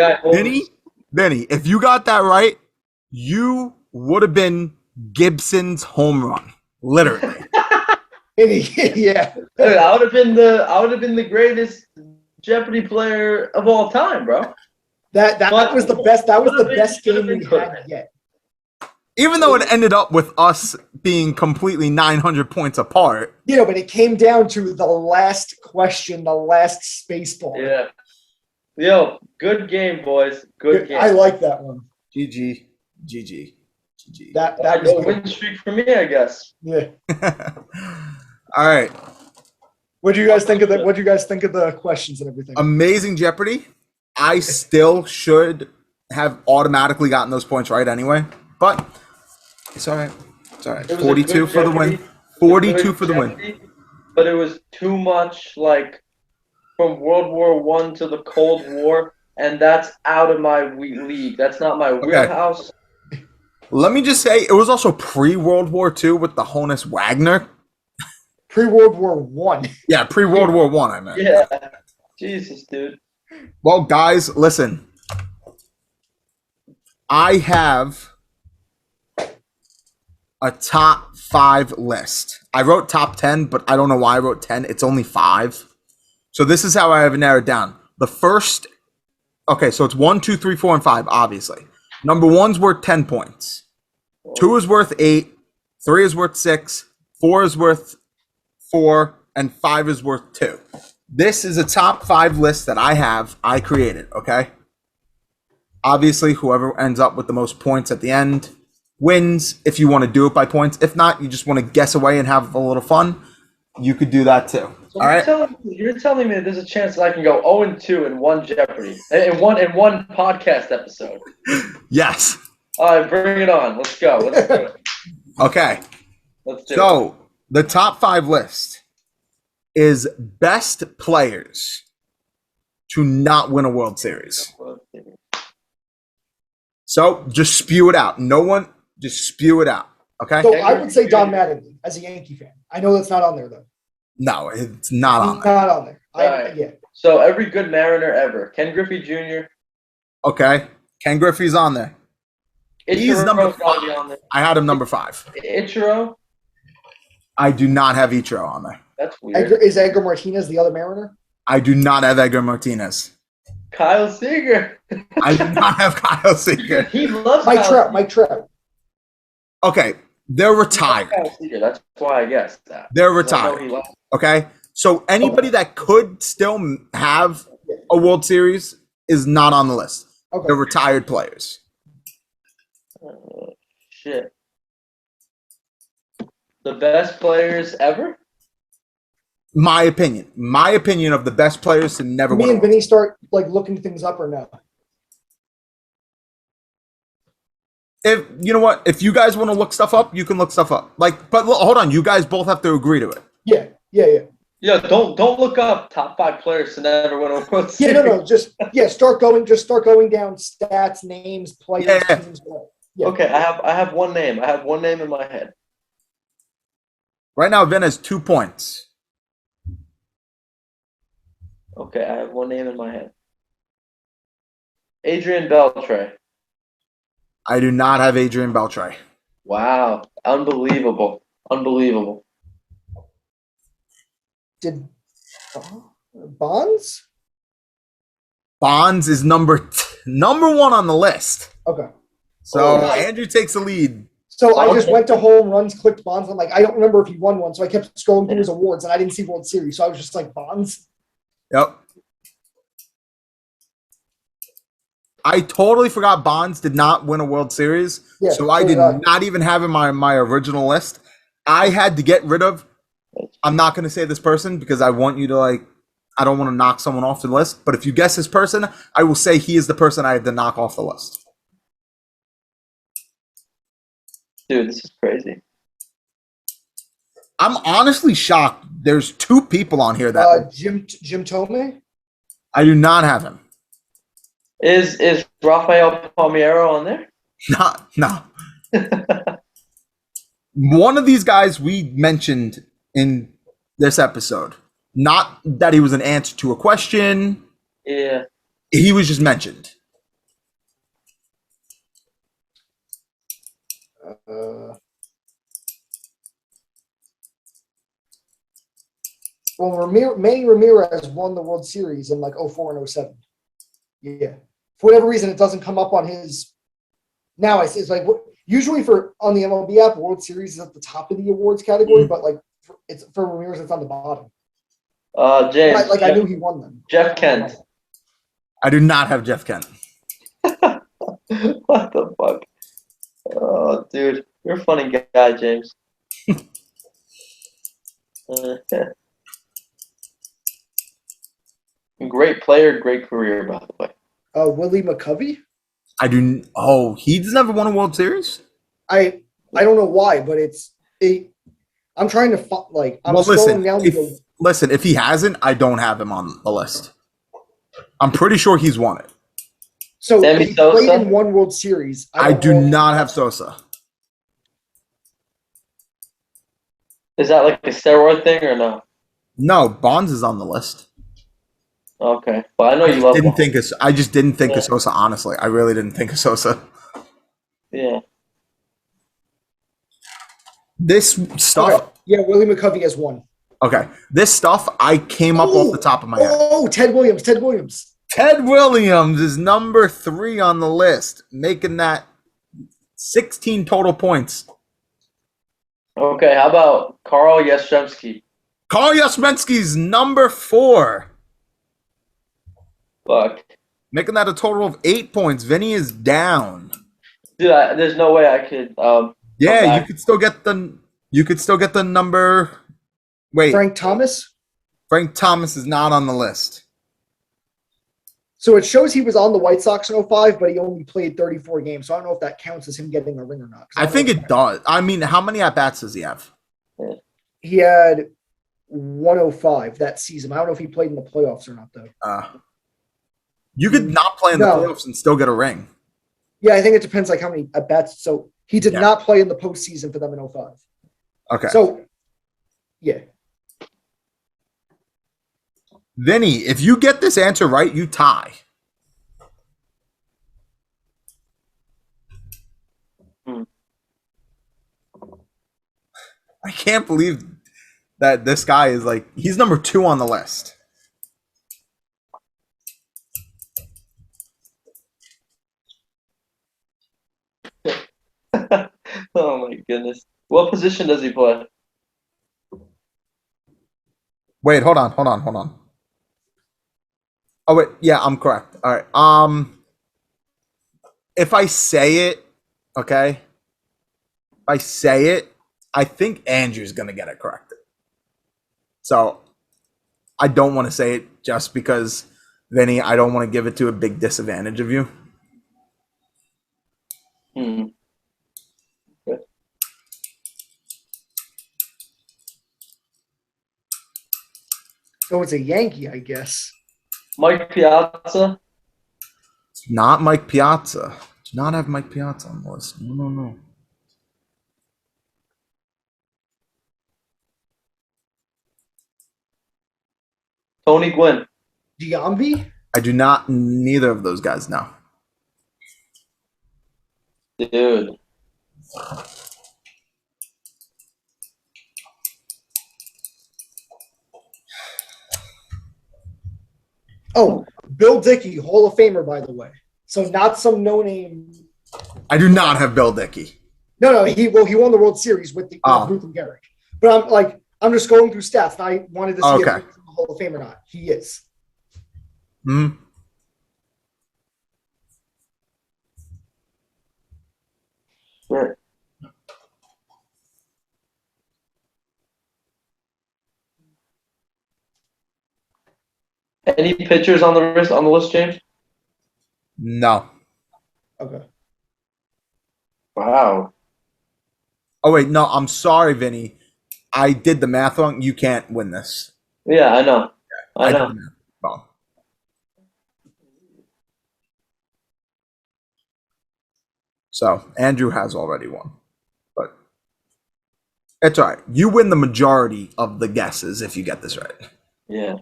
Vinny, if you got that right, you would have been Gibson's home run, literally. Yeah, Dude, I would have been the greatest Jeopardy player of all time, bro. That was the best. That was the best game we had yet. Even though it ended up with us being completely 900 points apart. You know, but it came down to the last question, the last space bar. Yeah. Yo, good game, boys. Good game. I like that one. GG. GG. GG. That was no good. win streak for me, I guess. Yeah. All right. What do you guys think of the? What do you guys think of the questions and everything? Amazing Jeopardy. I still should have automatically gotten those points right anyway, but it's all right. It's all right. 42 for the win. 42 for the win. But it was too much, like, from World War I to the Cold War, and that's out of my league. That's not my wheelhouse. Let me just say, it was also pre-World War II with the Honus Wagner. Pre-World War One. Yeah, pre-World War One, I meant. Yeah. Jesus, dude. Well, guys, listen. I have a top 5 list. I wrote top 10, but I don't know why I wrote 10. It's only 5. So this is how I have it narrowed down. The first, okay, so it's 1, 2, 3, 4, and 5, obviously. Number 1's worth 10 points. 2 is worth 8. 3 is worth 6. 4 is worth 4. And 5 is worth 2. This is a top 5 list that I created, okay? Obviously, whoever ends up with the most points at the end wins if you want to do it by points. If not, you just want to guess away and have a little fun, you could do that too. So all right? You're telling me there's a chance that I can go 0-2 in one Jeopardy, in one podcast episode. Yes. All right, bring it on. Let's go. Let's do it. Okay. Let's do it. So the top 5 list is best players to not win a World Series. So just spew it out. No one, just spew it out. Okay. So I would say Don Mattingly as a Yankee fan. I know that's not on there though. No, it's not on there. Not on there. Right. Yeah. So every good Mariner ever. Ken Griffey Jr. Okay. Ken Griffey's on there. He's number 5. On there. I had him number 5. Ichiro? I do not have Ichiro on there. That's weird. Is Edgar Martinez the other Mariner? I do not have Edgar Martinez. Kyle Seager. I do not have Kyle Seager. He loves Mike Trout. Okay, they're retired. That's why I guessed that. They're retired. Okay, so anybody that could still have a World Series is not on the list. Okay. They're retired players. Shit. The best players ever? My opinion of the best players to never win. Me and Vinny start like looking things up or no? If you know what, if you guys want to look stuff up, you can look stuff up. Like, but hold on, you guys both have to agree to it. Yeah. Yeah, don't look up top 5 players to never win a World Series. Yeah, no, just start going down stats, names, players. Yeah. Teams, Yeah. Okay, I have one name. I have one name in my head. Right now, Vin has 2 points. Okay, I have one name in my head. Adrian Beltre. I do not have Adrian Beltre. Wow, unbelievable. Did Bonds? Bonds is number 1 on the list. Okay. So Andrew takes the lead. So I just went to home runs, clicked Bonds. I'm like, I don't remember if he won one, so I kept scrolling through his awards, and I didn't see World Series, so I was just like, Bonds. Yep. I totally forgot Bonds did not win a World Series, so I did not even have him on my original list. I had to get rid of. I'm not going to say this person because I want you to I don't want to knock someone off the list. But if you guess this person, I will say he is the person I had to knock off the list. Dude, this is crazy. I'm honestly shocked. There's 2 people on here that Jim Thome. I do not have him. Is Rafael Palmeiro on there? No. One of these guys we mentioned in this episode. Not that he was an answer to a question. Yeah. He was just mentioned. Well, Manny Ramirez won the World Series in 04 and 07. Yeah. For whatever reason, it doesn't come up on his. Now it's like usually for on the MLB app, World Series is at the top of the awards category, but like it's for Ramirez, it's on the bottom. James. I knew he won them. Jeff Kent. I do not have Jeff Kent. What the fuck? Oh, dude, you're a funny guy, James. Great player, great career, by the way. Willie McCovey. I do. Oh, he's never won a World Series. I don't know why, but I'm trying to I'm scrolling down. Listen, if he hasn't, I don't have him on the list. I'm pretty sure he's won it. So he played in one World Series. I do not have Sosa. Is that like a steroid thing or no? No, Bonds is on the list. Okay, well I know you love. I just didn't think of Sosa. Honestly, I really didn't think of Sosa. Yeah. This stuff. Okay. Yeah, Willie McCovey has one. Okay, this stuff I came up off the top of my head. Oh, Ted Williams. Ted Williams is number 3 on the list, making that 16 total points. Okay, how about Carl Yastrzemski? Carl Yastrzemski's number 4. Fuck. Making that a total of 8 points. Vinny is down. Dude, there's no way I could. Yeah, you could still get the number. Wait, Frank Thomas. Frank Thomas is not on the list. So it shows he was on the White Sox in 05, but he only played 34 games. So I don't know if that counts as him getting a ring or not. I think it does. I mean, how many at-bats does he have? He had 105 that season. I don't know if he played in the playoffs or not, though. You could not play in the playoffs and still get a ring. Yeah, I think it depends like how many at-bats. So he did not play in the postseason for them in 05. Okay. So, yeah. Vinny, if you get this answer right, you tie. I can't believe that this guy is he's number 2 on the list. Oh my goodness. What position does he play? Wait, hold on. Oh wait, yeah, I'm correct. All right. If I say it, okay. If I say it, I think Andrew's gonna get it corrected. So I don't want to say it just because, Vinny, I don't want to give it to a big disadvantage of you. Okay. So it's a Yankee, I guess. Mike Piazza? It's not Mike Piazza. Do not have Mike Piazza on the list. No. Tony Gwynn? Giambi? I do not. Neither of those guys know. Dude. Oh, Bill Dickey, Hall of Famer, by the way. So not some no-name. I do not have Bill Dickey. No, he won the World Series with Ruth and Gehrig. But I'm just going through stats, and I wanted to see if he's in the Hall of Fame or not. He is. Sure. Any pitchers on the list, James? No. Okay. Wow. Oh wait, no. I'm sorry, Vinny. I did the math wrong. You can't win this. Yeah, I know. I know. did the math wrong. So Andrew has already won, but it's all right. You win the majority of the guesses if you get this right. Yeah.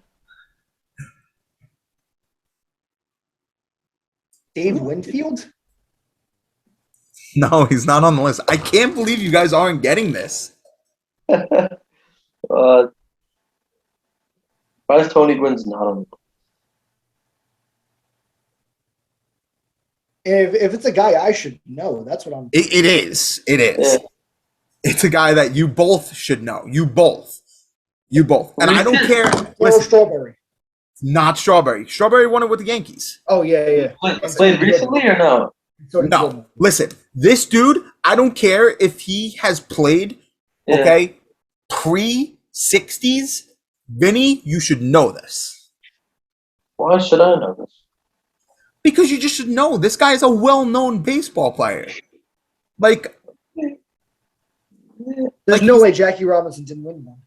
Dave Winfield? No, he's not on the list. I can't believe you guys aren't getting this. Why is Tony Gwynn's not on the list? If it's a guy I should know, that's what I'm. It is. It is. Yeah. It's a guy that you both should know. You both. And I don't care. Or Listen, Strawberry. not Strawberry. Strawberry won it with the Yankees. Oh yeah. Played recently or no? So did No, Jordan. listen. This dude, I don't care if he has played, Yeah. okay, pre-60s. Vinny, you should know this. Why should I know this? Because you just should know. This guy is a well-known baseball player. Like, There's no way Jackie Robinson didn't win one.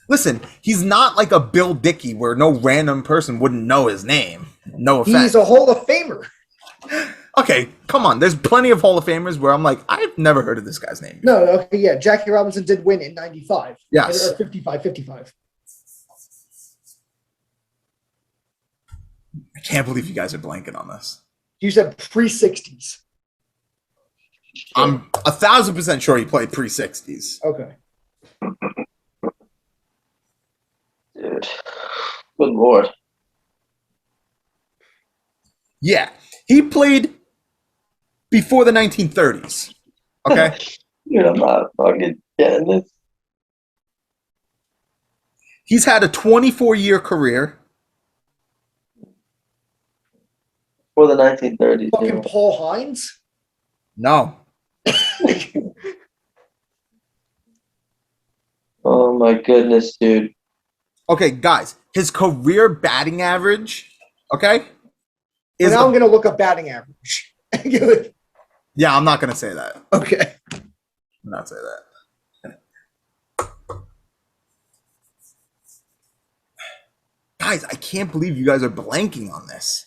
listen, he's not like a Bill Dickey where no random person wouldn't know his name. No offense. He's a Hall of Famer. Okay, come on. There's plenty of Hall of Famers where I'm like, I've never heard of this guy's name. No, okay, yeah. Jackie Robinson did win in 95. Yes. Or 55. I can't believe you guys are blanking on this. You said pre-60s. I'm 1,000% sure he played pre-60s. Okay. Dude. Good lord. Yeah, he played before the 1930s. Okay? Dude, I'm not fucking getting this. He's had a 24-year career. For the 1930s. Fucking Dude. Paul Hines? No. Oh my goodness, dude. Okay, guys, his career batting average, okay, Well, is now I'm going to look up batting average. yeah, I'm not gonna say that. Okay. I'm not say that. Guys, I can't believe you guys are blanking on this.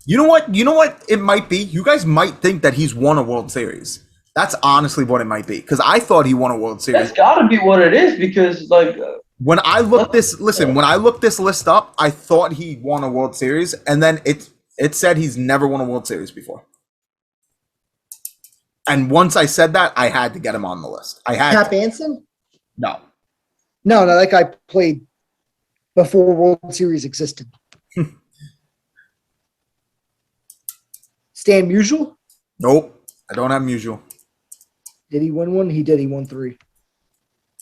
You know what? You know what it might be? You guys might think that he's won a World Series. That's honestly what it might be. Because I thought he won a World Series. That's gotta be what it is because, like, When I looked this, listen, when I looked this list up, I thought he won a World Series, and then it said he's never won a World Series before. And once I said that, I had to get him on the list. I had Cap to. Anson? No. No, that guy played before World Series existed. Stan Musial? Nope. I don't have Musial. Did he win one? He did. He won 3.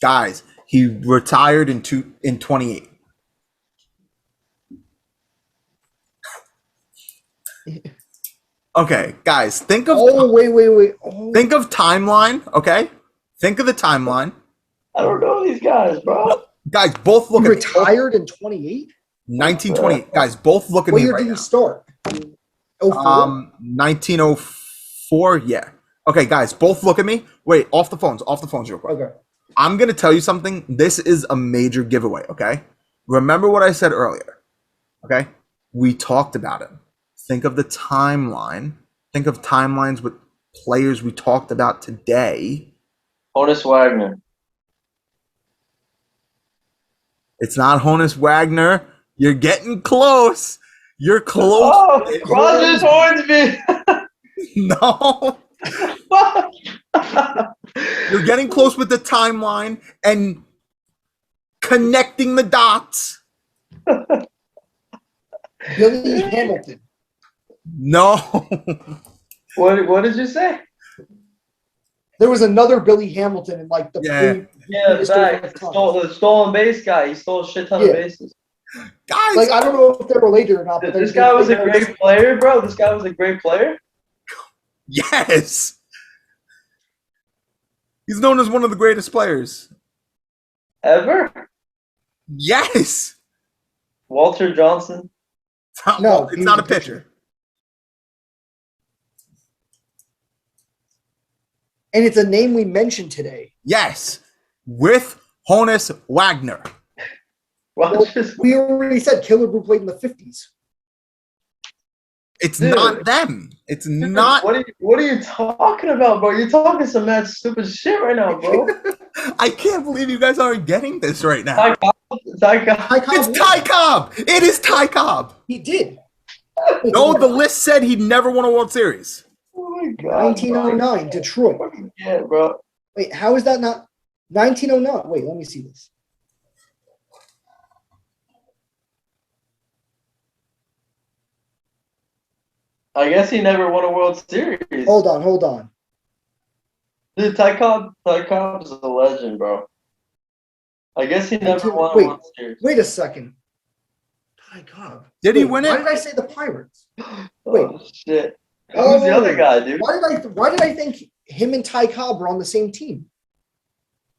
Guys, he retired in 28. Okay, guys, think of Wait. Oh. think of timeline, okay? Think of the timeline. I don't know these guys, bro. Guys, both He look at me. retired in 28? 1928. Guys, both look at What me year right did he now. start? 04? 1904, yeah. Okay, guys, both look at me. Wait, off the phones real quick. Okay. I'm going to tell you something. This is a major giveaway, okay? Remember what I said earlier, okay? We talked about it. Think of the timeline. Think of timelines with players we talked about today. Honus Wagner. It's not Honus Wagner. You're getting close. You're close. Oh, Rogers Hornsby. No. You're getting close with the timeline and connecting the dots. Billy Hamilton. No. What did you say? There was another Billy Hamilton in like the Yeah. Yeah, previous back. time. The stolen base guy. He stole a shit ton of Yeah. bases. Guys, Like I don't know if they're related or not, but This guy was a great player, bro. This guy was a great player. yes. He's known as one of the greatest players. Ever? Yes. Walter Johnson. No, It's he not a was a pitcher. And it's a name we mentioned today. Yes. With Honus Wagner. Rogers. We already said Killer Brew played in the 50s. It's Dude. not them. It's not. What are you talking about, bro? You're talking some mad stupid shit right now, bro. I can't believe you guys aren't getting this right now. Ty Cobb. Ty Cobb It's won. Ty Cobb. It is Ty Cobb. He did. No, the list said he never won a World Series. Oh my god. 1909, Detroit. Yeah, bro. Wait, how is that not 1909? Wait, let me see this. I guess he never won a World Series. Hold on. Dude, Ty Cobb is a legend, bro. I guess he never won a Wait, World Series. wait a second. Ty Cobb. Did he win Why it? did I say the Pirates? Wait. Oh shit! Who's the other guy, dude? Why did I think him and Ty Cobb were on the same team?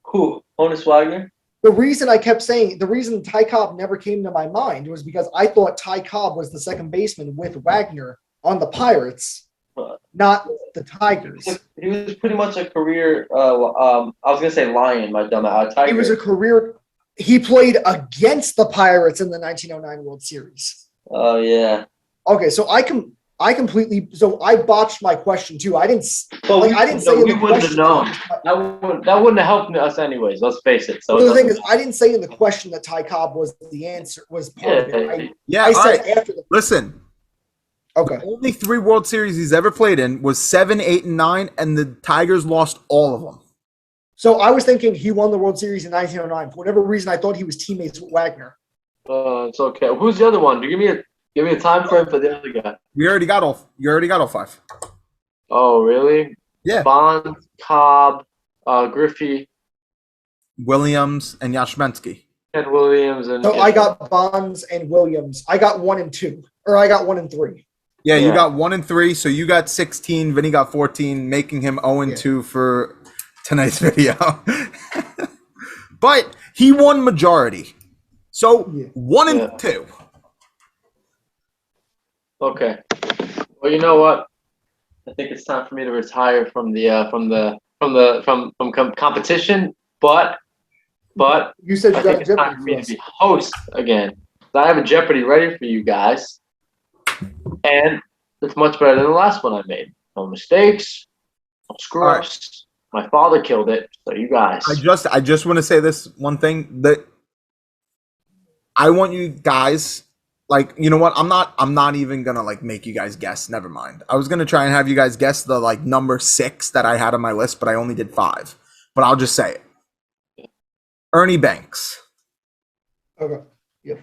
Who? Honus Wagner? The reason Ty Cobb never came to my mind was because I thought Ty Cobb was the second baseman with Wagner on the Pirates, not the Tigers. He was pretty much a career. I was gonna say Lion, my dumb Tiger. He was a career. He played against the Pirates in the 1909 World Series. Oh yeah. Okay, so I botched my question too. I didn't say We in wouldn't the have question. known. That wouldn't have helped us anyways. Let's face it. So Well, the thing is, I didn't say in the question that Ty Cobb was the answer. Was part of it. I said after the. Listen. Okay. The only 3 World Series he's ever played in was 7, 8, and 9, and the Tigers lost all of them. So I was thinking he won the World Series in 1909. For whatever reason, I thought he was teammates with Wagner. It's okay. Who's the other one? Give me a time frame for the other guy. You already got all 5. Oh really? Yeah. Bonds, Cobb, Griffey, Williams and Yashmensky. Ken Williams, and So I got Bonds and Williams. I got 1 and 2, or I got 1 and 3. Yeah, you got 1 and 3, so you got 16. Vinny got 14, making him 0 and 2 for tonight's video. But he won majority. So 1 and 2. Okay. Well, you know what? I think it's time for me to retire from competition. But You said I you think got it's time for me to be host again. I have a Jeopardy ready for you guys, and it's much better than the last one I made. No mistakes, no screw ups. My father killed it, so you guys. I just want to say this one thing, that I want you guys, like, you know what? I'm not even gonna like make you guys guess. Never mind. I was gonna try and have you guys guess the like number 6 that I had on my list, but I only did 5. But I'll just say it. Ernie Banks. Okay. Yep.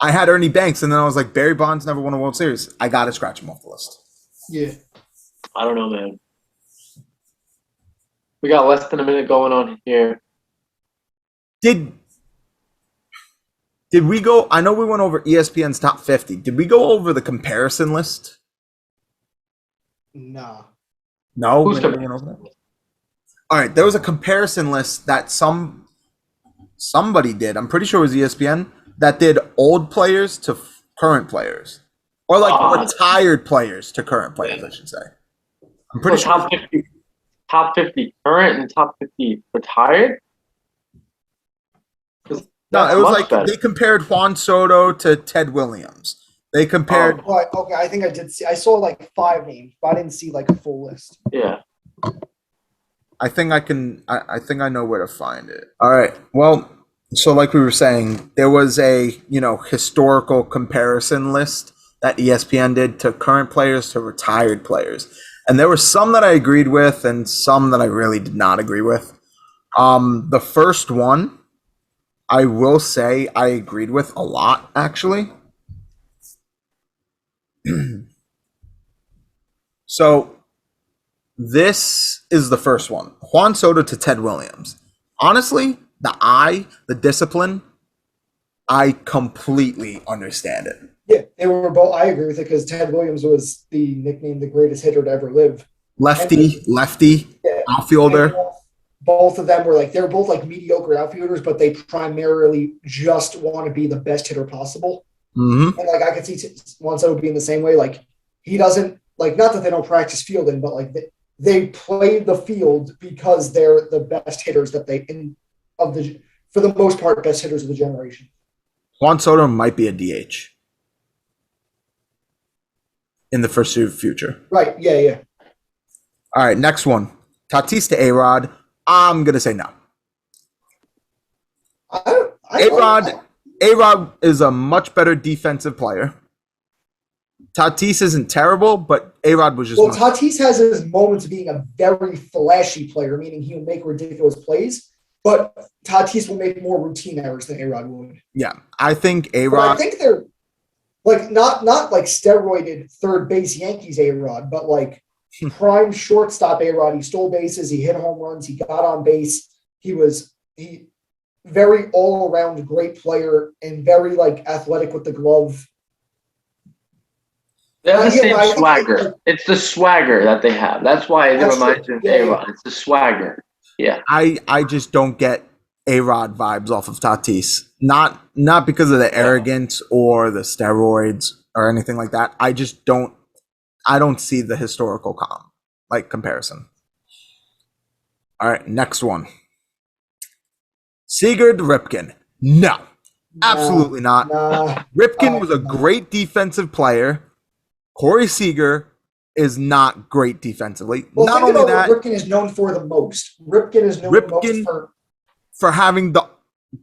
I had Ernie Banks, and then I was like, Barry Bonds never won a World Series. I gotta scratch him off the list. Yeah. I don't know, man. We got less than a minute going on here. Did we go? I know we went over ESPN's top 50. Did we go over the comparison list? Nah. No. Who's we went over that? All right, there was a comparison list that somebody did. I'm pretty sure it was ESPN that did old players to current players, or like retired players to current players. I should say. I'm pretty sure. Top 50 current and top 50 retired. No, it was like better. They compared Juan Soto to Ted Williams. They compared. Okay, I think I did see. I saw like 5 names, but I didn't see like a full list. Yeah. I think I can. I think I know where to find it. All right. Well, so like we were saying, there was a historical comparison list that ESPN did to current players to retired players, and there were some that I agreed with and some that I really did not agree with. The first one, I will say I agreed with a lot, actually. So this is the first one. Juan Soto to Ted Williams. Honestly, the discipline, I completely understand it. Yeah, they were both. I agree with it because Ted Williams was the nickname the greatest hitter to ever live. Lefty, outfielder. Both of them were they're both mediocre outfielders, but they primarily just want to be the best hitter possible. Mm-hmm. And I could see Juan Soto being the same way. He doesn't not that they don't practice fielding, but they play the field because they're the best hitters for the most part, best hitters of the generation. Juan Soto might be a DH in the foreseeable future. Right. Yeah. All right. Next one. Tatis to A-Rod. I'm going to say no. A-Rod is a much better defensive player. Tatis isn't terrible, but A-Rod was just... Well, Tatis has his moments of being a very flashy player, meaning he'll make ridiculous plays, but Tatis will make more routine errors than A-Rod would. Yeah, I think A-Rod... I think they're... like not like steroided third base Yankees A-Rod, but like prime shortstop A-Rod. He stole bases, he hit home runs, he got on base. He very all around great player and very like athletic with the glove. They have the same swagger. It's the swagger that they have. That's why it reminds me of A-Rod. It's the swagger. Yeah. I just don't get A-Rod vibes off of Tatis. Not because of the arrogance or the steroids or anything like that. I don't see the historical comparison. All right, next one. Sigurd Ripken. No. Absolutely not. Ripken was a great defensive player. Corey Seager is not great defensively. Well, not think only about that, what Ripken is known for the most. Ripken is known most for having the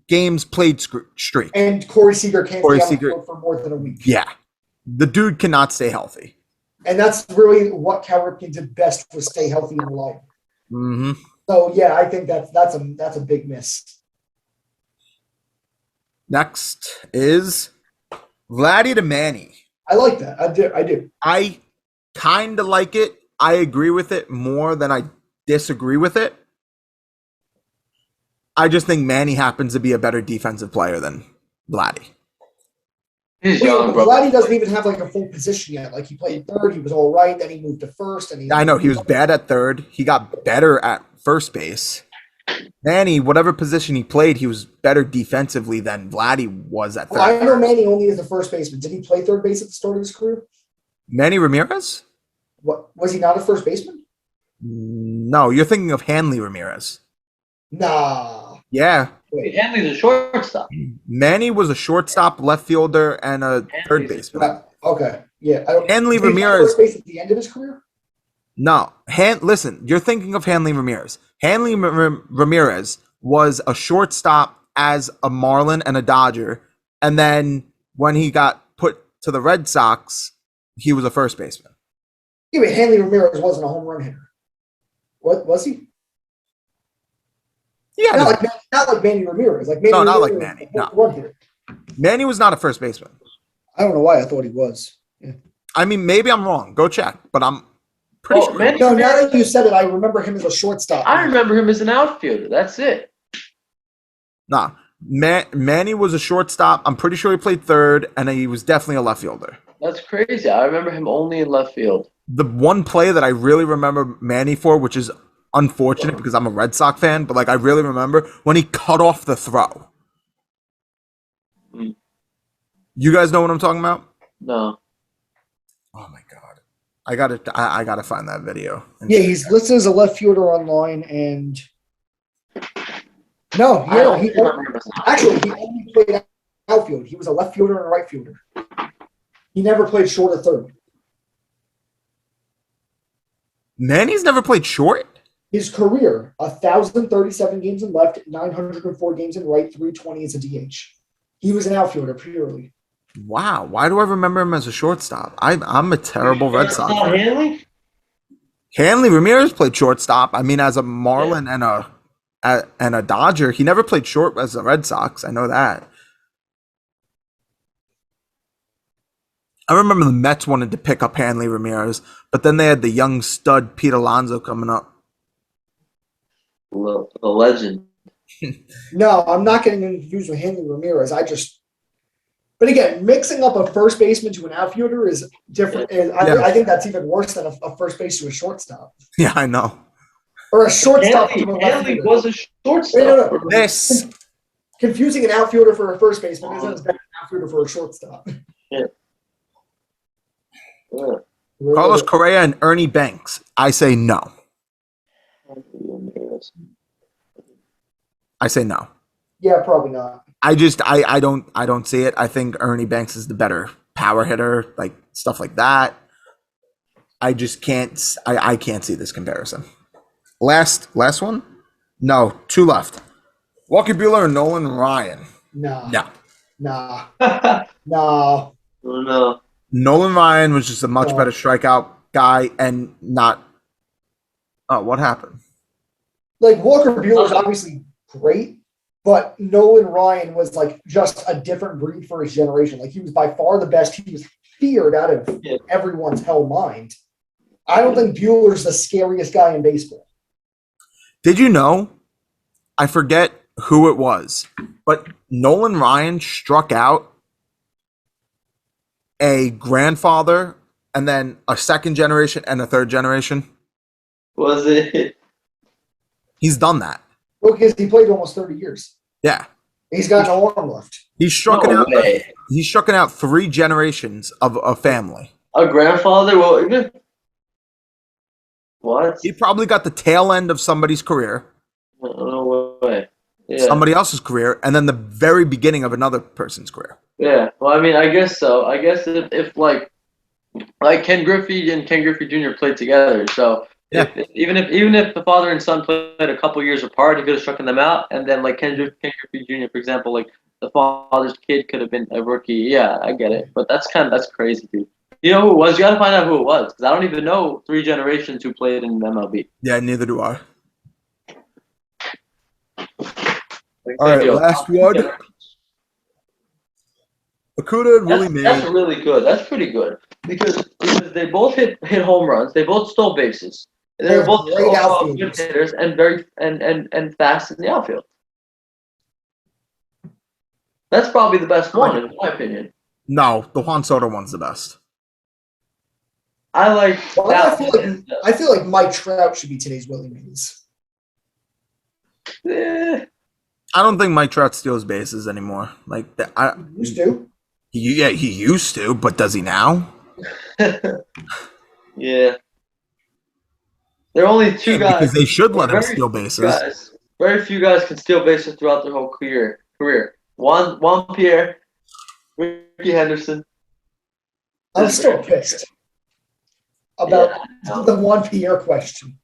games played streak. And Corey Seager can't stay on the field for more than a week. Yeah. The dude cannot stay healthy. And that's really what Cal Ripken did best, was stay healthy in life. Mm-hmm. So yeah, I think that's a big miss. Next is Vladdy to Manny. I like that. I do. I kind of like it. I agree with it more than I disagree with it. I just think Manny happens to be a better defensive player than Vladdy. He's young, bro. Vladdy doesn't even have like a full position yet. Like he played third, he was all right. Then he moved to first, and I know he was bad at third. He got better at first base. Manny, whatever position he played, he was better defensively than Vladdy was at third. Well, I know Manny only is the first baseman. Did he play third base at the start of his career? Manny Ramirez? What, was he not a first baseman? No, you're thinking of Hanley Ramirez. Nah. Yeah. Wait, Hanley's a shortstop. Manny was a shortstop, left fielder, and a third baseman. Okay. Yeah. Hanley did he play Ramirez. first base at the end of his career? No. Listen, you're thinking of Hanley Ramirez. Hanley Ramirez was a shortstop as a Marlin and a Dodger. And then when he got put to the Red Sox, he was a first baseman. Yeah, but Hanley Ramirez wasn't a home run hitter. What was he? Yeah, not like Manny Ramirez. Like Manny no, not Ramirez like Manny. No. Run hitter. Manny was not a first baseman. I don't know why I thought he was. Yeah. I mean, maybe I'm wrong. Go check, but I'm pretty sure. Manny now that you said it, I remember him as a shortstop. I remember him as an outfielder. That's it. Nah, Manny was a shortstop. I'm pretty sure he played third, and he was definitely a left fielder. That's crazy. I remember him only in left field. The one play that I really remember Manny for, which is unfortunate because I'm a Red Sox fan, but like I really remember when he cut off the throw. Mm. You guys know what I'm talking about? No. Oh my god, I gotta find that video. Yeah, he's listed as a left fielder online, and no, he only played outfield. He was a left fielder and a right fielder. He never played short or third. Manny's never played short? His career, 1,037 games in left, 904 games in right, 320 as a DH. He was an outfielder purely. Wow, why do I remember him as a shortstop? I'm a terrible Red Sox fan. Hanley? Hanley Ramirez played shortstop. I mean, as a Marlin and a Dodger, he never played short as a Red Sox. I know that. I remember the Mets wanted to pick up Hanley Ramirez, but then they had the young stud Pete Alonso coming up. The legend. No, I'm not getting confused with Hanley Ramirez. But again, mixing up a first baseman to an outfielder is different. And I think that's even worse than a first base to a shortstop. Yeah, I know. Or a shortstop to a left Hanley fielder. was a shortstop. No. This Confusing an outfielder for a first baseman isn't as bad as an outfielder for a shortstop. Yeah. Carlos Correa and Ernie Banks. I say no. I say no. Yeah, probably not. I don't see it. I think Ernie Banks is the better power hitter, like stuff like that. I just can't. I can't see this comparison. Last one? No, two left. Walker Buehler and Nolan Ryan. No. No. Nolan Ryan was just a much better strikeout guy and not. Oh, what happened? Like Walker Buehler is obviously great, but Nolan Ryan was like just a different breed for his generation. Like he was by far the best. He was feared out of everyone's hell mind. I don't think Bueller's the scariest guy in baseball. Did you know? I forget who it was, but Nolan Ryan struck out a grandfather and then a second generation and a third generation. Was it? He's done that. Well, because he played almost 30 years. Yeah. He's got no arm left. He's struck No out. way. He's struck out 3 generations of a family. A grandfather? Well, what? He probably got the tail end of somebody's career, No way. Yeah. somebody else's career, and then the very beginning of another person's career. Yeah. Well, I mean, I guess so. I guess if like Ken Griffey and Ken Griffey Jr. played together, so Yeah. even if the father and son played a couple years apart, he could have struck them out, and then like Ken Griffey Jr. for example, like the father's kid could have been a rookie. Yeah, I get it, but that's crazy, dude. You know who it was? You got to find out who it was because I don't even know 3 generations who played in MLB. Yeah, neither do I. Like, All right, yo, last one. Akuda really made. That's really good. That's pretty good because they both hit home runs. They both stole bases. They're both great good outfielders. hitters and very and fast in the outfield. That's probably the best one in my opinion. No, the Juan Soto one's the best. I like Well, that. I feel like Mike Trout should be today's Willie Mays. Eh, I don't think Mike Trout steals bases anymore. Like He used to. he used to, but does he now? yeah. There are only 2 guys. Because they should let him Very steal few bases. guys. Very few guys can steal bases throughout their whole career. Juan Pierre, Ricky Henderson. I'm still pissed about Yeah. the Juan Pierre question.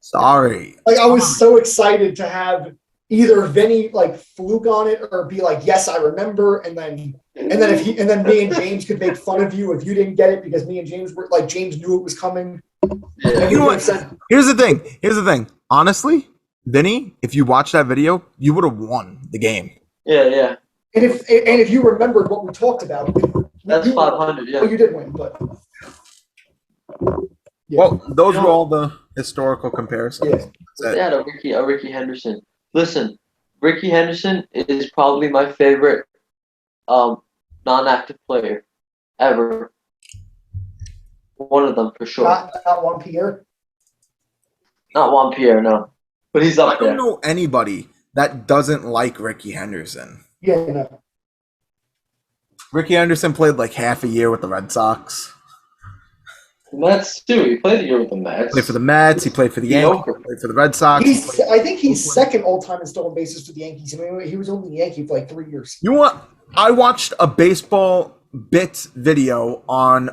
Sorry. Like I was so excited to have either Vinny like fluke on it or be like, yes, I remember, and then me and James could make fun of you if you didn't get it because me and James were like James knew it was coming. Yeah. You know what? Here's the thing. Honestly, Vinny, if you watched that video, you would have won the game. Yeah. And if you remembered what we talked about, That's you 500. Yeah. Well, you did win, but yeah. Well, those were all the historical comparisons. Yeah. That's it. Yeah, a Ricky Henderson. Listen, Ricky Henderson is probably my favorite non-active player ever. One of them for sure. Not Juan Pierre. Not Juan Pierre, no. But he's I up there. don't know anybody that doesn't like Ricky Henderson. Yeah, no. Ricky Henderson played like half a year with the Red Sox. The Mets too. He played a year with the Mets. Played for the Mets. He played for the Yankees. Mediocre. Played for the Red Sox. I think he's second all time in stolen bases for the Yankees. I mean, he was only the Yankee for like 3 years. You know what? I watched a baseball bits video on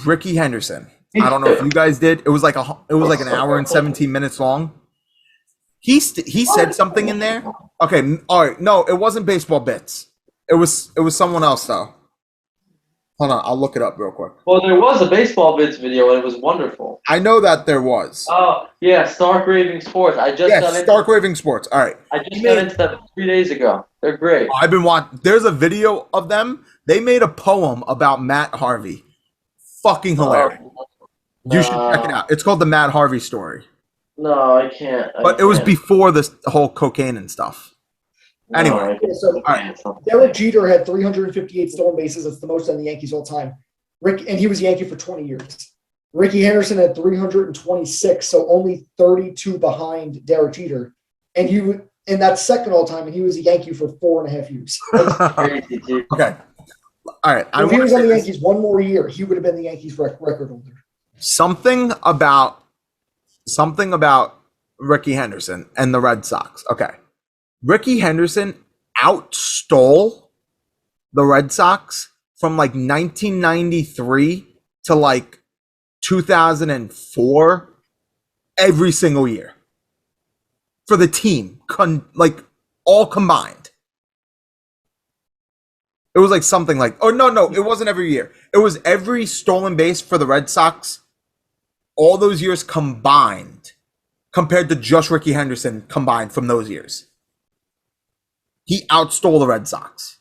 Ricky Henderson. I don't know if you guys did. It was like an hour and 17 minutes long. He said something in there. Okay, all right. No, it wasn't baseball bits. It was someone else though. Hold on, I'll look it up real quick. Well, there was a baseball vids video and it was wonderful. I know that there was. Oh yeah, Stark Raving Sports. I just got into. Stark Raving Sports. All right. I just got into them 3 days ago. They're great. I've been watching. There's a video of them. They made a poem about Matt Harvey. Fucking hilarious. You should check it out. It's called the Matt Harvey story. No, I can't. But it was before this whole cocaine and stuff. Anyway. So Derek Jeter had 358 stolen bases. That's the most on the Yankees all time. And he was Yankee for 20 years. Ricky Henderson had 326, so only 32 behind Derek Jeter. And that's second all time, and he was a Yankee for 4.5 years. Crazy, dude. Okay. All right. If he was on the Yankees one more year, he would have been the Yankees record holder. Something about Ricky Henderson and the Red Sox. Okay. Ricky Henderson outstole the Red Sox from like 1993 to like 2004 every single year for the team, like all combined. It was like something like, oh, no, it wasn't every year. It was every stolen base for the Red Sox, all those years combined, compared to just Ricky Henderson combined from those years. He outstole the Red Sox.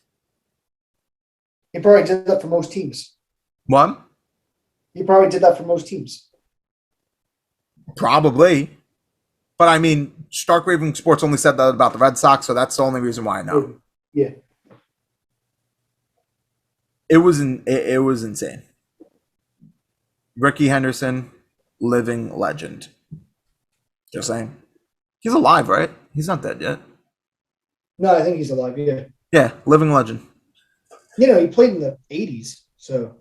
He probably did that for most teams. What? He probably did that for most teams. Probably. But I mean, Stark Raving Sports only said that about the Red Sox, so that's the only reason why I know. Yeah. It was insane. Ricky Henderson, living legend. Just saying. He's alive, right? He's not dead yet. No, I think he's alive. Yeah. Yeah, living legend. You know, he played in the 80s. So.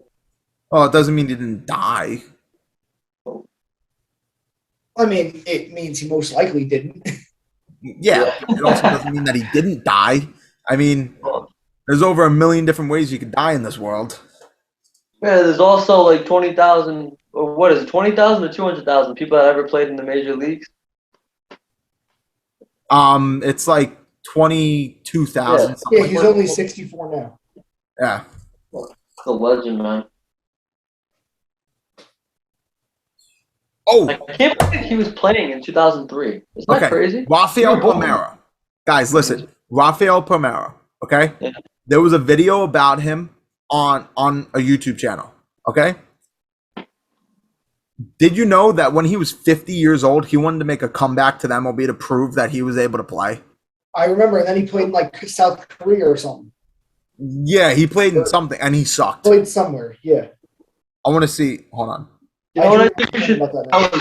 Well, it doesn't mean he didn't die. I mean, it means he most likely didn't. Yeah, it also doesn't mean that he didn't die. I mean, there's over 1 million different ways you could die in this world. Yeah, there's also like 20,000, or what is it, 20,000 or 200,000 people that ever played in the major leagues? It's like 22,000. Yeah, he's only 64 now. Yeah. It's a legend, man. Oh, I can't believe he was playing in 2003. Isn't that crazy? Rafael Palmeiro. Guys, listen. Rafael Palmeiro. Okay? Yeah. There was a video about him on a YouTube channel. Okay? Did you know that when he was 50 years old, he wanted to make a comeback to the MLB to prove that he was able to play? I remember. And then he played in like South Korea or something. Yeah, he played in something and he sucked. Played somewhere. Yeah. I want to see. Hold on. You know what I think we should?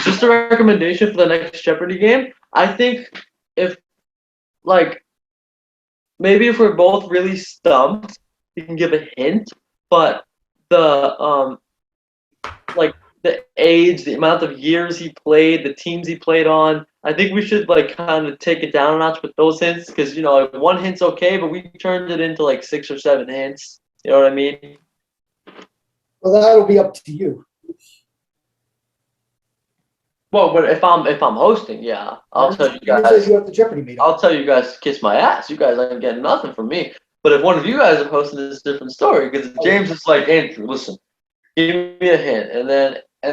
Just a recommendation for the next Jeopardy game. I think if, like, maybe if we're both really stumped, we can give a hint. But the like the age, the amount of years he played, the teams he played on, I think we should like kind of take it down a notch with those hints because like, one hint's okay, but we turned it into like 6 or 7 hints. You know what I mean? Well, that'll be up to you. Well, but if I'm hosting, yeah, I'll tell you guys. You have the Jeopardy meeting. I'll tell you guys to kiss my ass. You guys ain't getting nothing from me. But if one of you guys are hosting, it's a different story. Because James is like, Andrew, listen, give me a hint, and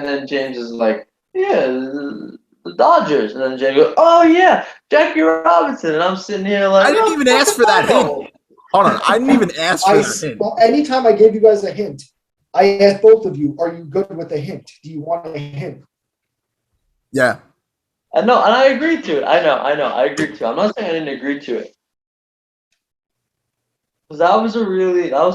then James is like, yeah, the Dodgers, and then James goes, oh yeah, Jackie Robinson, and I'm sitting here like, I didn't even ask for that hint. Hold on, I didn't even ask for that hint. Well, anytime I gave you guys a hint, I asked both of you, are you good with a hint? Do you want a hint? Yeah. I know, and I agreed to it. I know, I agreed to it. I'm not saying I didn't agree to it. Because that was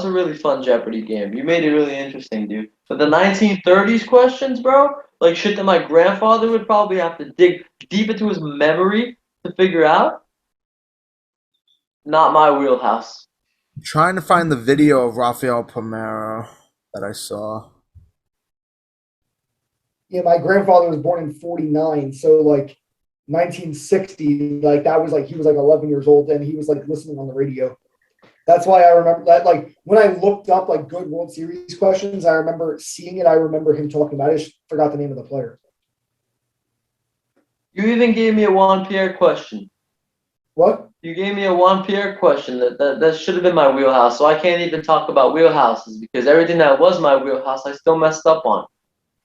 a really fun Jeopardy game. You made it really interesting, dude. But the 1930s questions, bro, like shit that my grandfather would probably have to dig deep into his memory to figure out. Not my wheelhouse. I'm trying to find the video of Rafael Palmeiro that I saw. Yeah, my grandfather was born in 49, so like 1960, like that was like he was like 11 years old and he was like listening on the radio. That's why I remember that. Like when I looked up like good World Series questions, I remember seeing it. I remember him talking about it. I just forgot the name of the player. You even gave me a Juan Pierre question. What? You gave me a Juan Pierre question that should have been my wheelhouse. So I can't even talk about wheelhouses because everything that was my wheelhouse, I still messed up on.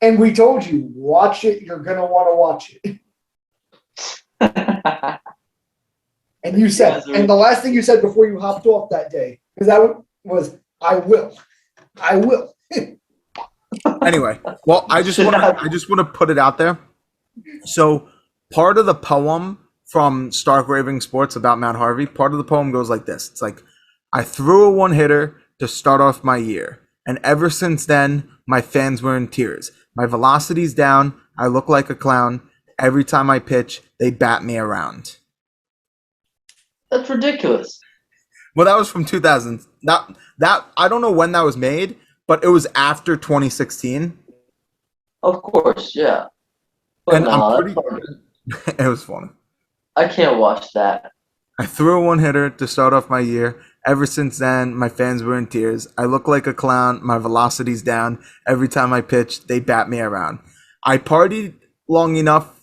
And we told you, watch it. You're going to want to watch it. And you said, and the last thing you said before you hopped off that day, because that was, I will. I will. Anyway, well, I just want to put it out there. So part of the poem from Stark Raving Sports about Matt Harvey, part of the poem goes like this. It's like, I threw a one-hitter to start off my year. And ever since then, my fans were in tears. My velocity's down. I look like a clown. Every time I pitch, they bat me around. That's ridiculous. Well, that was from 2000. That I don't know when that was made, but it was after 2016. Of course, yeah. But and no, I'm pretty. It was funny. I can't watch that. I threw a one-hitter to start off my year. Ever since then, my fans were in tears. I look like a clown. My velocity's down. Every time I pitch, they bat me around. I partied long enough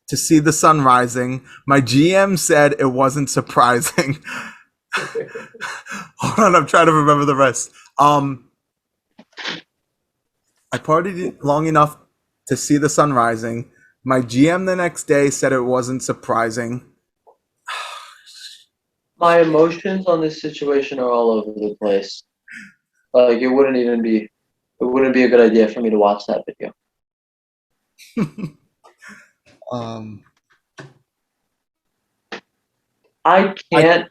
to see the sun rising. My GM said it wasn't surprising. Hold on, I'm trying to remember the rest. I partied long enough to see the sun rising. My GM the next day said it wasn't surprising. My emotions on this situation are all over the place. Like it wouldn't be a good idea for me to watch that video. Um, I can't.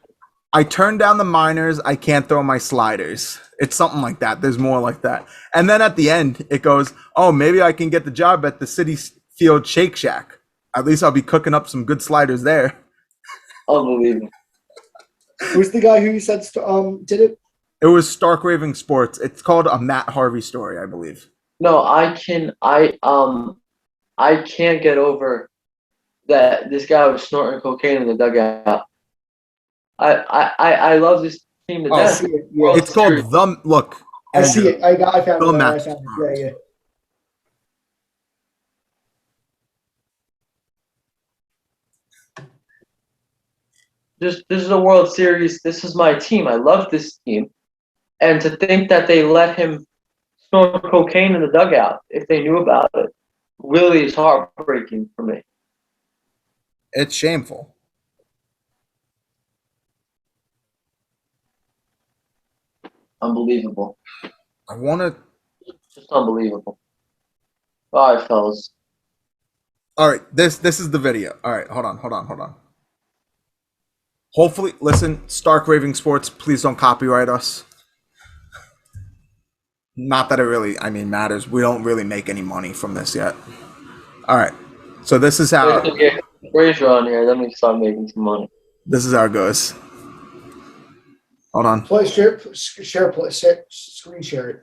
I turned down the minors. I can't throw my sliders. It's something like that. There's more like that. And then at the end, it goes, oh, maybe I can get the job at the City Field Shake Shack. At least I'll be cooking up some good sliders there. Unbelievable. Who's the guy who you said did it? It was Stark Raving Sports. It's called a Matt Harvey story, I believe. No, I can't get over that this guy was snorting cocaine in the dugout. I love this team to Oh, I death. see it. Yeah. It's called the look. I see it. I found The it. I Matt found it. Yeah, yeah. This is a World Series. This is my team. I love this team. And to think that they let him snort cocaine in the dugout if they knew about it really is heartbreaking for me. It's shameful. Unbelievable. I want to. Just unbelievable. All right, fellas. All right, this is the video. All right, hold on. Hopefully, listen, Stark Raving Sports, please don't copyright us. Not that it really, matters. We don't really make any money from this yet. All right, so this is how Fraser on here. Let me start making some money. it goes. Hold on. Play screen share it.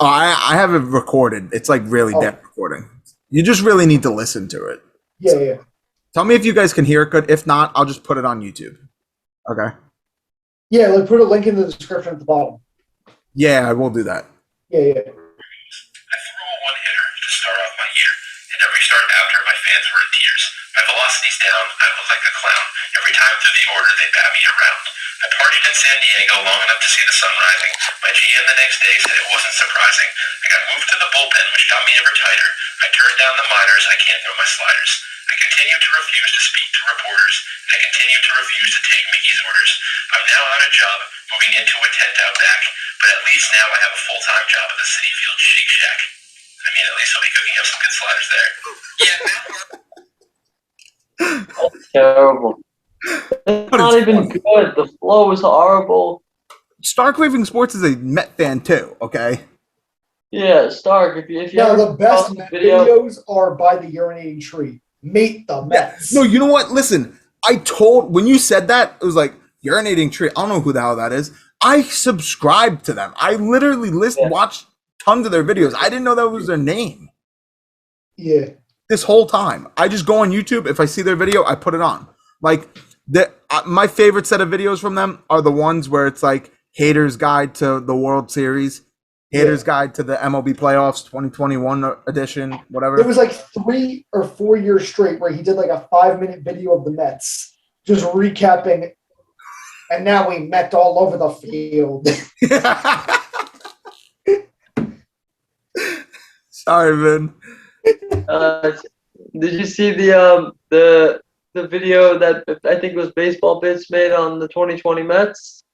Oh, I have it recorded. It's like really depth recording. You just really need to listen to it. Yeah, yeah. Tell me if you guys can hear it good. If not, I'll just put it on YouTube. Okay. Yeah, like put a link in the description at the bottom. Yeah, I will do that. Yeah, yeah. I threw a one-hitter to start off my year, and every start after, my fans were in tears. My velocity's down, I look like a clown. Every time through the order, they bat me around. I partied in San Diego long enough to see the sun rising. My GM the next day said it wasn't surprising. I got moved to the bullpen, which got me ever tighter. I turned down the minors, I can't throw my sliders. I continue to refuse to speak to reporters. I continue to refuse to take Mickey's orders. I'm now out of job, moving into a tent out back. But at least now I have a full-time job at the City Field Shake Shack. I mean, at least I'll be cooking up some good sliders there. Yeah, That's terrible. It's not even good. The flow is horrible. Stark Raving Sports is a Met fan too, okay? Yeah, Stark. If you Now ever the best watch Met the video, videos are by the urinating tree. Mate the Mets. No, you know what? Listen, when you said that, it was like, urinating tree. I don't know who the hell that is. I subscribed to them. I literally watched tons of their videos. I didn't know that was their name. Yeah. This whole time. I just go on YouTube. If I see their video, I put it on. Like, my favorite set of videos from them are the ones where it's like Hater's Guide to the World Series, Hater's Guide to the MLB Playoffs 2021 edition, whatever. It was like 3 or 4 years straight where he did like a 5-minute video of the Mets, just recapping. And now we met all over the field. Sorry, Vin. did you see the video that I think was Baseball Bits made on the 2020 Mets?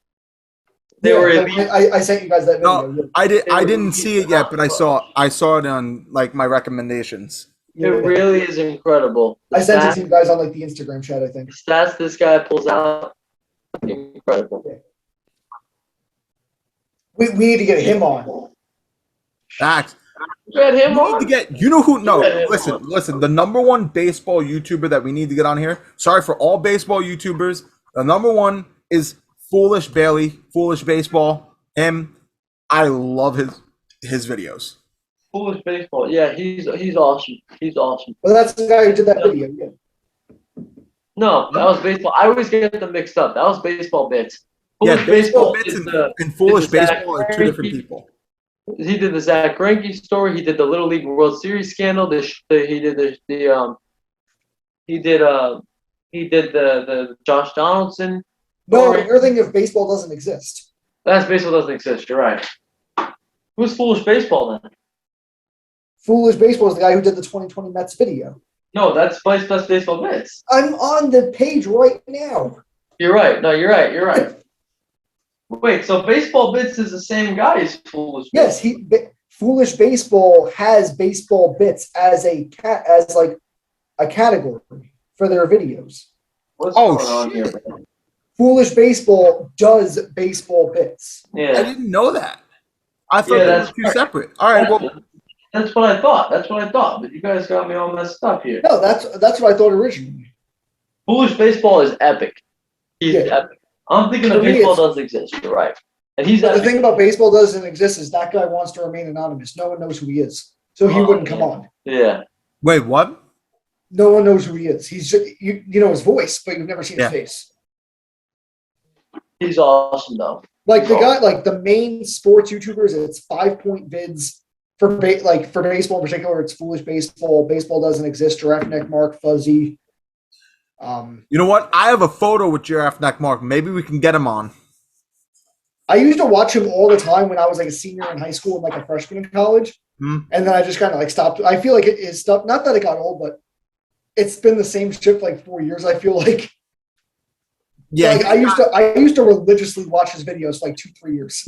They were I sent you guys that video. No, I didn't see it yet, but I saw it on like my recommendations. It really is incredible. I sent it to you guys on like the Instagram chat, I think. The stats this guy pulls out, incredible. We need to get him on. Facts. Get him We on. need to get, you know who? No, Get him listen. The number one baseball YouTuber that we need to get on here. Sorry for all baseball YouTubers. The number one is Foolish Bailey, Foolish Baseball. Him, I love his videos. Foolish Baseball. Yeah, he's awesome. He's awesome. Well, that's the guy who did that video. Yeah. No, that was baseball. I always get them mixed up. That was Baseball Bits. Foolish Yeah, baseball bits is and Foolish is the Zach Baseball are two different Greinke. people. He did the Zach Greinke story. He did the Little League World Series scandal. He did the Josh Donaldson. No, you're thinking if baseball doesn't exist. That's Baseball doesn't exist. You're right. Who's Foolish Baseball then? Foolish Baseball is the guy who did the 2020 Mets video. No, that's Vice Best Baseball Bits. I'm on the page right now. You're right. No, you're right. You're right. Wait, so Baseball Bits is the same guy as Foolish? Yes, Foolish Baseball has baseball bits as like a category for their videos. What's Oh, going on shit. here, man? Foolish Baseball does baseball bits. I Yeah, didn't know that. I thought Yeah, they were that's two right. separate. All right, well, that's what I thought. That's what I thought. But you guys got me all messed up here. No, that's what I thought originally. Foolish Baseball is epic. He's Yeah. epic. I'm thinking For that me, baseball it's- doesn't exist. You're right. And he's But the epic. thing about baseball doesn't exist is that guy wants to remain anonymous. No one knows who he is, so he Oh, wouldn't come yeah. on. Yeah. wait, what? No one knows who he is. He's just, you know his voice, but you've never seen Yeah. his face. He's awesome though. Like the guy, like the main sports YouTubers, it's 5 point vids for for baseball in particular. It's Foolish Baseball. Baseball doesn't exist. Giraffe Neck Mark, Fuzzy. You know what? I have a photo with Giraffe Neck Mark. Maybe we can get him on. I used to watch him all the time when I was like a senior in high school and like a freshman in college. Hmm. And then I just kind of like stopped. I feel like it is stuff. Not that it got old, but it's been the same shit for like 4 years. I feel like. Yeah, Like I used to religiously watch his videos for like 2-3 years.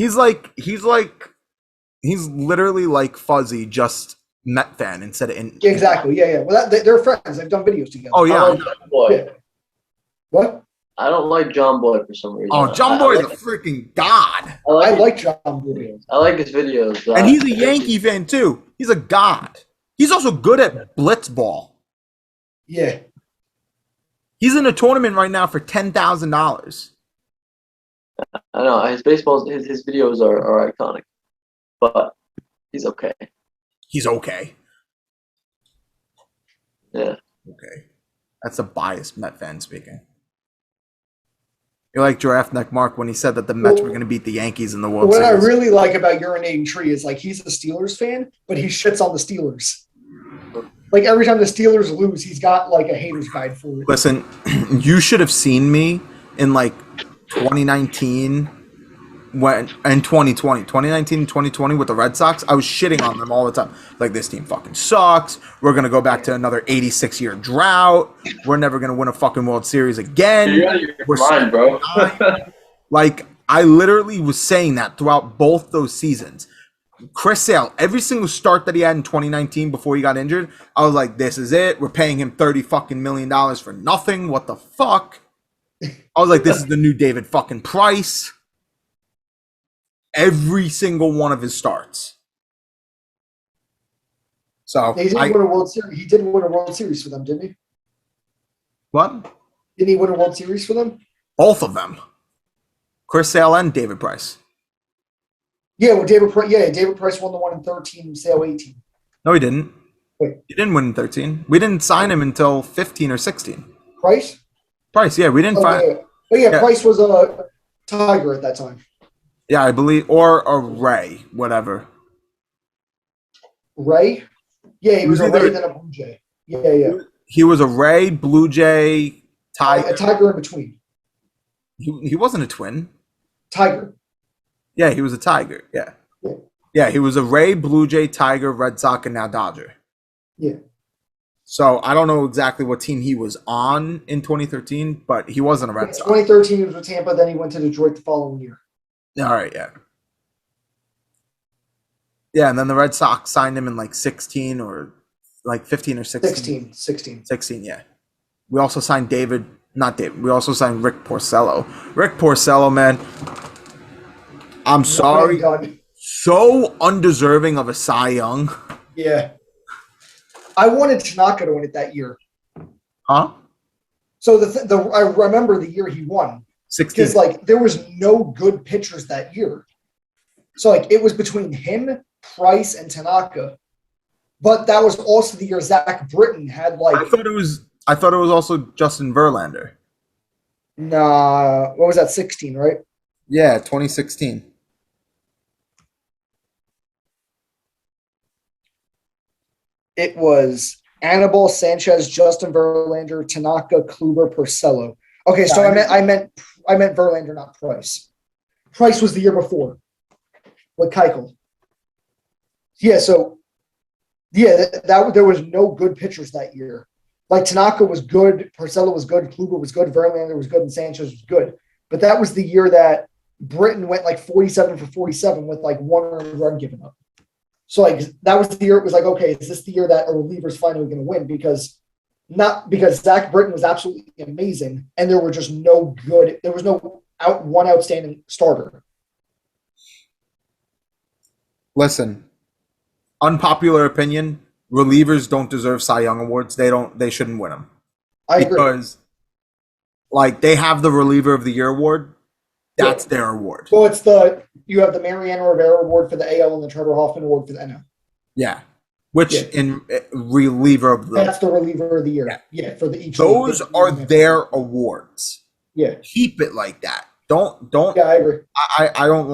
he's literally like Fuzzy, just Met fan instead of in. Yeah, exactly. Yeah, yeah. Well, they're friends. They've done videos together. Oh I yeah. like John Boy. Yeah. What? I don't like John Boy for some reason. Oh, John I Boy is like, a freaking god, I like I his like John Boy. videos. I like his videos. and he's a Yankee fan too. He's a god. He's also good at blitzball. Yeah. He's in a tournament right now for $10,000. I know his videos are iconic, but he's okay. He's okay. Yeah. Okay. That's a biased Met fan speaking. You're like Giraffe Neck Mark when he said that the Mets were going to beat the Yankees in the World What I Series. really like about Urinating Tree is like he's a Steelers fan, but he shits on the Steelers. Like every time the Steelers lose, he's got like a hater's guide for it. Listen, you should have seen me in like 2019 and 2019 and 2020 with the Red Sox. I was shitting on them all the time. Like, this team fucking sucks. We're going to go back to another 86-year drought. We're never going to win a fucking World Series again. You're out of your We're mind, bro. Like, I literally was saying that throughout both those seasons. Chris Sale, every single start that he had in 2019 before he got injured, I was like, this is it. We're paying him $30 fucking million for nothing. What the fuck? I was like, this is the new David fucking Price. Every single one of his starts. So He didn't win a World Series. He did win a World Series for them, didn't he? what? Didn't he win a World Series for them? Both of them. Chris Sale and David Price. Yeah, well, David Price won the one in 13, Sale 18. No, he didn't. Wait. He didn't win in 13. We didn't sign him until 15 or 16. Price? Price, yeah, we didn't Oh, find. yeah. But yeah, Yeah. Price was a Tiger at that time. Yeah, I believe, or a Ray, whatever. Ray? Yeah, he was He a was Ray, either- then a Blue Jay. Yeah, yeah. He was a Ray, Blue Jay, A Tiger. Tiger in between. He wasn't a twin. Tiger. Yeah, he was a Tiger. Yeah. Yeah. Yeah, he was a Ray, Blue Jay, Tiger, Red Sox, and now Dodger. Yeah. So I don't know exactly what team he was on in 2013, but he wasn't a Red Sox. 2013 he was with Tampa, then he went to Detroit the following year. All right, yeah. Yeah, and then the Red Sox signed him in like 16 or like 15 or 16. 16. 16, yeah. We also signed we also signed Rick Porcello. Rick Porcello, man, I'm sorry. Done. So undeserving of a Cy Young. Yeah. I wanted Tanaka to win it that year. Huh? So I remember the year he won. 16. Because like there was no good pitchers that year. So like it was between him, Price, and Tanaka. But that was also the year Zach Britton had like I thought it was also Justin Verlander. what was that, 16, right? Yeah, 2016. It was Anibal, Sanchez, Justin Verlander, Tanaka, Kluber, Porcello. Okay, so Yeah, I meant Verlander, not Price. Price was the year before with Keuchel. Yeah, so yeah, that there was no good pitchers that year. Like Tanaka was good, Porcello was good, Kluber was good, Verlander was good, and Sanchez was good. But that was the year that Britain went like 47 for 47 with like one run given up. So like that was the year it was like, okay, is this the year that a reliever's finally going to win? Because Zach Britton was absolutely amazing, and there were just no good. There was no one outstanding starter. Listen, unpopular opinion: relievers don't deserve Cy Young awards. They shouldn't win them. I agree. Because, like, they have the reliever of the year award. That's their award. Well, you have the Mariano Rivera award for the AL and the Trevor Hoffman award for the NL. Yeah. Which in reliever of the That's the reliever of the year. Yeah, for the each. Those are their awards. Yeah. Keep it like that. Don't. Yeah, I agree. I don't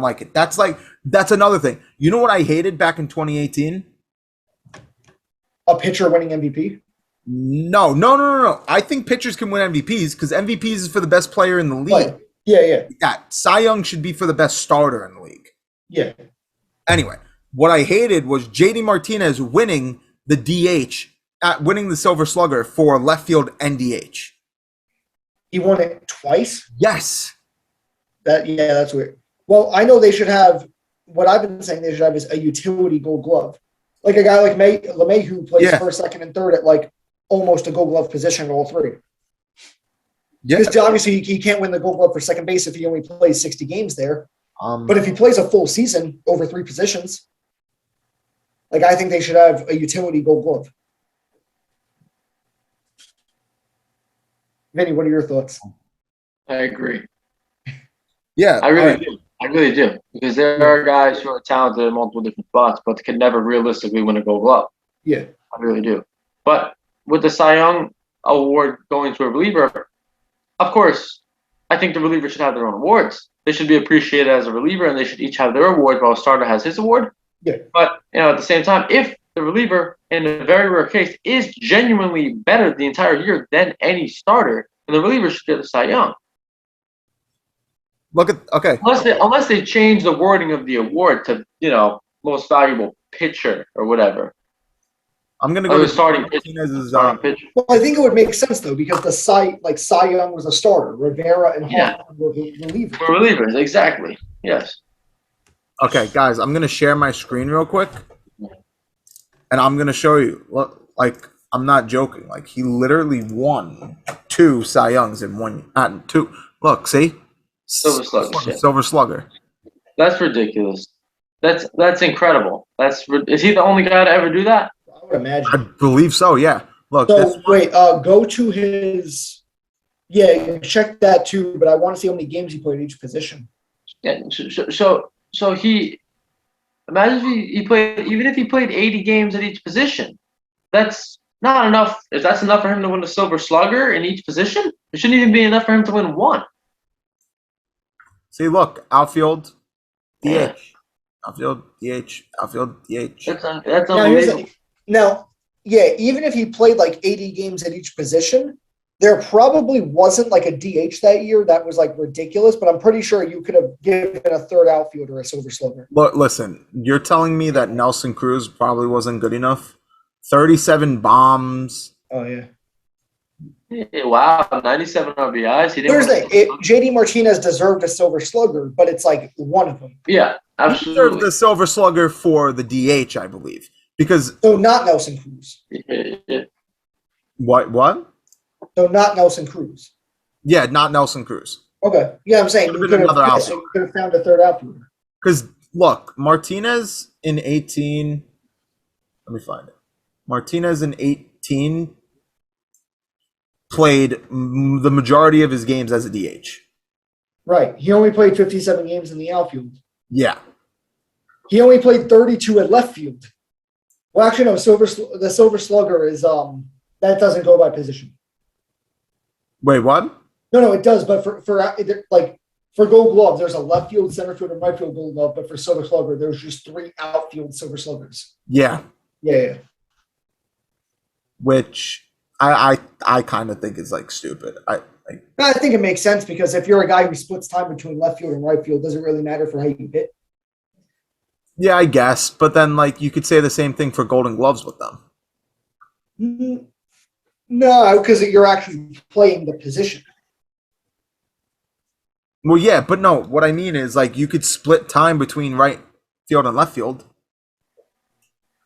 like it. That's another thing. You know what I hated back in 2018? A pitcher winning MVP? No. I think pitchers can win MVPs because MVPs is for the best player in the league. Right. Yeah. Yeah, Cy Young should be for the best starter in the league. Yeah. Anyway, what I hated was JD Martinez winning the DH, winning the Silver Slugger for left field and DH. He won it twice? Yes. That's weird. Well, I know they should have, what I've been saying they should have is a utility Gold Glove. Like a guy like LeMay who plays first, second, and third at like almost a Gold Glove position in all three. Yeah. Because obviously he can't win the Gold Glove for second base if he only plays 60 games there. But if he plays a full season over three positions, like I think they should have a utility Gold Glove. Vinny, what are your thoughts? I agree. Yeah, I really do. Because there are guys who are talented in multiple different spots, but can never realistically win a Gold Glove. Yeah. I really do. But with the Cy Young award going to a reliever, of course, I think the reliever should have their own awards. They should be appreciated as a reliever, and they should each have their award while a starter has his award. Yeah. But at the same time, if the reliever, in a very rare case, is genuinely better the entire year than any starter, then the reliever should get the Cy Young. Unless they change the wording of the award to most valuable pitcher or whatever. I'm gonna go to starting pitcher. Well, I think it would make sense though because Cy Young was a starter. Rivera and Hoffman were relievers. For relievers, exactly. Yes. Okay, guys, I'm gonna share my screen real quick, and I'm gonna show you. Look, like I'm not joking. Like he literally won 2 Cy Youngs in one. Two. Look, see. Silver Slugger. Silver Slugger. That's ridiculous. That's incredible. Is he the only guy to ever do that? I would imagine. I believe so. Yeah. Look. So wait. Go to his. Yeah, check that too. But I want to see how many games he played each position. Yeah. So he. Imagine if he played. Even if he played 80 games at each position, that's not enough. If that's enough for him to win the Silver Slugger in each position, it shouldn't even be enough for him to win one. See, look, outfield, DH, outfield, DH, outfield, DH. That's unbelievable. Now, even if he played like 80 games at each position, there probably wasn't like a DH that year that was like ridiculous, but I'm pretty sure you could have given a third outfielder a Silver Slugger. Look, listen, you're telling me that Nelson Cruz probably wasn't good enough? 37 bombs. Oh, yeah. Wow, 97 RBIs. Here's the thing. JD Martinez deserved a Silver Slugger, but it's like one of them. Yeah, absolutely. He deserved the Silver Slugger for the DH, I believe. So not Nelson Cruz. What? So not Nelson Cruz. Yeah, not Nelson Cruz. Okay. Yeah, I'm saying you could have found a third outfielder. Because, look, Martinez in 18... Let me find it. Martinez in 18... played the majority of his games as a DH. Right. He only played 57 games in the outfield. Yeah. He only played 32 at left field. Well, actually, no. The Silver Slugger is that doesn't go by position. Wait, what? No, it does. But for Gold Glove, there's a left field, center field, and right field Gold Glove. But for Silver Slugger, there's just 3 outfield Silver Sluggers. Yeah. Yeah. Which I kind of think is like stupid. I think it makes sense because if you're a guy who splits time between left field and right field, does it really matter for how you hit? Yeah, I guess. But then, like, you could say the same thing for Golden Gloves with them. No, because you're actually playing the position. Well, yeah, but no. What I mean is, like, you could split time between right field and left field.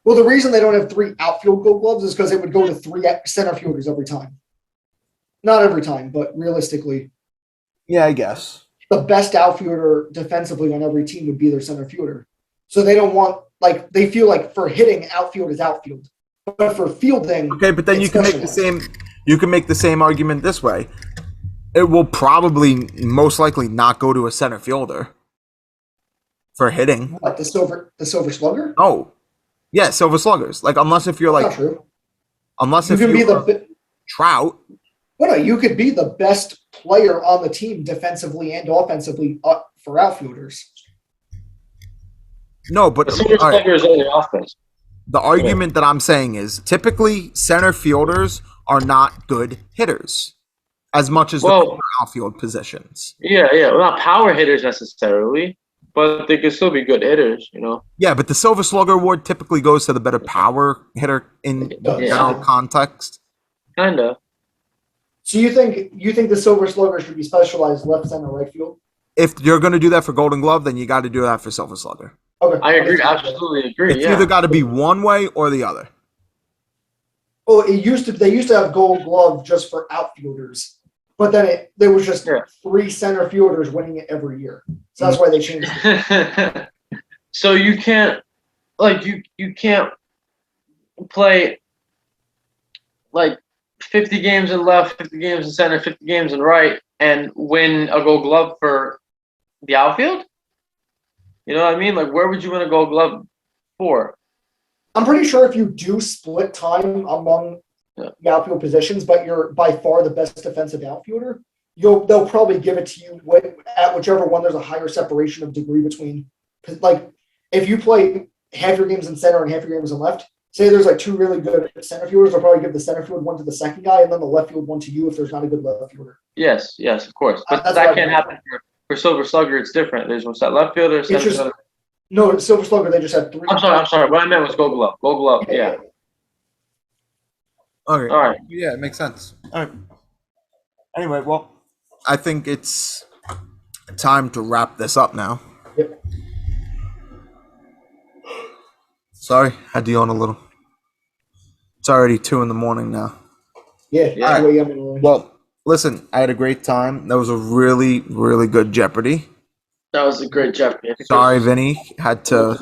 Well, the reason they don't have 3 outfield Gold Gloves is because it would go to 3 center fielders every time. Not every time, but realistically, Yeah, I guess. the best outfielder defensively on every team would be their center fielder. So they don't want, like, they feel like for hitting, outfield is outfield, but for fielding, Okay, but then it's you can make the specialized. same. You can make the same argument this way. It will probably, most likely, not go to a center fielder for hitting. What, the silver slugger? Oh, yeah, silver sluggers. Like, unless if you're That's like, not true. unless You if can be you're the Trout. well, no, you could be the best player on the team defensively and offensively for outfielders. No, but The Silver all right, Slugger is only offense. the argument that I'm saying is typically center fielders are not good hitters as much as the Well- other outfield positions. Yeah. Well, not power hitters necessarily, but they could still be good hitters, you know? Yeah, but the Silver Slugger award typically goes to the better power hitter in does. general Yeah. context. Kinda. So you think the silver slugger should be specialized left center right field? If you're going to do that for Golden Glove, then you got to do that for Silver Slugger. Okay, I agree. Absolutely agree. It's Yeah. either got to be one way or the other. Well, they used to have Gold Glove just for outfielders, but then there was just Yeah. 3 center fielders winning it every year. So that's why they changed it. So you can't, like, you can't play like 50 games in left, 50 games in center, 50 games in right, and win a Gold Glove for the outfield. You know what I mean? Like, where would you win a Gold Glove for? I'm pretty sure if you do split time among Yeah. the outfield positions, but you're by far the best defensive outfielder, they'll probably give it to you at whichever one there's a higher separation of degree between. Like, if you play half your games in center and half your games in left, say there's like 2 really good center fielders, they'll probably give the center field one to the second guy and then the left field one to you if there's not a good left fielder. Yes, of course. But That's that what can't I- happen for Silver Slugger. It's different. There's what's that left fielder, center just- fielder. No, Silver Slugger, they just had 3. I'm sorry. What I meant was Gold Glove. Gold Glove. Yeah. Okay. All right. Yeah, it makes sense. All right. Anyway, well, I think it's time to wrap this up now. Yep. Sorry, had to yawn a little. It's already 2 in the morning now. Yeah, Yeah. 2 a.m. in Illinois. Well, listen, I had a great time. That was a really, really good Jeopardy. That was a great Jeopardy. Sorry, Vinny, had to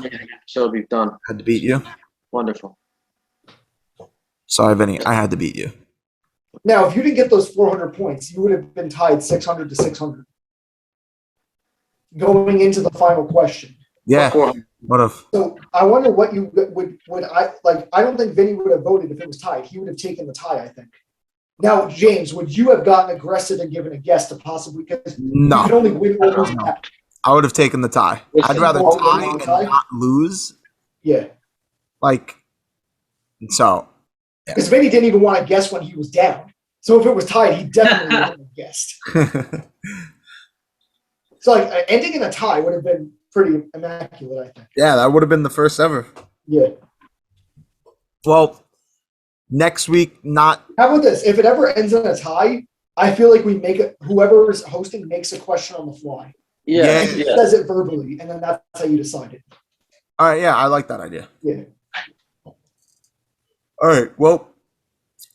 So we've done. beat you. Wonderful. Sorry, Vinny, I had to beat you. Now, if you didn't get those 400 points, you would have been tied 600 to 600 going into the final question. Yeah, Four- what if? So I wonder what you would I like. I don't think Vinny would have voted if it was tied. He would have taken the tie, I think. Now, James, would you have gotten aggressive and given a guess to possibly, because you No, could only win one of those? No. I would have taken the tie. I'd rather Oh, tie you and tie? not lose. Yeah, Like, so, because Vinny didn't even want to guess when he was down. So if it was tied, he definitely wouldn't have guessed. So like ending in a tie would have been pretty immaculate, I think. yeah, that would have been the first ever. Yeah. Well, next week, not How about this? If it ever ends in a tie, I feel like we make it. Whoever is hosting makes a question on the fly. Yeah. And he says it verbally, and then that's how you decide it. all right. Yeah, I like that idea. Yeah. All right. Well,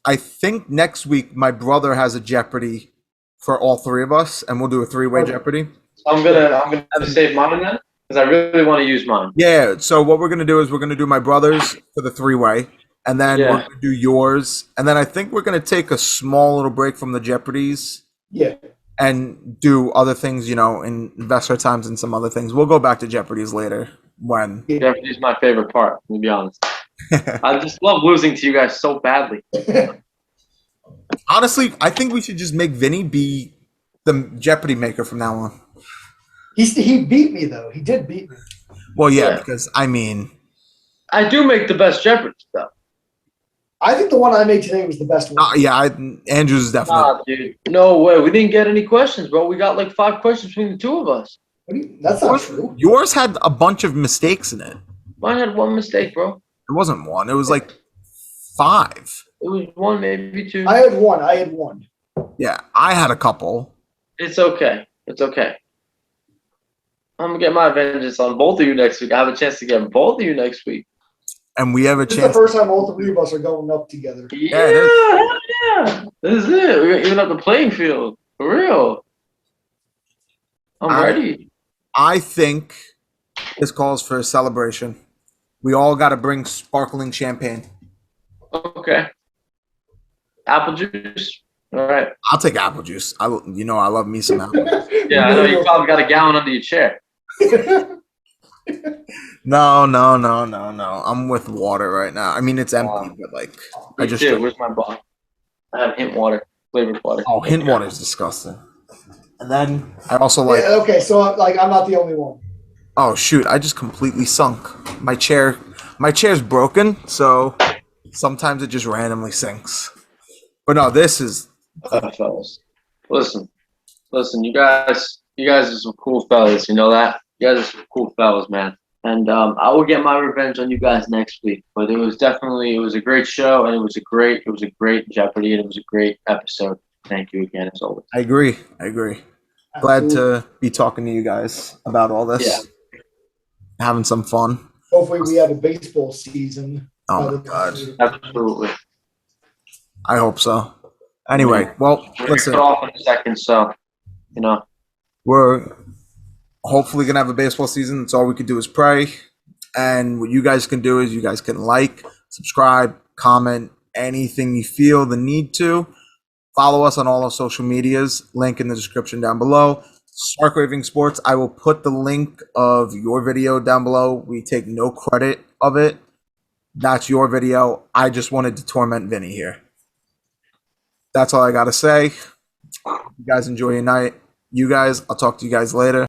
I think next week my brother has a Jeopardy for all 3 of us, and we'll do a 3-way Okay. Jeopardy. I'm gonna save mine then because I really want to use mine. Yeah. So what we're gonna do is we're gonna do my brother's for the 3-way, and then Yeah. we're gonna do yours, and then I think we're gonna take a small little break from the Jeopardies Yeah. and do other things. You know, invest our times in some other things. We'll go back to Jeopardies later when. Jeopardy's my favorite part. To be honest, I just love losing to you guys so badly. Honestly, I think we should just make Vinny be the Jeopardy maker from now on. He beat me though. He did beat me. Well, yeah, Yeah. because I mean, I do make the best Jeopardy stuff. I think the one I made today was the best one. yeah, Andrew's is definitely. Nah, dude. No way. We didn't get any questions, bro. We got like 5 questions between the 2 of us. That's not true. Yours had a bunch of mistakes in it. Mine had 1 mistake, bro. It wasn't one. It was like 5. It was one, maybe two. I had one. Yeah, I had a couple. It's okay. It's okay. I'm gonna get my vengeance on both of you next week. I have a chance to get both of you next week. And we have a This is the chance. first time all three of us are going up together. Yeah, it is. hell yeah. This is it. We're gonna even up the playing field. For real. I'm ready. I think this calls for a celebration. We all got to bring sparkling champagne. Okay. Apple juice. All right. I'll take apple juice. I love me some apple. Yeah, I know you probably got a gallon under your chair. No. I'm with water right now. I mean, it's empty, but like, I just. Where's my bottle? I have hint water, flavored water. Oh, hint water is disgusting. And then I also like. Yeah, okay, so like I'm not the only one. Oh shoot! I just completely sunk. My chair's broken, so sometimes it just randomly sinks. But no, this is. Fellas, listen, you guys are some cool fellas. You know that? You guys are some cool fellas, man. And I will get my revenge on you guys next week. But it was a great show, and it was a great Jeopardy, and it was a great episode. Thank you again, as always. I agree. Glad to be talking to you guys about all this. Yeah. Having some fun. Hopefully we have a baseball season. Oh my god. Absolutely. I hope so. Anyway, well, We're gonna listen. cut off in a second, so We're hopefully gonna have a baseball season. That's all we can do is pray. And what you guys can do is you guys can like, subscribe, comment, anything you feel the need to. Follow us on all our social medias. Link in the description down below. Spark Raving Sports. I will put the link of your video down below. We take no credit of it. That's your video. I just wanted to torment Vinny here. That's all I gotta say. You guys enjoy your night. You guys, I'll talk to you guys later.